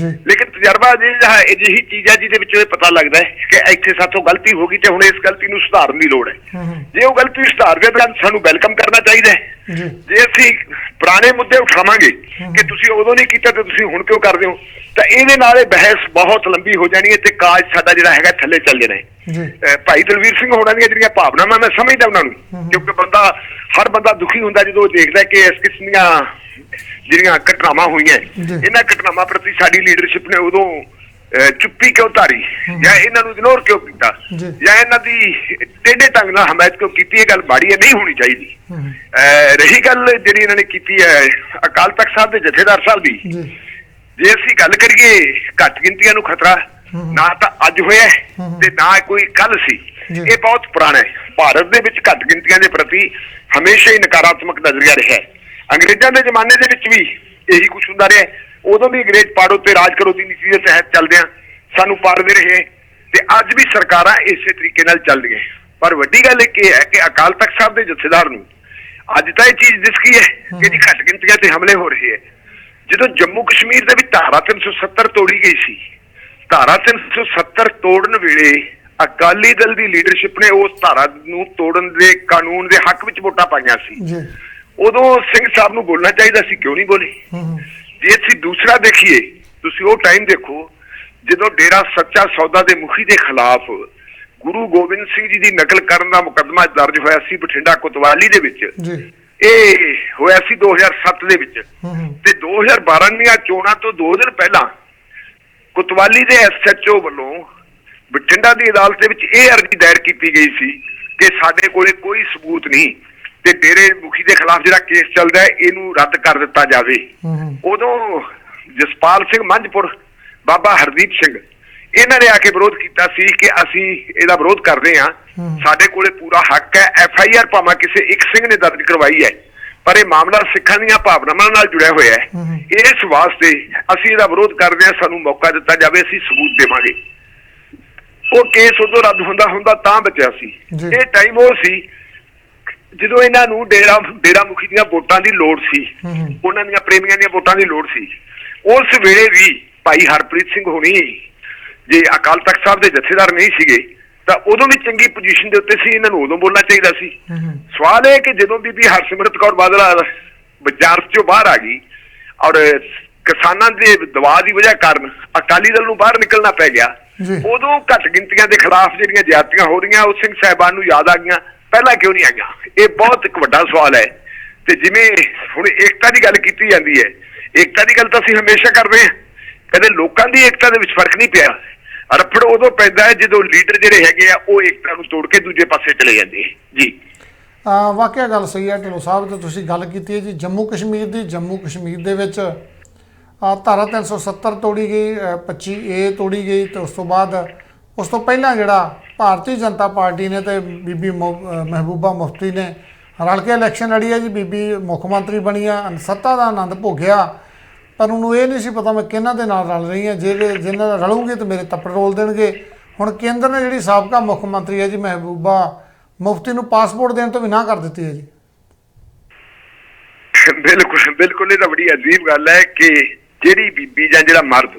ਲੇਕਿਨ ਤਜਰਬਾ ਅਜਿਹੀ ਚੀਜ਼ ਹੈ ਜਿਹਦੇ ਵਿੱਚੋਂ ਇਹ ਪਤਾ ਲੱਗਦਾ ਹੈ ਕਿ ਇੱਥੇ ਸਾਥੋਂ ਗਲਤੀ ਹੋ ਗਈ ਤੇ ਹੁਣ ਇਸ ਗਲਤੀ ਨੂੰ ਸੁਧਾਰਨ ਦੀ ਲੋੜ ਹੈ। ਜੇ ਉਹ ਗਲਤੀ ਸੁਧਾਰਦੇ ਤਾਂ ਸਾਨੂੰ ਵੈਲਕਮ ਕਰਨਾ ਚਾਹੀਦਾ ਹੈ। ਜੇ ਅਸੀਂ ਪੁਰਾਣੇ ਮੁੱਦੇ ਉਠਾਵਾਂਗੇ ਕਿ ਤੁਸੀਂ ਉਦੋਂ ਨਹੀਂ ਕੀਤਾ ਤੇ ਤੁਸੀਂ ਹੁਣ ਕਿਉਂ ਕਰਦੇ ਹੋ, ਤਾਂ ਇਹਦੇ ਨਾਲ ਇਹ ਬਹਿਸ ਬਹੁਤ ਲੰਬੀ ਹੋ ਜਾਣੀ ਹੈ ਤੇ ਕਾਜ ਸਾਡਾ ਜਿਹੜਾ ਹੈਗਾ ਥੱਲੇ ਚੱਲ ਜਾਣਾ ਹੈ। ਭਾਈ ਦਲਵੀਰ ਸਿੰਘ ਹੋਣਾ ਦੀਆਂ ਜਿਹੜੀਆਂ ਭਾਵਨਾਵਾਂ ਮੈਂ ਸਮਝਦਾ ਉਹਨਾਂ ਨੂੰ, ਕਿਉਂਕਿ ਹਰ ਬੰਦਾ ਦੁਖੀ ਹੁੰਦਾ ਜਦੋਂ ਉਹ ਦੇਖਦਾ ਕਿ ਇਸ ਕਿਸਮ ਦੀਆਂ ਜਿਹੜੀਆਂ ਘਟਨਾਵਾਂ ਹੋਈਆਂ, ਇਹਨਾਂ ਘਟਨਾਵਾਂ ਪ੍ਰਤੀ ਸਾਡੀ ਲੀਡਰਸ਼ਿਪ ਨੇ ਉਦੋਂ ਚੁੱਪੀ ਕਿਉਂ ਧਾਰੀ, ਜਾਂ ਇਹਨਾਂ ਨੂੰ ਇਗਨੋਰ ਕਿਉਂ ਕੀਤਾ, ਜਾਂ ਇਹਨਾਂ ਦੀ ਟੇਢੇ ਢੰਗ ਨਾਲ ਹਮਾਇਤ ਕਿਉਂ ਕੀਤੀ। ਇਹ ਗੱਲ ਮਾੜੀ ਹੈ, ਨਹੀਂ ਹੋਣੀ ਚਾਹੀਦੀ। ਰਹੀ ਗੱਲ ਜਿਹੜੀ ਇਹਨਾਂ ਨੇ ਕੀਤੀ ਹੈ ਅਕਾਲ ਤਖਤ ਸਾਹਿਬ ਦੇ ਜਥੇਦਾਰ ਸਾਹਿਬ ਦੀ, ਜੇ ਅਸੀਂ ਗੱਲ ਕਰੀਏ ਘੱਟ ਗਿਣਤੀਆਂ ਨੂੰ ਖਤਰਾ ਨਾ ਤਾਂ ਅੱਜ ਹੋਇਆ ਤੇ ਨਾ ਕੋਈ ਕੱਲ ਸੀ। ਇਹ ਬਹੁਤ ਪੁਰਾਣਾ ਹੈ। ਭਾਰਤ ਦੇ ਵਿੱਚ ਘੱਟ ਗਿਣਤੀਆਂ ਦੇ ਪ੍ਰਤੀ ਹਮੇਸ਼ਾ ਹੀ ਨਕਾਰਾਤਮਕ ਨਜ਼ਰੀਆ ਰਿਹਾ ਹੈ। ਅੰਗਰੇਜ਼ਾਂ ਦੇ ਜ਼ਮਾਨੇ ਦੇ ਵਿੱਚ ਵੀ ਇਹੀ ਕੁਝ ਹੁੰਦਾ ਰਿਹਾ। ਉਦੋਂ ਵੀ ਅੰਗਰੇਜ਼ ਪਾੜੋ ਤੇ ਰਾਜ ਕਰੋ ਦੀ ਨੀਤੀ ਦੇ ਤਹਿਤ ਚੱਲਦਿਆਂ ਸਾਨੂੰ ਪਾੜਦੇ ਰਹੇ ਤੇ ਅੱਜ ਵੀ ਸਰਕਾਰਾਂ ਇਸੇ ਤਰੀਕੇ ਨਾਲ ਚੱਲ ਰਹੀਆਂ। ਪਰ ਵੱਡੀ ਗੱਲ ਇਹ ਹੈ ਕਿ ਅਕਾਲ ਤਖਤ ਸਾਹਿਬ ਦੇ ਜਥੇਦਾਰ ਨੂੰ ਅੱਜ ਤਾਂ ਇਹ ਚੀਜ਼ ਦਿਸ ਗਈ ਹੈ ਕਿ ਜੀ ਘੱਟ ਗਿਣਤੀਆਂ ਤੇ ਹਮਲੇ ਹੋ ਰਹੇ ਹੈ। ਜਦੋਂ ਜੰਮੂ ਕਸ਼ਮੀਰ ਦੇ ਵਿੱਚ ਧਾਰਾ 370 ਤੋੜੀ ਗਈ ਸੀ, ਧਾਰਾ 370 ਤੋੜਨ ਵੇਲੇ ਅਕਾਲੀ ਦਲ ਦੀ ਲੀਡਰਸ਼ਿਪ ਨੇ ਉਸ ਧਾਰਾ ਨੂੰ ਤੋੜਨ ਦੇ ਕਾਨੂੰਨ ਦੇ ਹੱਕ ਵਿੱਚ ਵੋਟਾਂ ਪਾਈਆਂ ਸੀ। ਉਦੋਂ ਸਿੰਘ ਸਾਹਿਬ ਨੂੰ ਬੋਲਣਾ ਚਾਹੀਦਾ ਸੀ, ਕਿਉਂ ਨਹੀਂ ਬੋਲੇ? ਜੇ ਅਸੀਂ ਦੂਸਰਾ ਦੇਖੀਏ, ਤੁਸੀਂ ਉਹ ਟਾਈਮ ਦੇਖੋ ਜਦੋਂ ਡੇਰਾ ਸੱਚਾ ਸੌਦਾ ਦੇ ਮੁਖੀ ਦੇ ਖਿਲਾਫ ਗੁਰੂ ਗੋਬਿੰਦ ਸਿੰਘ ਜੀ ਦੀ ਨਕਲ ਕਰਨ ਦਾ ਮੁਕੱਦਮਾ ਦਰਜ ਹੋਇਆ ਸੀ ਬਠਿੰਡਾ ਕੋਤਵਾਲੀ ਦੇ ਵਿੱਚ। ਇਹ ਹੋਇਆ ਸੀ 2007 ਦੇ ਵਿੱਚ ਤੇ 2012 ਦੀਆਂ ਚੋਣਾਂ ਤੋਂ 2 ਦਿਨ ਪਹਿਲਾਂ ਕੋਤਵਾਲੀ ਦੇ SHO ਵੱਲੋਂ ਬਠਿੰਡਾ ਦੀ ਅਦਾਲਤ ਦੇ ਵਿੱਚ ਇਹ ਅਰਜ਼ੀ ਦਾਇਰ ਕੀਤੀ ਗਈ ਸੀ ਕਿ ਸਾਡੇ ਕੋਲੇ ਕੋਈ ਸਬੂਤ ਨਹੀਂ ਤੇ ਡੇਰੇ ਮੁਖੀ ਦੇ ਖਿਲਾਫ ਜਿਹੜਾ ਕੇਸ ਚੱਲਦਾ ਹੈ ਇਹਨੂੰ ਰੱਦ ਕਰ ਦਿੱਤਾ ਜਾਵੇ। ਉਦੋਂ ਜਸਪਾਲ ਸਿੰਘ ਮੰਝਪੁਰ, ਬਾਬਾ ਹਰਦੀਪ ਸਿੰਘ, ਇਹਨਾਂ ਨੇ ਆ ਕੇ ਵਿਰੋਧ ਕੀਤਾ ਸੀ ਕਿ ਅਸੀਂ ਇਹਦਾ ਵਿਰੋਧ ਕਰਦੇ ਹਾਂ, ਸਾਡੇ ਕੋਲੇ ਪੂਰਾ ਹੱਕ ਹੈ। FIR ਭਾਵੇਂ ਕਿਸੇ ਇੱਕ ਸਿੰਘ ਨੇ ਦਰਜ ਕਰਵਾਈ ਹੈ ਪਰ ਇਹ ਮਾਮਲਾ ਸਿੱਖਾਂ ਦੀਆਂ ਭਾਵਨਾਵਾਂ ਨਾਲ ਜੁੜਿਆ ਹੋਇਆ ਹੈ। ਇਸ ਵਾਸਤੇ ਅਸੀਂ ਇਹਦਾ ਵਿਰੋਧ ਕਰਦੇ ਹਾਂ, ਸਾਨੂੰ ਮੌਕਾ ਦਿੱਤਾ ਜਾਵੇ, ਅਸੀਂ ਸਬੂਤ ਦੇਵਾਂਗੇ। ਉਹ ਕੇਸ ਉਦੋਂ ਰੱਦ ਹੁੰਦਾ ਤਾਂ ਬਚਿਆ ਸੀ। ਇਹ ਟਾਈਮ ਉਹ ਸੀ ਜਦੋਂ ਇਹਨਾਂ ਨੂੰ ਡੇਰਾ ਮੁਖੀ ਦੀਆਂ ਵੋਟਾਂ ਦੀ ਲੋੜ ਸੀ, ਉਹਨਾਂ ਦੀਆਂ ਪ੍ਰੇਮੀਆਂ ਦੀਆਂ ਵੋਟਾਂ ਦੀ ਲੋੜ ਸੀ। ਉਸ ਵੇਲੇ ਵੀ ਭਾਈ ਹਰਪ੍ਰੀਤ ਸਿੰਘ ਹੋਣੀ ਜੇ ਅਕਾਲ ਤਖਤ ਸਾਹਿਬ ਦੇ ਜਥੇਦਾਰ ਨਹੀਂ ਸੀਗੇ ਤਾਂ ਉਦੋਂ ਵੀ ਚੰਗੀ ਪੋਜੀਸ਼ਨ ਦੇ ਉੱਤੇ ਸੀ, ਇਹਨਾਂ ਨੂੰ ਉਦੋਂ ਬੋਲਣਾ ਚਾਹੀਦਾ ਸੀ। ਸਵਾਲ ਇਹ ਕਿ ਜਦੋਂ ਬੀਬੀ ਹਰਸਿਮਰਤ ਕੌਰ ਬਾਦਲ ਬਾਜ਼ਾਰ ਚੋਂ ਬਾਹਰ ਆ ਗਈ ਔਰ ਕਿਸਾਨਾਂ ਦੇ ਦਬਾਅ ਦੀ ਵਜ੍ਹਾ ਕਾਰਨ ਅਕਾਲੀ ਦਲ ਨੂੰ ਬਾਹਰ ਨਿਕਲਣਾ ਪੈ ਗਿਆ, ਉਦੋਂ ਘੱਟ ਗਿਣਤੀਆਂ ਦੇ ਖਿਲਾਫ ਜਿਹੜੀਆਂ ਜ਼ਿਆਦਤੀਆਂ ਹੋ ਰਹੀਆਂ ਉਹ ਸਿੰਘ ਸਾਹਿਬਾਨ ਨੂੰ ਯਾਦ ਆ ਗਈਆਂ, ਪਹਿਲਾਂ ਕਿਉਂ ਨਹੀਂ ਆਈਆਂ? ਇਹ ਬਹੁਤ ਇੱਕ ਵੱਡਾ ਸਵਾਲ ਹੈ। ਤੇ ਜਿਵੇਂ ਹੁਣ ਏਕਤਾ ਦੀ ਗੱਲ ਕੀਤੀ ਜਾਂਦੀ ਹੈ, ਏਕਤਾ ਦੀ ਗੱਲ ਤਾਂ ਅਸੀਂ ਹਮੇਸ਼ਾ ਕਰਦੇ ਹਾਂ, ਕਦੇ ਲੋਕਾਂ ਦੀ ਏਕਤਾ ਦੇ ਵਿੱਚ ਫਰਕ ਨਹੀਂ ਪਿਆ। ਰਫੜ ਉਦੋਂ ਪੈਂਦਾ ਹੈ ਜਦੋਂ ਲੀਡਰ ਜਿਹੜੇ ਹੈਗੇ ਆ ਉਹ ਏਕਤਾ ਨੂੰ ਤੋੜ ਕੇ ਦੂਜੇ ਪਾਸੇ ਚਲੇ ਜਾਂਦੇ ਜੀ। ਵਾਕਿਆ ਗੱਲ ਸਹੀ ਹੈ ਢਿੱਲੋਂ ਸਾਹਿਬ, ਤੇ ਤੁਸੀਂ ਗੱਲ ਕੀਤੀ ਹੈ ਜੀ ਜੰਮੂ ਕਸ਼ਮੀਰ ਦੀ। ਜੰਮੂ ਕਸ਼ਮੀਰ ਦੇ ਵਿੱਚ ਧਾਰਾ 370 ਤੋੜੀ ਗਈ, 25A ਤੋੜੀ ਗਈ ਤੇ ਉਸ ਤੋਂ ਪਹਿਲਾਂ ਜਿਹੜਾ ਭਾਰਤੀ ਜਨਤਾ ਪਾਰਟੀ ਨੇ ਤੇ ਬੀਬੀ ਮਹਿਬੂਬਾ ਮੁਫਤੀ ਨੇ ਰਲ ਕੇ ਇਲੈਕਸ਼ਨ ਲੜੀ ਹੈ ਜੀ। ਬੀਬੀ ਮੁੱਖ ਮੰਤਰੀ ਬਣੀ ਆ, ਸੱਤਾ ਦਾ ਆਨੰਦ ਭੋਗਿਆ, ਪਰ ਉਹਨੂੰ ਇਹ ਨਹੀਂ ਸੀ ਪਤਾ ਮੈਂ ਕਿਹਨਾਂ ਦੇ ਨਾਲ ਰਲ ਰਹੀ ਹਾਂ, ਜਿਹਨਾਂ ਨਾਲ ਰਲੂੰਗੇ ਤਾਂ ਮੇਰੇ ਤੱਪੜ ਰੋਲ ਦੇਣਗੇ। ਹੁਣ ਕੇਂਦਰ ਨੇ ਜਿਹੜੀ ਸਾਬਕਾ ਮੁੱਖ ਮੰਤਰੀ ਹੈ ਜੀ ਮਹਿਬੂਬਾ ਮੁਫਤੀ ਨੂੰ ਪਾਸਪੋਰਟ ਦੇਣ ਤੋਂ ਵੀ ਨਾ ਕਰ ਦਿੱਤੀ ਹੈ ਜੀ। ਬਿਲਕੁਲ ਇਹ ਤਾਂ ਬੜੀ ਅਜੀਬ ਗੱਲ ਹੈ ਕਿ ਜਿਹੜੀ ਬੀਬੀ ਜਾਂ ਜਿਹੜਾ ਮਰਦ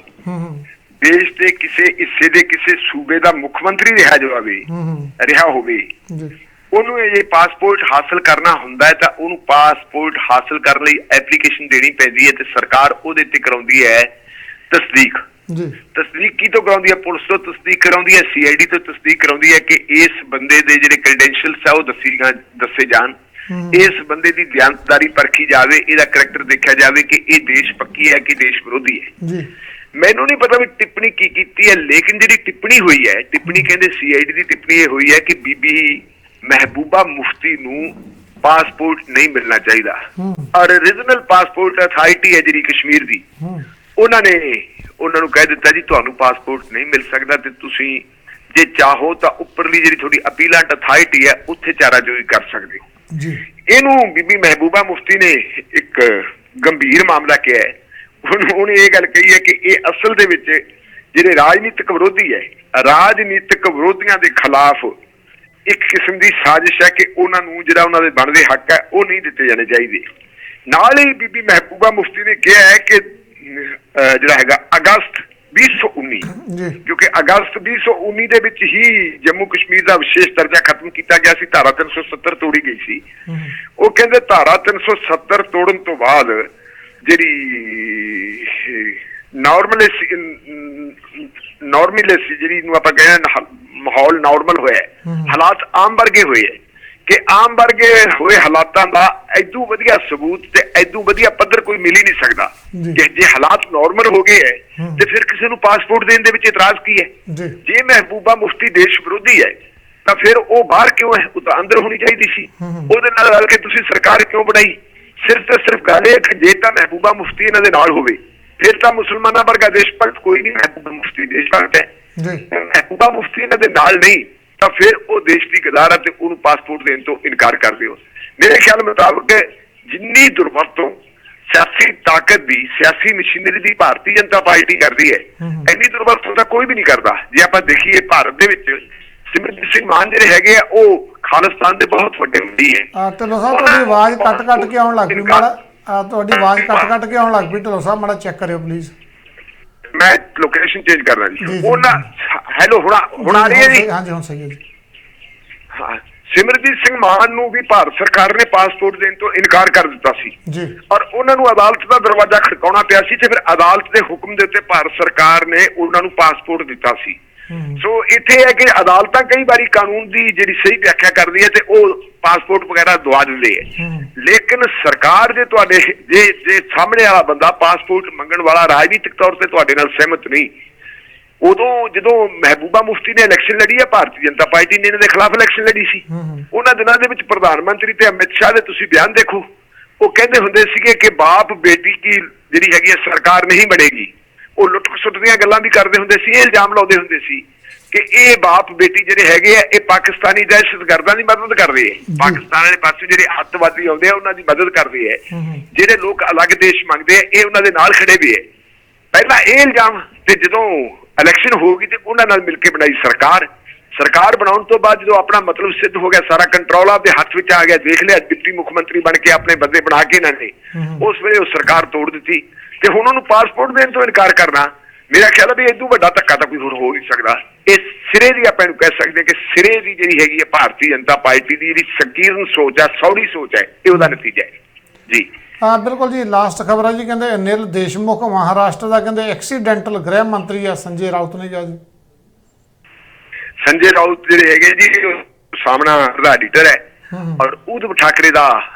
ਦੇਸ਼ ਦੇ ਕਿਸੇ ਹਿੱਸੇ ਦੇ ਕਿਸੇ ਸੂਬੇ ਦਾ ਮੁੱਖ ਮੰਤਰੀ ਰਿਹਾ ਹੋਵੇ ਉਹਨੂੰ ਇਹ ਪਾਸਪੋਰਟ ਹਾਸਲ ਕਰਨਾ ਹੁੰਦਾ ਹੈ ਤਾਂ ਉਹਨੂੰ ਪਾਸਪੋਰਟ ਹਾਸਲ ਕਰਨ ਲਈ ਐਪਲੀਕੇਸ਼ਨ ਦੇਣੀ ਪੈਂਦੀ ਹੈ ਤੇ ਸਰਕਾਰ ਉਹਦੇ ਤੇ ਕਰਾਉਂਦੀ ਹੈ ਤਸਦੀਕ। ਕੀ ਤੋਂ ਕਰਾਉਂਦੀ ਹੈ? ਪੁਲਿਸ ਤੋਂ ਤਸਦੀਕ ਕਰਾਉਂਦੀ ਹੈ, CID ਤੋਂ ਤਸਦੀਕ ਕਰਾਉਂਦੀ ਹੈ ਕਿ ਇਸ ਬੰਦੇ ਦੇ ਜਿਹੜੇ ਕ੍ਰੈਡੈਂਸ਼ੀਅਲਸ ਆ ਉਹ ਦੱਸੇ ਜਾਣ, ਇਸ ਬੰਦੇ ਦੀ ਦਿਆਨਤਦਾਰੀ ਪਰਖੀ ਜਾਵੇ, ਇਹਦਾ ਕਰੈਕਟਰ ਦੇਖਿਆ ਜਾਵੇ ਕਿ ਇਹ ਦੇਸ਼ ਪੱਕੀ ਹੈ ਕਿ ਦੇਸ਼ ਵਿਰੋਧੀ ਹੈ। ਮੈਨੂੰ ਨਹੀਂ ਪਤਾ ਵੀ ਟਿੱਪਣੀ ਕੀ ਕੀਤੀ ਹੈ, ਲੇਕਿਨ ਜਿਹੜੀ ਟਿੱਪਣੀ ਹੋਈ ਹੈ, ਟਿੱਪਣੀ ਕਹਿੰਦੇ CID ਦੀ ਟਿੱਪਣੀ ਇਹ ਹੋਈ ਹੈ ਕਿ ਬੀਬੀ ਮਹਿਬੂਬਾ ਮੁਫਤੀ ਨੂੰ ਪਾਸਪੋਰਟ ਨਹੀਂ ਮਿਲਣਾ ਚਾਹੀਦਾ। ਔਰ ਰੀਜਨਲ ਪਾਸਪੋਰਟ ਅਥਾਰਟੀ ਹੈ ਜਿਹੜੀ ਕਸ਼ਮੀਰ ਦੀ, ਉਹਨਾਂ ਨੂੰ ਕਹਿ ਦਿੱਤਾ ਜੀ ਤੁਹਾਨੂੰ ਪਾਸਪੋਰਟ ਨਹੀਂ ਮਿਲ ਸਕਦਾ ਤੇ ਤੁਸੀਂ ਜੇ ਚਾਹੋ ਤਾਂ ਉੱਪਰਲੀ ਜਿਹੜੀ ਤੁਹਾਡੀ ਅਪੀਲਾਂਟ ਅਥਾਰਟੀ ਹੈ ਉੱਥੇ ਚਾਰਾਜੋਈ ਕਰ ਸਕਦੇ ਹੋ। ਇਹਨੂੰ ਬੀਬੀ ਮਹਿਬੂਬਾ ਮੁਫਤੀ ਨੇ ਇੱਕ ਗੰਭੀਰ ਮਾਮਲਾ ਕਿਹਾ ਹੈ। ਉਹਨੇ ਇਹ ਗੱਲ ਕਹੀ ਹੈ ਕਿ ਇਹ ਅਸਲ ਦੇ ਵਿੱਚ ਜਿਹੜੇ ਰਾਜਨੀਤਿਕ ਵਿਰੋਧੀ ਹੈ, ਰਾਜਨੀਤਿਕ ਵਿਰੋਧੀਆਂ ਦੇ ਖਿਲਾਫ ਇੱਕ ਕਿਸਮ ਦੀ ਸਾਜ਼ਿਸ਼ ਹੈ ਕਿ ਉਹਨਾਂ ਨੂੰ ਜਿਹੜਾ ਉਹਨਾਂ ਦੇ ਬਣਦੇ ਹੱਕ ਹੈ ਉਹ ਨਹੀਂ ਦਿੱਤੇ ਜਾਣੇ ਚਾਹੀਦੇ। ਨਾਲ ਹੀ ਬੀਬੀ ਮਹਿਬੂਬਾ ਮੁਫਤੀ ਨੇ ਕਿਹਾ ਹੈ ਕਿ ਜਿਹੜਾ ਹੈਗਾ ਅਗਸਤ 2019, ਕਿਉਂਕਿ ਅਗਸਤ 2019 ਦੇ ਵਿੱਚ ਹੀ ਜੰਮੂ ਕਸ਼ਮੀਰ ਦਾ ਵਿਸ਼ੇਸ਼ ਦਰਜਾ ਖਤਮ ਕੀਤਾ ਗਿਆ ਸੀ, ਧਾਰਾ 370 ਤੋੜੀ ਗਈ ਸੀ। ਉਹ ਕਹਿੰਦੇ ਧਾਰਾ 370 ਤੋੜਨ ਤੋਂ ਬਾਅਦ ਜਿਹੜੀ ਨਾਰਮਲੇਸੀ ਜਿਹੜੀ ਨੂੰ ਆਪਾਂ ਕਹਿੰਦੇ ਮਾਹੌਲ ਨਾਰਮਲ ਹੋਇਆ, ਹਾਲਾਤ ਆਮ ਵਰਗੇ ਹੋਏ ਹੈ ਕਿ ਆਮ ਵਰਗੇ ਹੋਏ ਹਾਲਾਤਾਂ ਦਾ ਐਦੂ ਵਧੀਆ ਸਬੂਤ ਤੇ ਐਦੂ ਵਧੀਆ ਪੱਧਰ ਕੋਈ ਮਿਲ ਹੀ ਨਹੀਂ ਸਕਦਾ। ਜੇ ਹਾਲਾਤ ਨਾਰਮਲ ਹੋ ਗਏ ਹੈ ਤੇ ਫਿਰ ਕਿਸੇ ਨੂੰ ਪਾਸਪੋਰਟ ਦੇਣ ਦੇ ਵਿੱਚ ਇਤਰਾਜ਼ ਕੀ ਹੈ? ਜੇ ਮਹਿਬੂਬਾ ਮੁਫਤੀ ਦੇਸ਼ ਵਿਰੋਧੀ ਹੈ ਤਾਂ ਫਿਰ ਉਹ ਬਾਹਰ ਕਿਉਂ ਹੈ? ਉਹ ਤਾਂ ਅੰਦਰ ਹੋਣੀ ਚਾਹੀਦੀ ਸੀ। ਉਹਦੇ ਨਾਲ ਰਲ ਕੇ ਤੁਸੀਂ ਸਰਕਾਰ ਕਿਉਂ ਬਣਾਈ? ਸਿਰਫ ਤੇ ਸਿਰਫ ਗੱਲ ਇਹ ਕਿ ਜੇ ਤਾਂ ਮਹਿਬੂਬਾ ਮੁਫਤੀ ਇਹਨਾਂ ਦੇ ਨਾਲ ਹੋਵੇ ਫਿਰ ਤਾਂ ਮੁਸਲਮਾਨਾਂ ਵਰਗਾ ਦੇਸ਼ ਭਗਤ ਕੋਈ ਨਹੀਂ, ਮਹਿਬੂਬਾ ਮੁਫਤੀ ਦੇਸ਼ ਭਗਤ ਹੈ। ਮਹਿਬੂਬਾ ਮੁਫਤੀ ਇਹਨਾਂ ਦੇ ਨਾਲ ਨਹੀਂ ਤਾਂ ਫਿਰ ਉਹ ਦੇਸ਼ ਦੀ ਗਦਾਰ ਹੈ ਤੇ ਉਹਨੂੰ ਪਾਸਪੋਰਟ ਦੇਣ ਤੋਂ ਇਨਕਾਰ ਕਰਦੇ ਹੋ। ਮੇਰੇ ਖਿਆਲ ਮੁਤਾਬਕ ਜਿੰਨੀ ਦੁਰਵਰਤੋਂ ਸਿਆਸੀ ਤਾਕਤ ਦੀ, ਸਿਆਸੀ ਮਸ਼ੀਨਰੀ ਦੀ ਭਾਰਤੀ ਜਨਤਾ ਪਾਰਟੀ ਕਰਦੀ ਹੈ, ਇੰਨੀ ਦੁਰਵਰਤੋਂ ਤਾਂ ਕੋਈ ਵੀ ਨਹੀਂ ਕਰਦਾ। ਜੇ ਆਪਾਂ ਦੇਖੀਏ ਭਾਰਤ ਦੇ ਵਿੱਚ ਸਿਮਰਜੀਤ ਸਿੰਘ ਮਾਨ ਜਿਹੜੇ ਹੈਗੇ ਆ ਉਹ ਖਾਲਿਸਤਾਨ ਦੇ ਬਹੁਤ ਵੱਡੇ ਹੁੰਦੀ ਹੈ। ਢਿੱਲੋਂ ਸਾਹਿਬ ਤੁਹਾਡੀ ਆਵਾਜ਼ ਕੱਟ ਕੇ ਆਉਣ ਲੱਗ ਪਈ ਮਾੜਾ, ਤੁਹਾਡੀ ਆਵਾਜ਼ ਕੱਟ ਕੇ ਆਉਣ ਲੱਗ ਪਈ ਢਿੱਲੋਂ ਸਾਹਿਬ, ਮਾੜਾ ਚੈੱਕ ਕਰਿਓ ਪਲੀਜ਼। ਮੈਂ ਲੋਕੇਸ਼ਨ ਚੇਂਜ ਕਰਨਾ ਜੀ। ਉਹਨਾਂ ਹੈਲੋ ਹੁਣ ਆ ਰਹੀ ਹੈ ਜੀ? ਹਾਂਜੀ ਹੁਣ ਸਹੀ ਹੈ ਜੀ। ਹਾਂ, ਸਿਮਰਜੀਤ ਸਿੰਘ ਮਾਨ ਨੂੰ ਵੀ ਭਾਰਤ ਸਰਕਾਰ ਨੇ ਪਾਸਪੋਰਟ ਦੇਣ ਤੋਂ ਇਨਕਾਰ ਕਰ ਦਿੱਤਾ ਸੀ ਜੀ, ਔਰ ਉਹਨਾਂ ਨੂੰ ਅਦਾਲਤ ਦਾ ਦਰਵਾਜ਼ਾ ਖੜਕਾਉਣਾ ਪਿਆ ਸੀ ਤੇ ਫਿਰ ਅਦਾਲਤ ਦੇ ਹੁਕਮ ਦੇ ਉੱਤੇ ਭਾਰਤ ਸਰਕਾਰ ਨੇ ਉਹਨਾਂ ਨੂੰ ਪਾਸਪੋਰਟ ਦਿੱਤਾ ਸੀ। ਸੋ ਇੱਥੇ ਹੈ ਕਿ ਅਦਾਲਤਾਂ ਕਈ ਵਾਰੀ ਕਾਨੂੰਨ ਦੀ ਜਿਹੜੀ ਸਹੀ ਵਿਆਖਿਆ ਕਰਦੀ ਹੈ ਤੇ ਉਹ ਪਾਸਪੋਰਟ ਵਗੈਰਾ ਦਵਾ ਦਿੰਦੇ ਹੈ, ਲੇਕਿਨ ਸਰਕਾਰ ਜੇ ਤੁਹਾਡੇ ਜੇ ਸਾਹਮਣੇ ਵਾਲਾ ਬੰਦਾ ਪਾਸਪੋਰਟ ਮੰਗਣ ਵਾਲਾ ਰਾਜਨੀਤਿਕ ਤੌਰ ਤੇ ਤੁਹਾਡੇ ਨਾਲ ਸਹਿਮਤ ਨਹੀਂ, ਉਦੋਂ ਜਦੋਂ ਮਹਿਬੂਬਾ ਮੁਫਤੀ ਨੇ ਇਲੈਕਸ਼ਨ ਲੜੀ ਹੈ, ਭਾਰਤੀ ਜਨਤਾ ਪਾਰਟੀ ਨੇ ਇਹਨਾਂ ਦੇ ਖਿਲਾਫ ਇਲੈਕਸ਼ਨ ਲੜੀ ਸੀ, ਉਹਨਾਂ ਦਿਨਾਂ ਦੇ ਵਿੱਚ ਪ੍ਰਧਾਨ ਮੰਤਰੀ ਤੇ ਅਮਿਤ ਸ਼ਾਹ ਦੇ ਤੁਸੀਂ ਬਿਆਨ ਦੇਖੋ, ਉਹ ਕਹਿੰਦੇ ਹੁੰਦੇ ਸੀਗੇ ਕਿ ਬਾਪ ਬੇਟੀ ਕੀ ਜਿਹੜੀ ਹੈਗੀ ਹੈ ਸਰਕਾਰ ਨਹੀਂ ਬਣੇਗੀ। ਉਹ ਲੁੱਟ ਖਸੁੱਟ ਦੀਆਂ ਗੱਲਾਂ ਵੀ ਕਰਦੇ ਹੁੰਦੇ ਸੀ, ਇਹ ਇਲਜ਼ਾਮ ਲਾਉਂਦੇ ਹੁੰਦੇ ਸੀ ਕਿ ਇਹ ਬਾਪ ਬੇਟੀ ਜਿਹੜੇ ਹੈਗੇ ਆ ਇਹ ਪਾਕਿਸਤਾਨੀ ਦਹਿਸ਼ਤਗਰਦਾਂ ਦੀ ਮਦਦ ਕਰਦੇ ਹੈ, ਪਾਕਿਸਤਾਨ ਵਾਲੇ ਪਾਸੇ ਜਿਹੜੇ ਅੱਤਵਾਦੀ ਆਉਂਦੇ ਆ ਉਹਨਾਂ ਦੀ ਮਦਦ ਕਰਦੇ ਹੈ, ਜਿਹੜੇ ਲੋਕ ਅਲੱਗ ਦੇਸ਼ ਮੰਗਦੇ ਆ ਇਹ ਉਹਨਾਂ ਦੇ ਨਾਲ ਖੜੇ ਵੀ ਹੈ। ਪਹਿਲਾਂ ਇਹ ਇਲਜ਼ਾਮ, ਤੇ ਜਦੋਂ ਇਲੈਕਸ਼ਨ ਹੋ ਗਈ ਤੇ ਉਹਨਾਂ ਨਾਲ ਮਿਲ ਕੇ ਬਣਾਈ ਸਰਕਾਰ ਬਣਾਉਣ ਤੋਂ ਬਾਅਦ ਜਦੋਂ ਆਪਣਾ ਮਤਲਬ ਸਿੱਧ ਹੋ ਗਿਆ, ਸਾਰਾ ਕੰਟਰੋਲ ਆਪਦੇ ਹੱਥ ਵਿੱਚ ਆ ਗਿਆ, ਦੇਖ ਲਿਆ ਡਿਪਟੀ ਮੁੱਖ ਮੰਤਰੀ ਬਣ ਕੇ ਆਪਣੇ ਬੰਦੇ ਬਣਾ ਕੇ ਇਹਨਾਂ ਨੇ, ਉਸ ਵੇਲੇ ਉਹ ਸਰਕਾਰ ਤੋੜ ਦਿੱਤੀ ਤੇ ਹੁਣ ਉਹਨੂੰ ਪਾਸਪੋਰਟ ਦੇਣ ਤੋਂ ਇਨਕਾਰ ਕਰਨਾ, ਮੇਰਾ ਖਿਆਲ ਹੈ ਵੀ ਇਦੋਂ ਵੱਡਾ ਧੱਕਾ ਤਾਂ ਕੋਈ ਹੋਰ ਹੋ ਨਹੀਂ ਸਕਦਾ। ਇਸ ਸਿਰੇ ਦੀ ਆਪਾਂ ਇਹਨੂੰ ਕਹਿ ਸਕਦੇ ਕਿ ਸਿਰੇ ਦੀ ਜਿਹੜੀ ਹੈਗੀ ਹੈ ਭਾਰਤੀ ਜਨਤਾ ਪਾਰਟੀ ਦੀ ਜਿਹੜੀ ਸੰਕੀਰਨ ਸੋਚ ਹੈ, ਸੌੜੀ ਸੋਚ ਹੈ, ਇਹ ਉਹਦਾ ਨਤੀਜਾ ਹੈ ਜੀ। ਹਾਂ ਬਿਲਕੁਲ ਜੀ। ਲਾਸਟ ਖਬਰ ਹੈ ਜੀ, ਕਹਿੰਦੇ ਅਨਿਲ ਦੇਸ਼ਮੁਖ ਮਹਾਰਾਸ਼ਟਰ ਦਾ ਕਹਿੰਦੇ ਐਕਸੀਡੈਂਟਲ ਗ੍ਰਹਿ ਮੰਤਰੀ ਆ ਸੰਜੇ ਰਾਉਤ ਨੇ ਜੀ। ਸੰਜੇ ਰਾਉਤ ਜਿਹੜੇ ਹੈਗੇ ਜੀ ਸਾਹਮਣਾ ਦਾ ਐਡੀਟਰ ਹੈ ਔਰ ਉਧਵ ਠਾਕਰੇ ਦਾ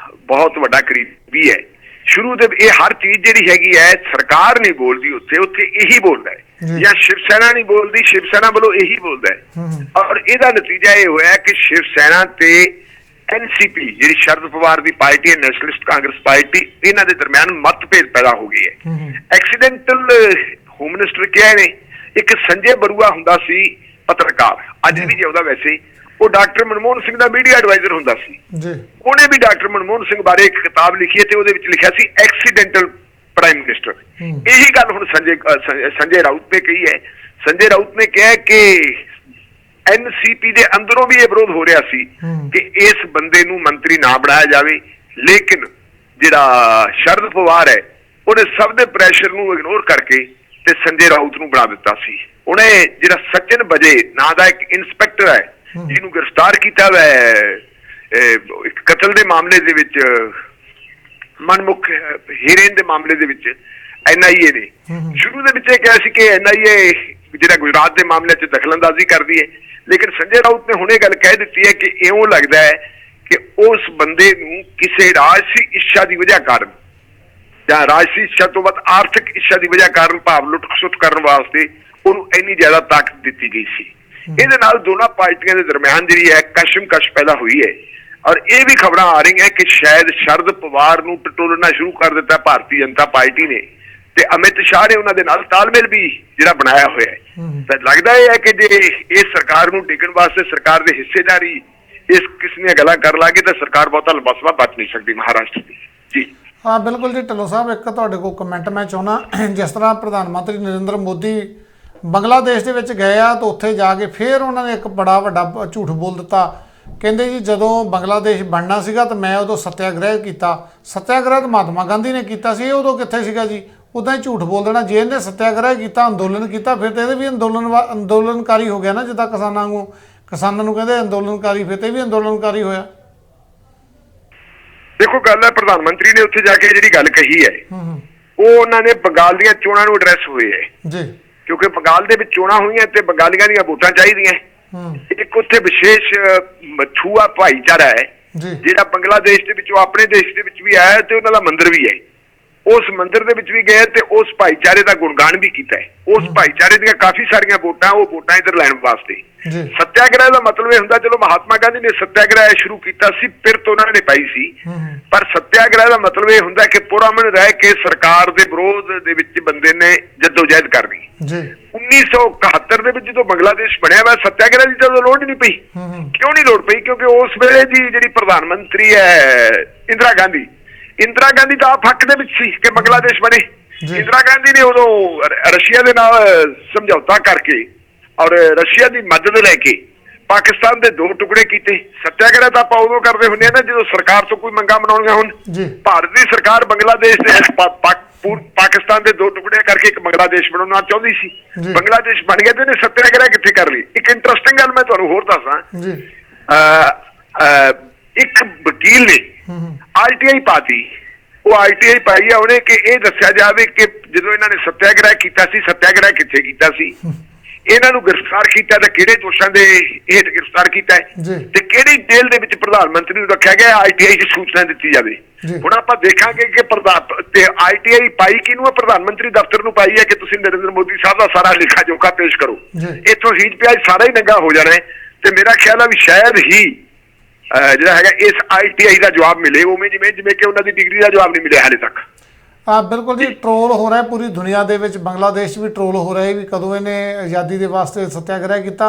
ਬਹੁਤ ਵੱਡਾ ਕਰੀਬੀ ਹੈ। ਸ਼ੁਰੂ ਦੇ ਇਹ ਹਰ ਚੀਜ਼ ਜਿਹੜੀ ਹੈਗੀ ਹੈ ਸਰਕਾਰ ਨਹੀਂ ਬੋਲਦੀ, ਉੱਥੇ ਇਹੀ ਬੋਲਦਾ ਹੈ, ਜਾਂ ਸ਼ਿਵ ਸੈਨਾ ਨਹੀਂ ਬੋਲਦੀ, ਸ਼ਿਵ ਸੈਨਾ ਵੱਲੋਂ ਇਹੀ ਬੋਲਦਾ ਹੈ। ਔਰ ਇਹਦਾ ਨਤੀਜਾ ਇਹ ਹੋਇਆ ਕਿ ਸ਼ਿਵ ਸੈਨਾ ਤੇ ਐਨਸੀਪੀ ਜਿਹੜੀ ਸ਼ਰਦ ਪਵਾਰ ਦੀ ਪਾਰਟੀ ਹੈ, ਨੈਸ਼ਨਲਿਸਟ ਕਾਂਗਰਸ ਪਾਰਟੀ, ਇਹਨਾਂ ਦੇ ਦਰਮਿਆਨ ਮਤਭੇਦ ਪੈਦਾ ਹੋ ਗਏ ਹੈ। ਐਕਸੀਡੈਂਟਲ ਹੋਮ ਮਿਨਿਸਟਰ ਕਿਹਾ ਨੇ, ਇੱਕ ਸੰਜੇ ਬਰੂਆ ਹੁੰਦਾ ਸੀ ਪੱਤਰਕਾਰ, ਅੱਜ ਵੀ ਜਿਉਂਦਾ ਵੈਸੇ, ਉਹ ਡਾਕਟਰ ਮਨਮੋਹਨ ਸਿੰਘ ਦਾ ਮੀਡੀਆ ਐਡਵਾਈਜ਼ਰ ਹੁੰਦਾ ਸੀ ਜੀ। ਉਹਨੇ ਵੀ ਡਾਕਟਰ ਮਨਮੋਹਨ ਸਿੰਘ ਬਾਰੇ ਇੱਕ ਕਿਤਾਬ ਲਿਖੀ ਹੈ ਤੇ ਉਹਦੇ ਵਿੱਚ ਲਿਖਿਆ ਸੀ ਐਕਸੀਡੈਂਟਲ ਪ੍ਰਾਈਮ ਮਿਨਿਸਟਰ। ਇਹੀ ਗੱਲ ਹੁਣ ਸੰਜੇ ਰਾਉਤ ਨੇ ਕਹੀ ਹੈ। ਸੰਜੇ ਰਾਉਤ ਨੇ ਕਿਹਾ ਕਿ ਐਨਸੀਪੀ ਦੇ ਅੰਦਰੋਂ ਵੀ ਇਹ ਵਿਰੋਧ ਹੋ ਰਿਹਾ ਸੀ ਕਿ ਇਸ ਬੰਦੇ ਨੂੰ ਮੰਤਰੀ ਨਾ ਬਣਾਇਆ ਜਾਵੇ, ਲੇਕਿਨ ਜਿਹੜਾ ਸ਼ਰਦ ਪਵਾਰ ਹੈ ਉਹਨੇ ਸਭ ਦੇ ਪ੍ਰੈਸ਼ਰ ਨੂੰ ਇਗਨੋਰ ਕਰਕੇ ਤੇ ਸੰਜੇ ਰਾਉਤ ਨੂੰ ਬਣਾ ਦਿੱਤਾ ਸੀ। ਉਹਨੇ ਜਿਹੜਾ ਸਚਿਨ ਬਜੇ ਨਾਂ ਦਾ ਇੱਕ ਇੰਸਪੈਕਟਰ ਹੈ ਜਿਹਨੂੰ ਗ੍ਰਿਫਤਾਰ ਕੀਤਾ ਹੈ ਇੱਕ ਕਤਲ ਦੇ ਮਾਮਲੇ ਦੇ ਵਿੱਚ, ਮਨਮੁਖ ਹੀਰੇਨ ਦੇ ਮਾਮਲੇ ਦੇ ਵਿੱਚ, NIA ਨੇ ਸ਼ੁਰੂ ਦੇ ਵਿੱਚ ਇਹ ਕਿਹਾ ਸੀ ਕਿ NIA ਜਿਹੜਾ ਗੁਜਰਾਤ ਦੇ ਮਾਮਲੇ 'ਚ ਦਖਲਅੰਦਾਜ਼ੀ ਕਰਦੀ ਹੈ, ਲੇਕਿਨ ਸੰਜੇ ਰਾਉਤ ਨੇ ਹੁਣੇ ਗੱਲ ਕਹਿ ਦਿੱਤੀ ਹੈ ਕਿ ਇਉਂ ਲੱਗਦਾ ਹੈ ਕਿ ਉਸ ਬੰਦੇ ਨੂੰ ਕਿਸੇ ਰਾਜਸੀ ਇੱਛਾ ਦੀ ਵਜ੍ਹਾ ਕਾਰਨ ਜਾਂ ਰਾਜਸੀ ਇੱਛਾ ਤੋਂ ਬਾਅਦ ਆਰਥਿਕ ਇੱਛਾ ਦੀ ਵਜ੍ਹਾ ਕਾਰਨ ਭਾਵ ਲੁੱਟ ਖਸੁੱਟ ਕਰਨ ਵਾਸਤੇ ਉਹਨੂੰ ਇੰਨੀ ਜ਼ਿਆਦਾ ਤਾਕਤ ਦਿੱਤੀ ਗਈ ਸੀ। ਇਹਦੇ ਨਾਲ ਦੋਨਾਂ ਪਾਰਟੀਆਂ ਦੇ ਦਰਮਿਆਨ ਜਿਹੜੀ ਹੈ ਕਸ਼ਮਕਸ਼ ਪੈਦਾ ਹੋਈ ਹੈ ਔਰ ਇਹ ਵੀ ਖਬਰਾਂ ਆ ਰਹੀਆਂ ਕਿ ਸ਼ਾਇਦ ਸ਼ਰਦ ਪਵਾਰ ਨੂੰ ਟਟੋਲਣਾ ਸ਼ੁਰੂ ਕਰ ਦਿੱਤਾ ਭਾਰਤੀ ਜਨਤਾ ਪਾਰਟੀ ਨੇ ਤੇ ਅਮਿਤ ਸ਼ਾਹ ਨੇ ਉਹਨਾਂ ਦੇ ਨਾਲ ਤਾਲਮੇਲ ਵੀ ਜਿਹੜਾ ਬਣਾਇਆ ਹੋਇਆ ਹੈ। ਤਾਂ ਲੱਗਦਾ ਇਹ ਹੈ ਕਿ ਜੇ ਇਸ ਸਰਕਾਰ ਨੂੰ ਟਿਕਣ ਵਾਸਤੇ ਸਰਕਾਰ ਦੇ ਹਿੱਸੇਦਾਰੀ ਇਸ ਕਿਸਮ ਦੀਆਂ ਗੱਲਾਂ ਕਰ ਲਾਂਗੇ ਤਾਂ ਸਰਕਾਰ ਬਹੁਤਾ ਲੰਬਾ ਸਮਾਂ ਬਚ ਨਹੀਂ ਸਕਦੀ ਮਹਾਰਾਸ਼ਟਰ ਦੀ ਜੀ। ਹਾਂ ਬਿਲਕੁਲ ਜੀ। ਢਿੱਲੋਂ ਸਾਹਿਬ ਇੱਕ ਤੁਹਾਡੇ ਕੋਲ ਕਮੈਂਟ ਮੈਂ ਚਾਹੁੰਦਾ, ਜਿਸ ਤਰ੍ਹਾਂ ਪ੍ਰਧਾਨ ਮੰਤਰੀ ਨਰਿੰਦਰ ਮੋਦੀ ਬੰਗਲਾਦੇਸ਼ ਦੇ ਵਿੱਚ ਗਏ ਆ ਤਾਂ ਉੱਥੇ ਜਾ ਕੇ ਫਿਰ ਉਹਨਾਂ ਨੇ ਇੱਕ ਬੜਾ ਵੱਡਾ ਝੂਠ ਬੋਲ ਦਿੱਤਾ। ਕਹਿੰਦੇ ਜੀ ਜਦੋਂ ਬੰਗਲਾਦੇਸ਼ ਬਣਨਾ ਸੀਗਾ ਤਾਂ ਮੈਂ ਉਦੋਂ ਸੱਤਿਆਗ੍ਰਹਿ ਕੀਤਾ। ਸੱਤਿਆਗ੍ਰਹਿ ਤਾਂ ਮਹਾਤਮਾ ਗਾਂਧੀ ਨੇ ਕੀਤਾ ਸੀ, ਇਹ ਉਦੋਂ ਕਿੱਥੇ ਸੀਗਾ ਜੀ? ਉੱਦਾਂ ਹੀ ਝੂਠ ਬੋਲ ਦੇਣਾ। ਜੇ ਇਹਨੇ ਸੱਤਿਆਗ੍ਰਹਿ ਕੀਤਾ, ਅੰਦੋਲਨ ਕੀਤਾ, ਫਿਰ ਤਾਂ ਇਹਦੇ ਵੀ ਅੰਦੋਲਨਕਾਰੀ ਹੋ ਗਿਆ ਨਾ, ਜਿੱਦਾਂ ਕਿਸਾਨਾਂ ਨੂੰ ਕਹਿੰਦੇ ਅੰਦੋਲਨਕਾਰੀ, ਫਿਰ ਤੇ ਵੀ ਅੰਦੋਲਨਕਾਰੀ ਹੋਇਆ। ਦੇਖੋ ਗੱਲ ਹੈ, ਪ੍ਰਧਾਨ ਮੰਤਰੀ ਨੇ ਉੱਥੇ ਜਾ ਕੇ ਜਿਹੜੀ ਗੱਲ ਕਹੀ ਹੈ ਉਹ ਉਹਨਾਂ ਨੇ ਬੰਗਾਲ ਦੀਆਂ ਚੋਣਾਂ ਨੂੰ ਐਡਰੈਸ ਹੋਏ ਹੈ ਜੀ, ਕਿਉਂਕਿ ਬੰਗਾਲ ਦੇ ਵਿੱਚ ਚੋਣਾਂ ਹੋਈਆਂ ਤੇ ਬੰਗਾਲੀਆਂ ਦੀਆਂ ਵੋਟਾਂ ਚਾਹੀਦੀਆਂ। ਇੱਕ ਉੱਥੇ ਵਿਸ਼ੇਸ਼ ਮਛੂਆ ਭਾਈਚਾਰਾ ਹੈ ਜਿਹੜਾ ਬੰਗਲਾਦੇਸ਼ ਦੇ ਵਿੱਚੋਂ ਆਪਣੇ ਦੇਸ਼ ਦੇ ਵਿੱਚ ਵੀ ਆਇਆ ਤੇ ਉਹਨਾਂ ਦਾ ਮੰਦਿਰ ਵੀ ਹੈ ਉਸ ਮੰਦਿਰ ਦੇ ਵਿੱਚ ਵੀ ਗਏ ਤੇ ਉਸ ਭਾਈਚਾਰੇ ਦਾ ਗੁਣਗਾਨ ਵੀ ਕੀਤਾ ਹੈ। ਉਸ ਭਾਈਚਾਰੇ ਦੀਆਂ ਕਾਫੀ ਸਾਰੀਆਂ ਵੋਟਾਂ ਉਹ ਵੋਟਾਂ ਇੱਧਰ ਲੈਣ ਵਾਸਤੇ। ਸੱਤਿਆਗ੍ਰਹਿ ਦਾ ਮਤਲਬ ਇਹ ਹੁੰਦਾ, ਚਲੋ ਮਹਾਤਮਾ ਗਾਂਧੀ ਨੇ ਸੱਤਿਆਗ੍ਰਹਿ ਸ਼ੁਰੂ ਕੀਤਾ ਸੀ, ਫਿਰ ਤੋਂ ਉਹਨਾਂ ਨੇ ਪਾਈ ਸੀ, ਪਰ ਸੱਤਿਆਗ੍ਰਹਿ ਦਾ ਮਤਲਬ ਇਹ ਹੁੰਦਾ ਕਿ ਪੁਰਅਮਨ ਰਹਿ ਕੇ ਸਰਕਾਰ ਦੇ ਵਿਰੋਧ ਦੇ ਵਿੱਚ ਬੰਦੇ ਨੇ ਜਦੋਜਹਿਦ ਕਰਨੀ। 1971 ਦੇ ਵਿੱਚ ਜਦੋਂ ਬੰਗਲਾਦੇਸ਼ ਬਣਿਆ ਵਾ, ਸੱਤਿਆਗ੍ਰਹਿ ਦੀ ਤਾਂ ਲੋੜ ਹੀ ਨਹੀਂ ਪਈ। ਕਿਉਂ ਨਹੀਂ ਲੋੜ ਪਈ? ਕਿਉਂਕਿ ਉਸ ਵੇਲੇ ਦੀ ਜਿਹੜੀ ਪ੍ਰਧਾਨ ਮੰਤਰੀ ਹੈ ਇੰਦਰਾ ਗਾਂਧੀ ਤਾਂ ਆਪ ਹੱਕ ਦੇ ਵਿੱਚ ਸੀ ਕਿ ਬੰਗਲਾਦੇਸ਼ ਬਣੇ। ਇੰਦਰਾ ਗਾਂਧੀ ਨੇ ਉਦੋਂ ਰਸ਼ੀਆ ਦੇ ਨਾਲ ਸਮਝੌਤਾ ਕਰਕੇ ਔਰ ਰਸ਼ੀਆ ਦੀ ਮਦਦ ਲੈ ਕੇ ਪਾਕਿਸਤਾਨ ਦੇ 2 ਟੁਕੜੇ ਕੀਤੇ। ਸੱਤਿਆਗ੍ਰਹਿ ਤਾਂ ਆਪਾਂ ਉਦੋਂ ਕਰਦੇ ਹੁੰਦੇ ਆ ਨਾ ਜਦੋਂ ਸਰਕਾਰ ਤੋਂ ਕੋਈ ਮੰਗਾਂ ਬਣਾਉਣੀਆਂ ਹੋਣ। ਭਾਰਤ ਦੀ ਸਰਕਾਰ ਬੰਗਲਾਦੇਸ਼ ਦੇ ਪਾਕਿਸਤਾਨ ਦੇ 2 ਟੁਕੜੇ ਕਰਕੇ ਇੱਕ ਬੰਗਲਾਦੇਸ਼ ਬਣਾਉਣਾ ਚਾਹੁੰਦੀ ਸੀ। ਬੰਗਲਾਦੇਸ਼ ਬਣ ਗਿਆ ਤੇ ਇਹਨੇ ਸੱਤਿਆਗ੍ਰਹਿ ਕਿੱਥੇ ਕਰ ਲਈ? ਇੱਕ ਇੰਟਰਸਟਿੰਗ ਗੱਲ ਮੈਂ ਤੁਹਾਨੂੰ ਹੋਰ ਦੱਸਾਂ। ਇੱਕ ਵਕੀਲ ਨੇ RTI ਪਾਤੀ। ਉਹ RTI ਪਾਈ ਆ ਉਹਨੇ ਕਿ ਇਹ ਦੱਸਿਆ ਜਾਵੇ ਕਿ ਜਦੋਂ ਇਹਨਾਂ ਨੇ ਸੱਤਿਆਗ੍ਰਹਿ ਕੀਤਾ ਸੀ, ਸੱਤਿਆਗ੍ਰਹਿ ਕਿੱਥੇ ਕੀਤਾ ਸੀ, ਇਹਨਾਂ ਨੂੰ ਗ੍ਰਿਫਤਾਰ ਕੀਤਾ ਤਾਂ ਕਿਹੜੇ ਦੋਸ਼ਾਂ ਦੇ ਹੇਠ ਗ੍ਰਿਫਤਾਰ ਕੀਤਾ ਹੈ ਤੇ ਕਿਹੜੀ ਜੇਲ੍ਹ ਦੇ ਵਿੱਚ ਪ੍ਰਧਾਨ ਮੰਤਰੀ ਨੂੰ ਰੱਖਿਆ ਗਿਆ, RTI 'ਚ ਸੂਚਨਾ ਦਿੱਤੀ ਜਾਵੇ। ਹੁਣ ਆਪਾਂ ਦੇਖਾਂਗੇ ਕਿ RTI ਪਾਈ ਕਿਹਨੂੰ ਹੈ? ਪ੍ਰਧਾਨ ਮੰਤਰੀ ਦਫ਼ਤਰ ਨੂੰ ਪਾਈ ਹੈ ਕਿ ਤੁਸੀਂ ਨਰਿੰਦਰ ਮੋਦੀ ਸਾਹਿਬ ਦਾ ਸਾਰਾ ਲੇਖਾ ਜੋਖਾ ਪੇਸ਼ ਕਰੋ। ਇੱਥੋਂ ਹੀਜ ਪਿਆਜ ਸਾਰਾ ਹੀ ਨੰਗਾ ਹੋ ਜਾਣਾ ਹੈ ਤੇ ਮੇਰਾ ਖਿਆਲ ਆ ਵੀ ਸ਼ਾਇਦ ਹੀ ਜਿਹੜਾ ਹੈਗਾ ਇਸ RTI ਦਾ ਜਵਾਬ ਮਿਲੇ, ਉਵੇਂ ਜਿਵੇਂ ਕਿ ਉਹਨਾਂ ਦੀ ਡਿਗਰੀ ਦਾ ਜਵਾਬ ਨਹੀਂ ਮਿਲਿਆ ਹਾਲੇ ਤੱਕ। ਬਿਲਕੁਲ ਜੀ, ਟਰੋਲ ਹੋ ਰਿਹਾ ਪੂਰੀ ਦੁਨੀਆ ਦੇ ਵਿੱਚ। ਬੰਗਲਾਦੇਸ਼ ਵੀ ਟਰੋਲ ਹੋ ਰਿਹਾ ਵੀ ਕਦੋਂ ਇਹਨੇ ਆਜ਼ਾਦੀ ਦੇ ਵਾਸਤੇ ਸੱਤਿਆਗ੍ਰਹਿ ਕੀਤਾ।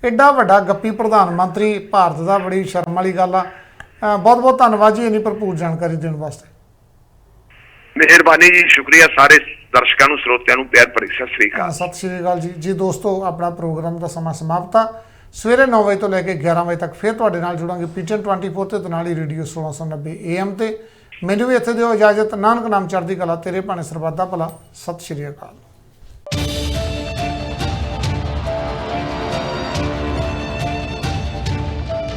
ਐਡਾ ਵੱਡਾ ਗੱਪੀ ਪ੍ਰਧਾਨ ਮੰਤਰੀ ਭਾਰਤ ਦਾ, ਬੜੀ ਸ਼ਰਮ ਵਾਲੀ ਗੱਲ ਆ। ਬਹੁਤ ਬਹੁਤ ਧੰਨਵਾਦ ਜੀ ਇੰਨੀ ਭਰਪੂਰ ਜਾਣਕਾਰੀ ਦੇਣ ਵਾਸਤੇ। ਮਿਹਰਬਾਨੀ ਜੀ, ਸ਼ੁਕਰੀਆ। ਸਾਰੇ ਦਰਸ਼ਕਾਂ ਨੂੰ, ਸਰੋਤਿਆਂ ਨੂੰ ਪਿਆਰ ਭਰੀ ਸਤਿ ਸ੍ਰੀ ਅਕਾਲ। ਸਤਿ ਸ੍ਰੀ ਅਕਾਲ ਜੀ। ਜੀ ਦੋਸਤੋ, ਆਪਣਾ ਪ੍ਰੋਗਰਾਮ ਦਾ ਸਮਾਂ ਸਮਾਪਤ ਆ। ਸਵੇਰੇ 9 ਵਜੇ ਤੋਂ ਲੈ ਕੇ 11 ਵਜੇ ਤੱਕ ਫਿਰ ਤੁਹਾਡੇ ਨਾਲ ਜੁੜਾਂਗੇ PTN 24 ਤੇ ਨਾਲ ਹੀ ਰੇਡੀਓ 1690 AM ਤੇ। ਮੈਨੂੰ ਵੀ ਇੱਥੇ ਦਿਓ ਇਜਾਜ਼ਤ। ਨਾਨਕ ਨਾਮ ਚੜ੍ਹਦੀ ਕਲਾ, ਤੇਰੇ ਭਾਣੇ ਸਰਬੱਤ ਦਾ ਭਲਾ। ਸਤਿ ਸ਼੍ਰੀ ਅਕਾਲ।